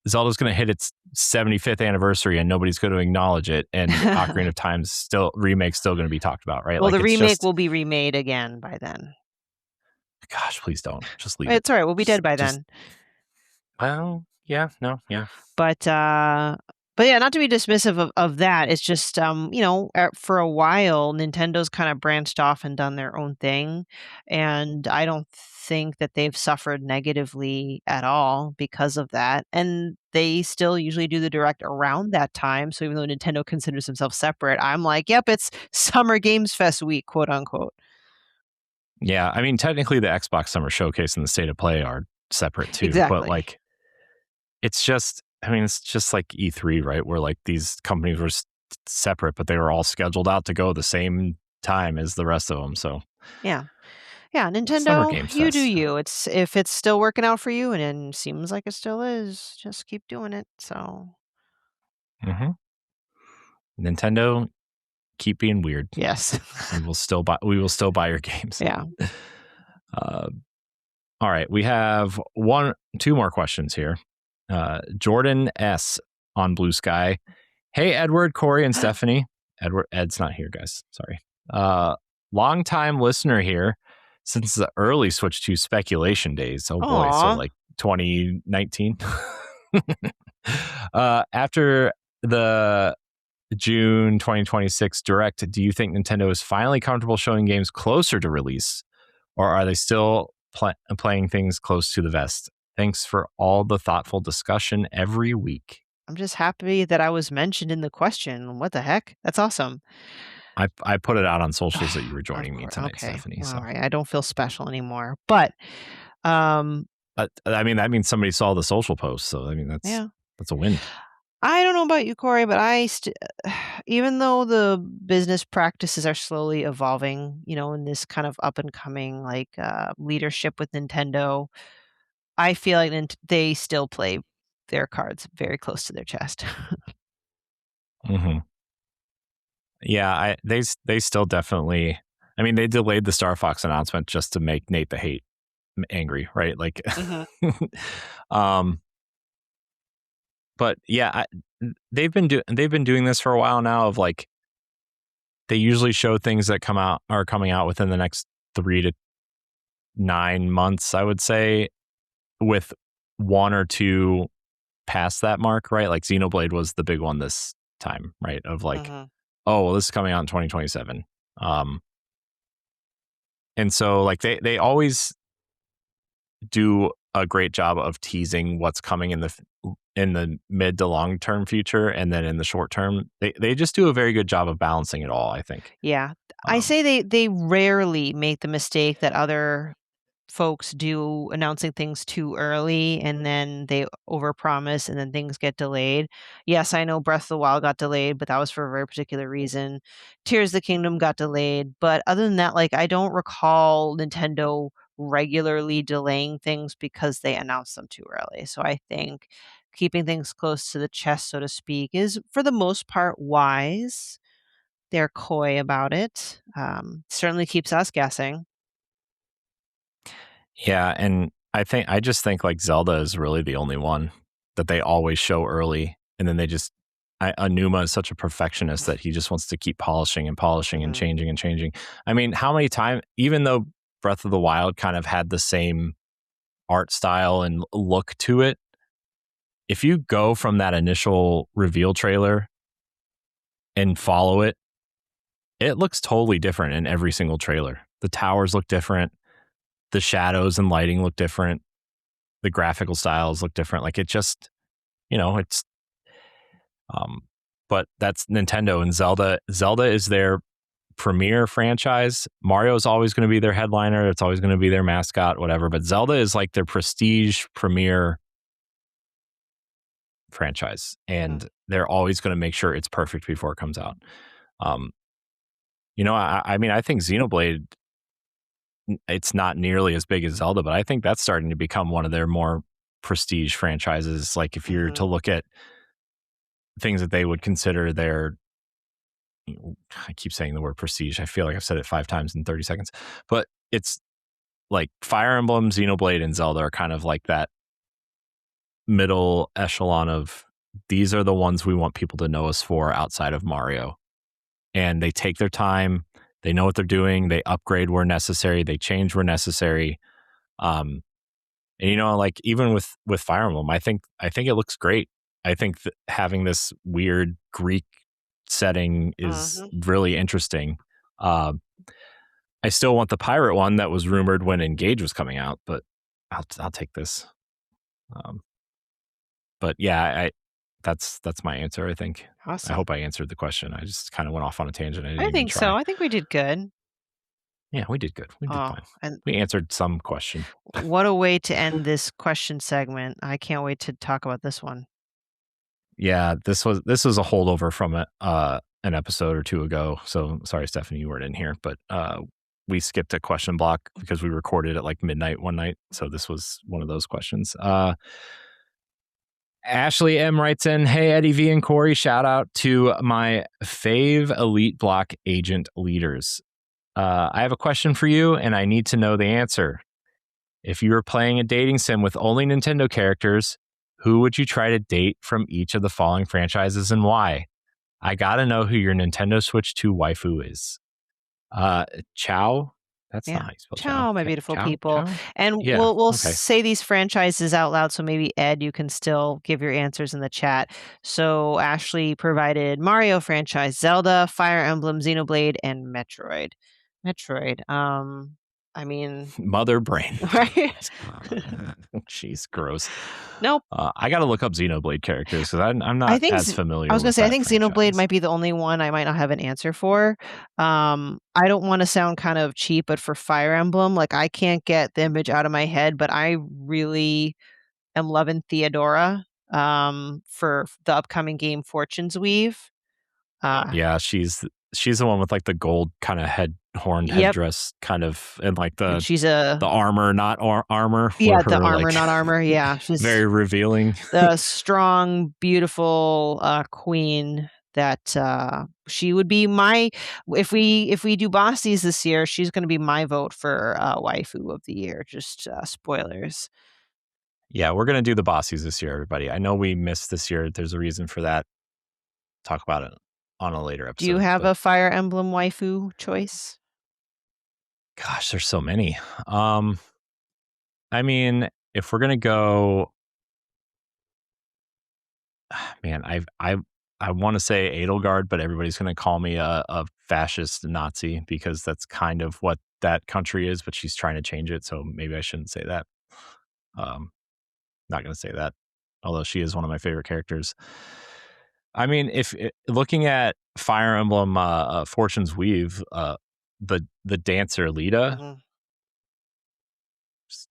Speaker 1: Zelda's going to hit its 75th anniversary, and nobody's going to acknowledge it. And Ocarina of Time's remake's still going to be talked about, right?
Speaker 2: Well,
Speaker 1: like
Speaker 2: the remake will be remade again by then.
Speaker 1: Gosh, please don't. Just leave it.
Speaker 2: It's all right. We'll be dead by then.
Speaker 1: Well, yeah, no, yeah.
Speaker 2: But yeah, not to be dismissive of that. It's just, for a while, Nintendo's kind of branched off and done their own thing. And I don't think that they've suffered negatively at all because of that. And they still usually do the direct around that time. So even though Nintendo considers themselves separate, I'm like, yep, it's Summer Games Fest week, quote unquote.
Speaker 1: Yeah, I mean, technically the Xbox Summer Showcase and the State of Play are separate too.
Speaker 2: Exactly.
Speaker 1: But like, it's just like E3, right? Where like these companies were separate, but they were all scheduled out to go the same time as the rest of them. So
Speaker 2: yeah, Nintendo, you do you. If it's still working out for you, and it seems like it still is, just keep doing it. So,
Speaker 1: Nintendo, keep being weird.
Speaker 2: Yes,
Speaker 1: we will still buy your games.
Speaker 2: Yeah.
Speaker 1: All right, we have 2 more questions here. Jordan S on Blue Sky. Hey, Edward, Corey, and Stephanie. Ed's not here, guys. Sorry. Long time listener here since the early Switch 2 speculation days. Oh boy, so like 2019. After the June 2026 Direct, do you think Nintendo is finally comfortable showing games closer to release, or are they still playing things close to the vest? Thanks for all the thoughtful discussion every week.
Speaker 2: I'm just happy that I was mentioned in the question. What the heck? That's awesome.
Speaker 1: I put it out on socials that you were
Speaker 2: Of
Speaker 1: joining me
Speaker 2: course.
Speaker 1: tonight,
Speaker 2: Okay.
Speaker 1: Stephanie.
Speaker 2: Well, all
Speaker 1: So,
Speaker 2: right. I don't feel special anymore. But
Speaker 1: I mean, that means somebody saw the social post. So, I mean,
Speaker 2: yeah.
Speaker 1: that's a win.
Speaker 2: I don't know about you, Corey, but even though the business practices are slowly evolving, in this kind of up and coming leadership with Nintendo, I feel like they still play their cards very close to their chest.
Speaker 1: Mm-hmm. Yeah, they still definitely. I mean, they delayed the Star Fox announcement just to make Nate the Hate angry, right? Like,
Speaker 2: Mhm.
Speaker 1: um, but yeah, they've been doing this for a while now. Of like, they usually show things that are coming out within the next 3 to 9 months, I would say, with one or two past that mark, right? Like Xenoblade was the big one this time, right? Of like,
Speaker 2: Mhm.
Speaker 1: oh, well, this is coming out in 2027. And so like they always do a great job of teasing what's coming in the mid to long term future, and then in the short term, they just do a very good job of balancing it all, I think.
Speaker 2: Yeah. I
Speaker 1: Um,
Speaker 2: say they rarely make the mistake that other folks do, announcing things too early and then they overpromise and then things get delayed. Yes, I know Breath of the Wild got delayed, but that was for a very particular reason. Tears of the Kingdom got delayed, but other than that, I don't recall Nintendo regularly delaying things because they announced them too early. So I think keeping things close to the chest, so to speak, is for the most part wise. They're coy about it. Certainly keeps us guessing.
Speaker 1: yeah, and I just think like Zelda is really the only one that they always show early, and then Anuma is such a perfectionist that he just wants to keep polishing and polishing and
Speaker 2: Mhm.
Speaker 1: changing and changing. I mean, how many times, even though Breath of the Wild kind of had the same art style and look to it, if you go from that initial reveal trailer and follow it, it looks totally different in every single trailer. The towers look different, the shadows and lighting look different, the graphical styles look different. Like it just, it's um but that's Nintendo, and Zelda is their premier franchise. Mario is always going to be their headliner, it's always going to be their mascot, whatever, but Zelda is like their prestige premier franchise,
Speaker 2: Mhm.
Speaker 1: and they're always going to make sure it's perfect before it comes out. Um, I mean, I think Xenoblade, it's not nearly as big as Zelda, but I think that's starting to become one of their more prestige franchises. Like if you're to
Speaker 2: Mhm.
Speaker 1: look at things that they would consider their, I keep saying the word prestige. I feel like I've said it 5 times in 30 seconds, but it's like Fire Emblem, Xenoblade, and Zelda are kind of like that middle echelon of, these are the ones we want people to know us for outside of Mario. And they take their time. They know what they're doing. They upgrade where necessary. They change where necessary. Um, and like even with Fire Emblem, I think it looks great. I think that having this weird Greek setting is
Speaker 2: Mhm.
Speaker 1: really interesting. Uh, I still want the pirate one that was rumored when Engage was coming out, but I'll take this. Um, but yeah, that's my answer. I think. I
Speaker 2: Awesome.
Speaker 1: hope I answered the question. I just kind of went off on a tangent. I didn't
Speaker 2: I
Speaker 1: even
Speaker 2: think so.
Speaker 1: try.
Speaker 2: I think we did good.
Speaker 1: Yeah, we did good. We did
Speaker 2: Oh,
Speaker 1: fine.
Speaker 2: and
Speaker 1: We answered some question.
Speaker 2: what a way to end this question segment. I can't wait to talk about this one.
Speaker 1: Yeah, this was a holdover from an episode or two ago. So sorry, Stephanie, you weren't in here, but we skipped a question block because we recorded at like midnight one night. So this was one of those questions. Ashley M writes in, "Hey Eddie V and Corey, shout out to my fave Elite Block agent leaders. I have a question for you, and I need to know the answer. If you were playing a dating sim with only Nintendo characters, who would you try to date from each of the following franchises and why? I gotta know who your Nintendo Switch 2 waifu is." Chow, That's not
Speaker 2: Yeah.
Speaker 1: how you spell chow.
Speaker 2: Ciao, my beautiful
Speaker 1: Chow?
Speaker 2: people.
Speaker 1: Chow?
Speaker 2: And
Speaker 1: Yeah.
Speaker 2: we'll
Speaker 1: Okay.
Speaker 2: say these franchises out loud, so maybe, Ed, you can still give your answers in the chat. So Ashley provided Mario franchise, Zelda, Fire Emblem, Xenoblade, and Metroid. Metroid, I mean,
Speaker 1: Mother brain.
Speaker 2: right?
Speaker 1: Jeez, gross.
Speaker 2: Nope.
Speaker 1: I got to look up Xenoblade characters because I'm
Speaker 2: I
Speaker 1: not
Speaker 2: think
Speaker 1: as
Speaker 2: Z I
Speaker 1: familiar
Speaker 2: was gonna
Speaker 1: with
Speaker 2: say, I
Speaker 1: that
Speaker 2: think Xenoblade
Speaker 1: franchise.
Speaker 2: might be the only one I might not have an answer for. I don't wanna sound kind of cheap, but for Fire Emblem, like, I can't get the image out of my head, but I really am loving Theodora, for the upcoming game Fortune's Weave. Uh,
Speaker 1: Yeah, she's the one with like the gold kind of horned
Speaker 2: yep,
Speaker 1: headdress, kind of, and like
Speaker 2: and
Speaker 1: the
Speaker 2: she's a
Speaker 1: armor, not armor, where
Speaker 2: yeah, the
Speaker 1: her
Speaker 2: armor,
Speaker 1: like
Speaker 2: not armor, yeah, she's
Speaker 1: very revealing.
Speaker 2: the strong, beautiful, queen that, she would be my if we do Bosties this year, she's gonna be my vote for, waifu of the year, just, spoilers.
Speaker 1: Yeah, we're gonna do the Bossies this year, everybody. I know we missed this year. There's a reason for that. Talk about it on a later
Speaker 2: Do you
Speaker 1: episode.
Speaker 2: have
Speaker 1: But
Speaker 2: a Fire Emblem waifu choice?
Speaker 1: gosh, there's so many. I mean, if we're gonna go, man, I want to say Edelgard, but everybody's gonna call me a fascist Nazi because that's kind of what that country is. But she's trying to change it, so maybe I shouldn't say that. Um, not gonna say that, although she is one of my favorite characters. I mean, looking at Fire Emblem, Fortune's Weave, the dancer Lita,
Speaker 2: Mhm.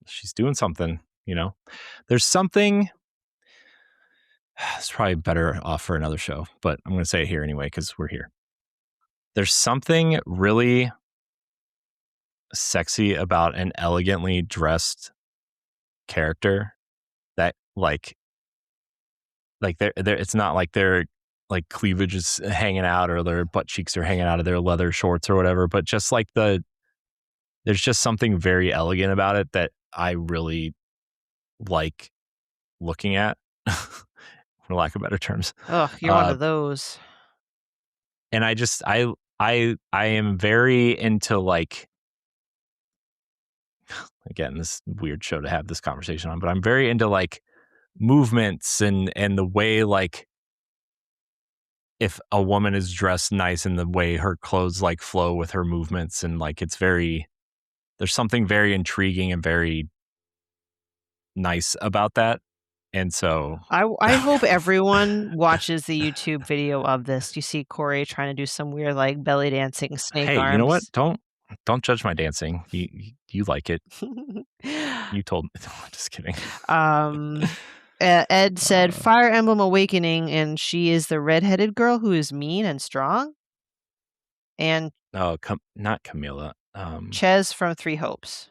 Speaker 1: she's doing something. You know, there's something. It's probably better off for another show, but I'm going to say it here anyway because we're here. There's something really sexy about an elegantly dressed character that like they're it's not like their like cleavage is hanging out or their butt cheeks are hanging out of their leather shorts or whatever, but just like there's just something very elegant about it that I really like looking at, for lack of better terms.
Speaker 2: Ugh, you're one
Speaker 1: Uh,
Speaker 2: of those.
Speaker 1: and I just I am very into like, again, this weird show to have this conversation on, but I'm very into like movements and the way like if a woman is dressed nice and the way her clothes like flow with her movements, and like it's very, there's something very intriguing and very nice about that. And so
Speaker 2: I hope everyone watches the YouTube video of this. You see Corey trying to do some weird, like, belly dancing snake
Speaker 1: hey, you know what?
Speaker 2: arms.
Speaker 1: Don't judge my dancing. You like it. You told me. Just kidding.
Speaker 2: Um, Ed said,
Speaker 1: Uh,
Speaker 2: "Fire Emblem Awakening," and she is the redheaded girl who is mean and strong, and
Speaker 1: oh, not Camilla.
Speaker 2: Ches from Three Hopes.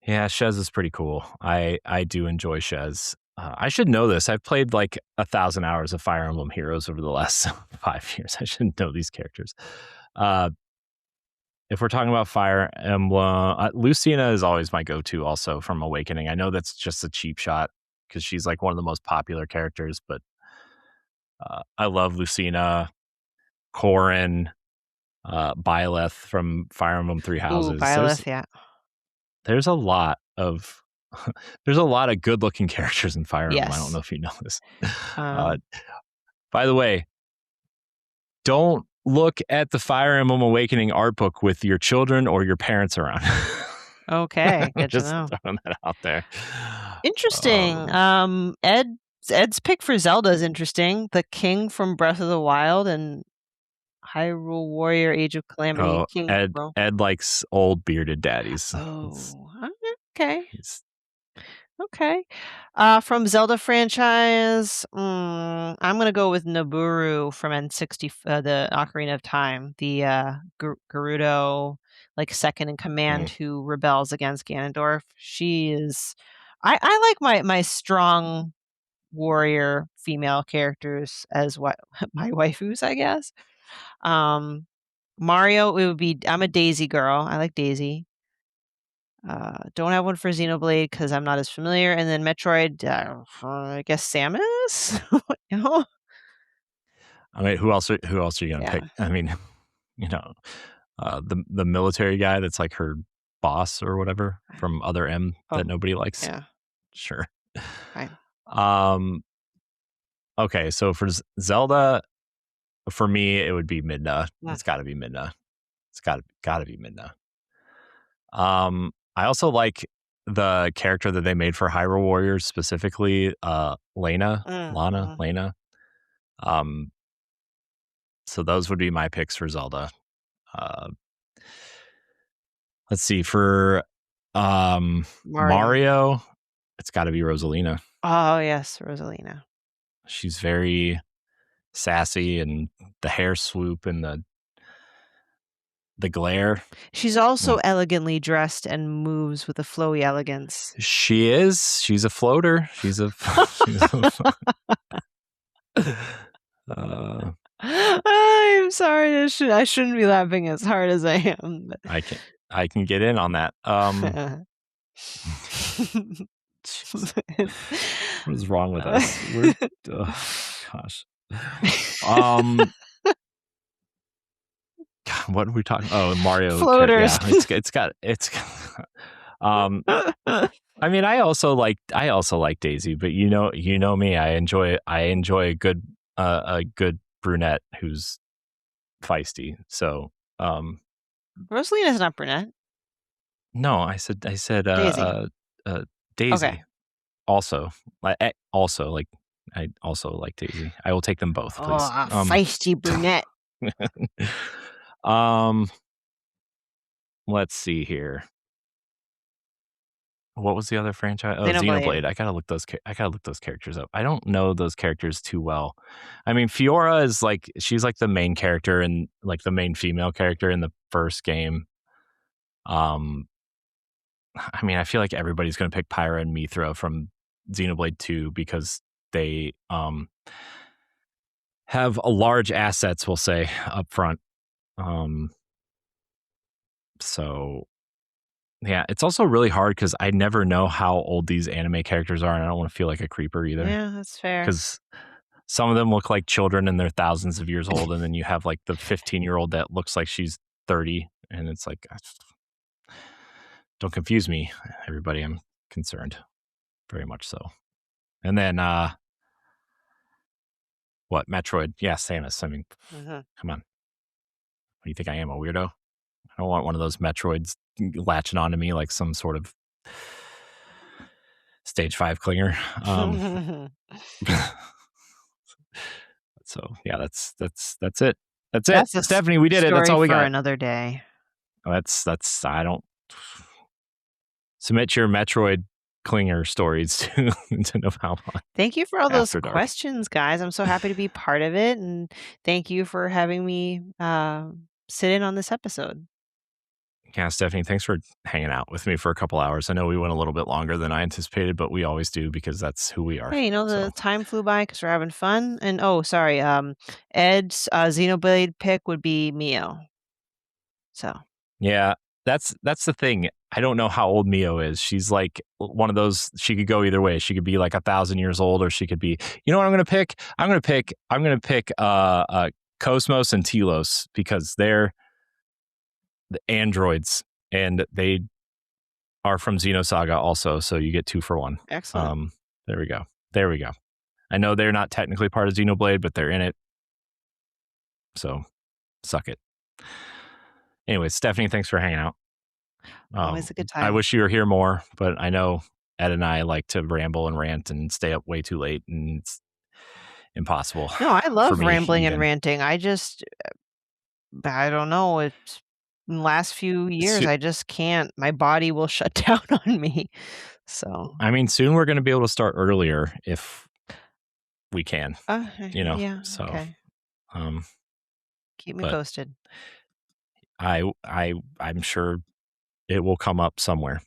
Speaker 1: Yeah, Shez is pretty cool. I do enjoy Shez. I should know this. I've played like 1,000 hours of Fire Emblem Heroes over the last 5 years. I should know these characters. Uh, if we're talking about Fire Emblem, Lucina is always my go-to. Also from Awakening, I know that's just a cheap shot because she's like one of the most popular characters, but I love Lucina, Corrin, Byleth from Fire Emblem Three
Speaker 2: Ooh,
Speaker 1: Houses.
Speaker 2: Byleth, yeah.
Speaker 1: There's a lot of there's a lot of good looking characters in Fire Emblem. I don't
Speaker 2: Yes.
Speaker 1: know if you know this. Uh,
Speaker 2: Um,
Speaker 1: by the way, don't look at the Fire Emblem Awakening art book with your children or your parents around.
Speaker 2: okay, good to
Speaker 1: Just
Speaker 2: know.
Speaker 1: throwing that out there.
Speaker 2: Interesting. Ed's pick for Zelda is interesting. The king from Breath of the Wild and Hyrule Warrior: Age of Calamity,
Speaker 1: oh,
Speaker 2: King
Speaker 1: Ed
Speaker 2: Bro.
Speaker 1: Ed likes old bearded daddies.
Speaker 2: Oh, okay.
Speaker 1: He's
Speaker 2: Okay. From Zelda franchise, I'm gonna go with Nabooru from N60, the Ocarina of Time, the Gerudo, like second in command
Speaker 1: mm,
Speaker 2: who rebels against Ganondorf. She is. I like my strong warrior female characters as what my waifus, I guess. Um, Mario, it would be. I'm a Daisy girl. I like Daisy. Don't have one for Xenoblade because I'm not as familiar, and then Metroid, I guess Samus? You
Speaker 1: I mean, who else are you gonna
Speaker 2: Yeah.
Speaker 1: pick? I mean, you know, the military guy that's like her boss or whatever from Other M that nobody likes.
Speaker 2: Yeah.
Speaker 1: Sure.
Speaker 2: Fine.
Speaker 1: Okay, so for Zelda, for me, it would be Midna. It's got to be Midna. It's got to be Midna. I also like the character that they made for Hyrule Warriors, specifically Lana. So those would be my picks for Zelda. Let's see, for Mario, it's got to be Rosalina.
Speaker 2: Oh yes, Rosalina.
Speaker 1: She's very sassy, and the hair swoop and the glare.
Speaker 2: She's also elegantly dressed and moves with a flowy elegance.
Speaker 1: She is. She's a floater.
Speaker 2: I'm sorry. I shouldn't be laughing as hard as I am. But...
Speaker 1: I can get in on that. What is wrong with us? Gosh. What are we talking? Oh, Mario
Speaker 2: floaters.
Speaker 1: Yeah, it's got. I mean, I also like Daisy, but you know me. I enjoy a good brunette who's feisty. So,
Speaker 2: Rosalina's not brunette.
Speaker 1: No, I said Daisy. Daisy.
Speaker 2: Okay.
Speaker 1: Also, I also like Daisy. I will take them both, please.
Speaker 2: Oh, a feisty brunette.
Speaker 1: Let's see here. What was the other franchise? Oh,
Speaker 2: Xenoblade.
Speaker 1: I gotta look those characters up. I don't know those characters too well. I mean, Fiora is she's like the main character and like the main female character in the first game. I mean, I feel like everybody's gonna pick Pyra and Mithra from Xenoblade 2 because they have a large assets, we'll say, up front. So yeah, it's also really hard because I never know how old these anime characters are, and I don't want to feel like a creeper either.
Speaker 2: Yeah, that's fair.
Speaker 1: Because some of them look like children and they're thousands of years old, and then you have like the 15-year-old that looks like she's 30, and it's like, don't confuse me, everybody. I'm concerned, very much so. And then what? Metroid? Yeah, Samus. I mean, come on. What do you think I am, a weirdo? I don't want one of those Metroids latching onto me like some sort of stage 5 clinger. So yeah, that's it. That's it. Stephanie, we did it. That's all we got.
Speaker 2: Another day.
Speaker 1: That's I don't submit your Metroid clinger stories to Nintendo Pow Block.
Speaker 2: Thank you for all those questions, guys. I'm so happy to be part of it, and thank you for having me sit in on this episode.
Speaker 1: Yeah, Stephanie, thanks for hanging out with me for a couple hours. I know we went a little bit longer than I anticipated, but we always do because that's who we are.
Speaker 2: Hey, the time flew by because we're having fun. And sorry, Ed's Xenoblade pick would be Mio. So
Speaker 1: yeah, that's the thing. I don't know how old Mio is. She's like one of those. She could go either way. She could be like 1,000 years old, or she could be. You know what I'm going to pick? I'm going to pick Cosmos and Telos because they're the androids, and they are from Xenosaga also, so you get 2 for 1.
Speaker 2: Excellent.
Speaker 1: There we go. I know they're not technically part of Xenoblade, but they're in it. So, suck it. Anyway, Stephanie, thanks for hanging out.
Speaker 2: Always a good time.
Speaker 1: I wish you were here more, but I know Ed and I like to ramble and rant and stay up way too late, and it's impossible.
Speaker 2: No, I love rambling and ranting. I don't know. It's in the last few years, I just can't. My body will shut down on me. So
Speaker 1: I mean, soon we're going to be able to start earlier if we can.
Speaker 2: Yeah.
Speaker 1: So
Speaker 2: okay. Keep me posted.
Speaker 1: I'm sure it will come up somewhere.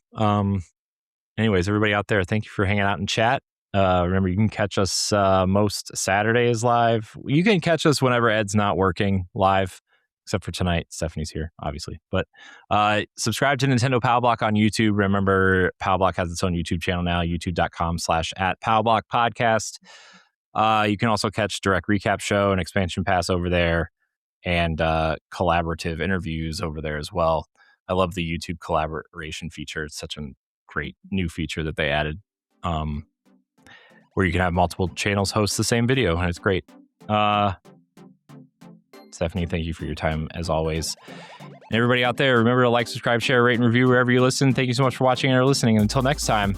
Speaker 1: Anyways, everybody out there, thank you for hanging out in chat. Remember, you can catch us most Saturdays live. You can catch us whenever Ed's not working live, except for tonight. Stephanie's here, obviously. But subscribe to Nintendo Pow Block on YouTube. Remember, Pow Block has its own YouTube channel now, youtube.com/@PowBlockPodcast. You can also catch Direct Recap Show and Expansion Pass over there. and collaborative interviews over there as well. I love the YouTube collaboration feature. It's such a great new feature that they added, where you can have multiple channels host the same video, and it's great. Stephanie, thank you for your time as always. And everybody out there, remember to like, subscribe, share, rate, and review wherever you listen. Thank you so much for watching and listening. And until next time,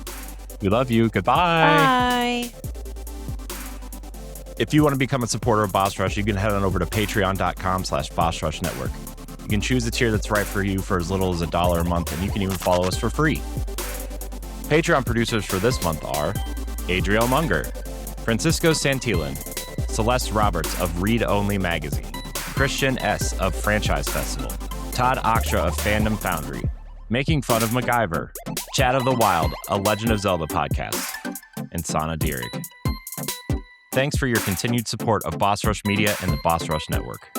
Speaker 1: we love you. Goodbye.
Speaker 2: Bye.
Speaker 1: If you want to become a supporter of Boss Rush, you can head on over to patreon.com/Boss Rush Network. You can choose the tier that's right for you for as little as $1 a month, and you can even follow us for free. Patreon producers for this month are Adriel Munger, Francisco Santillan, Celeste Roberts of Read Only Magazine, Christian S. of Franchise Festival, Todd Aksha of Fandom Foundry, Making Fun of MacGyver, Chat of the Wild, a Legend of Zelda podcast, and Sana Dirrig. Thanks for your continued support of Boss Rush Media and the Boss Rush Network.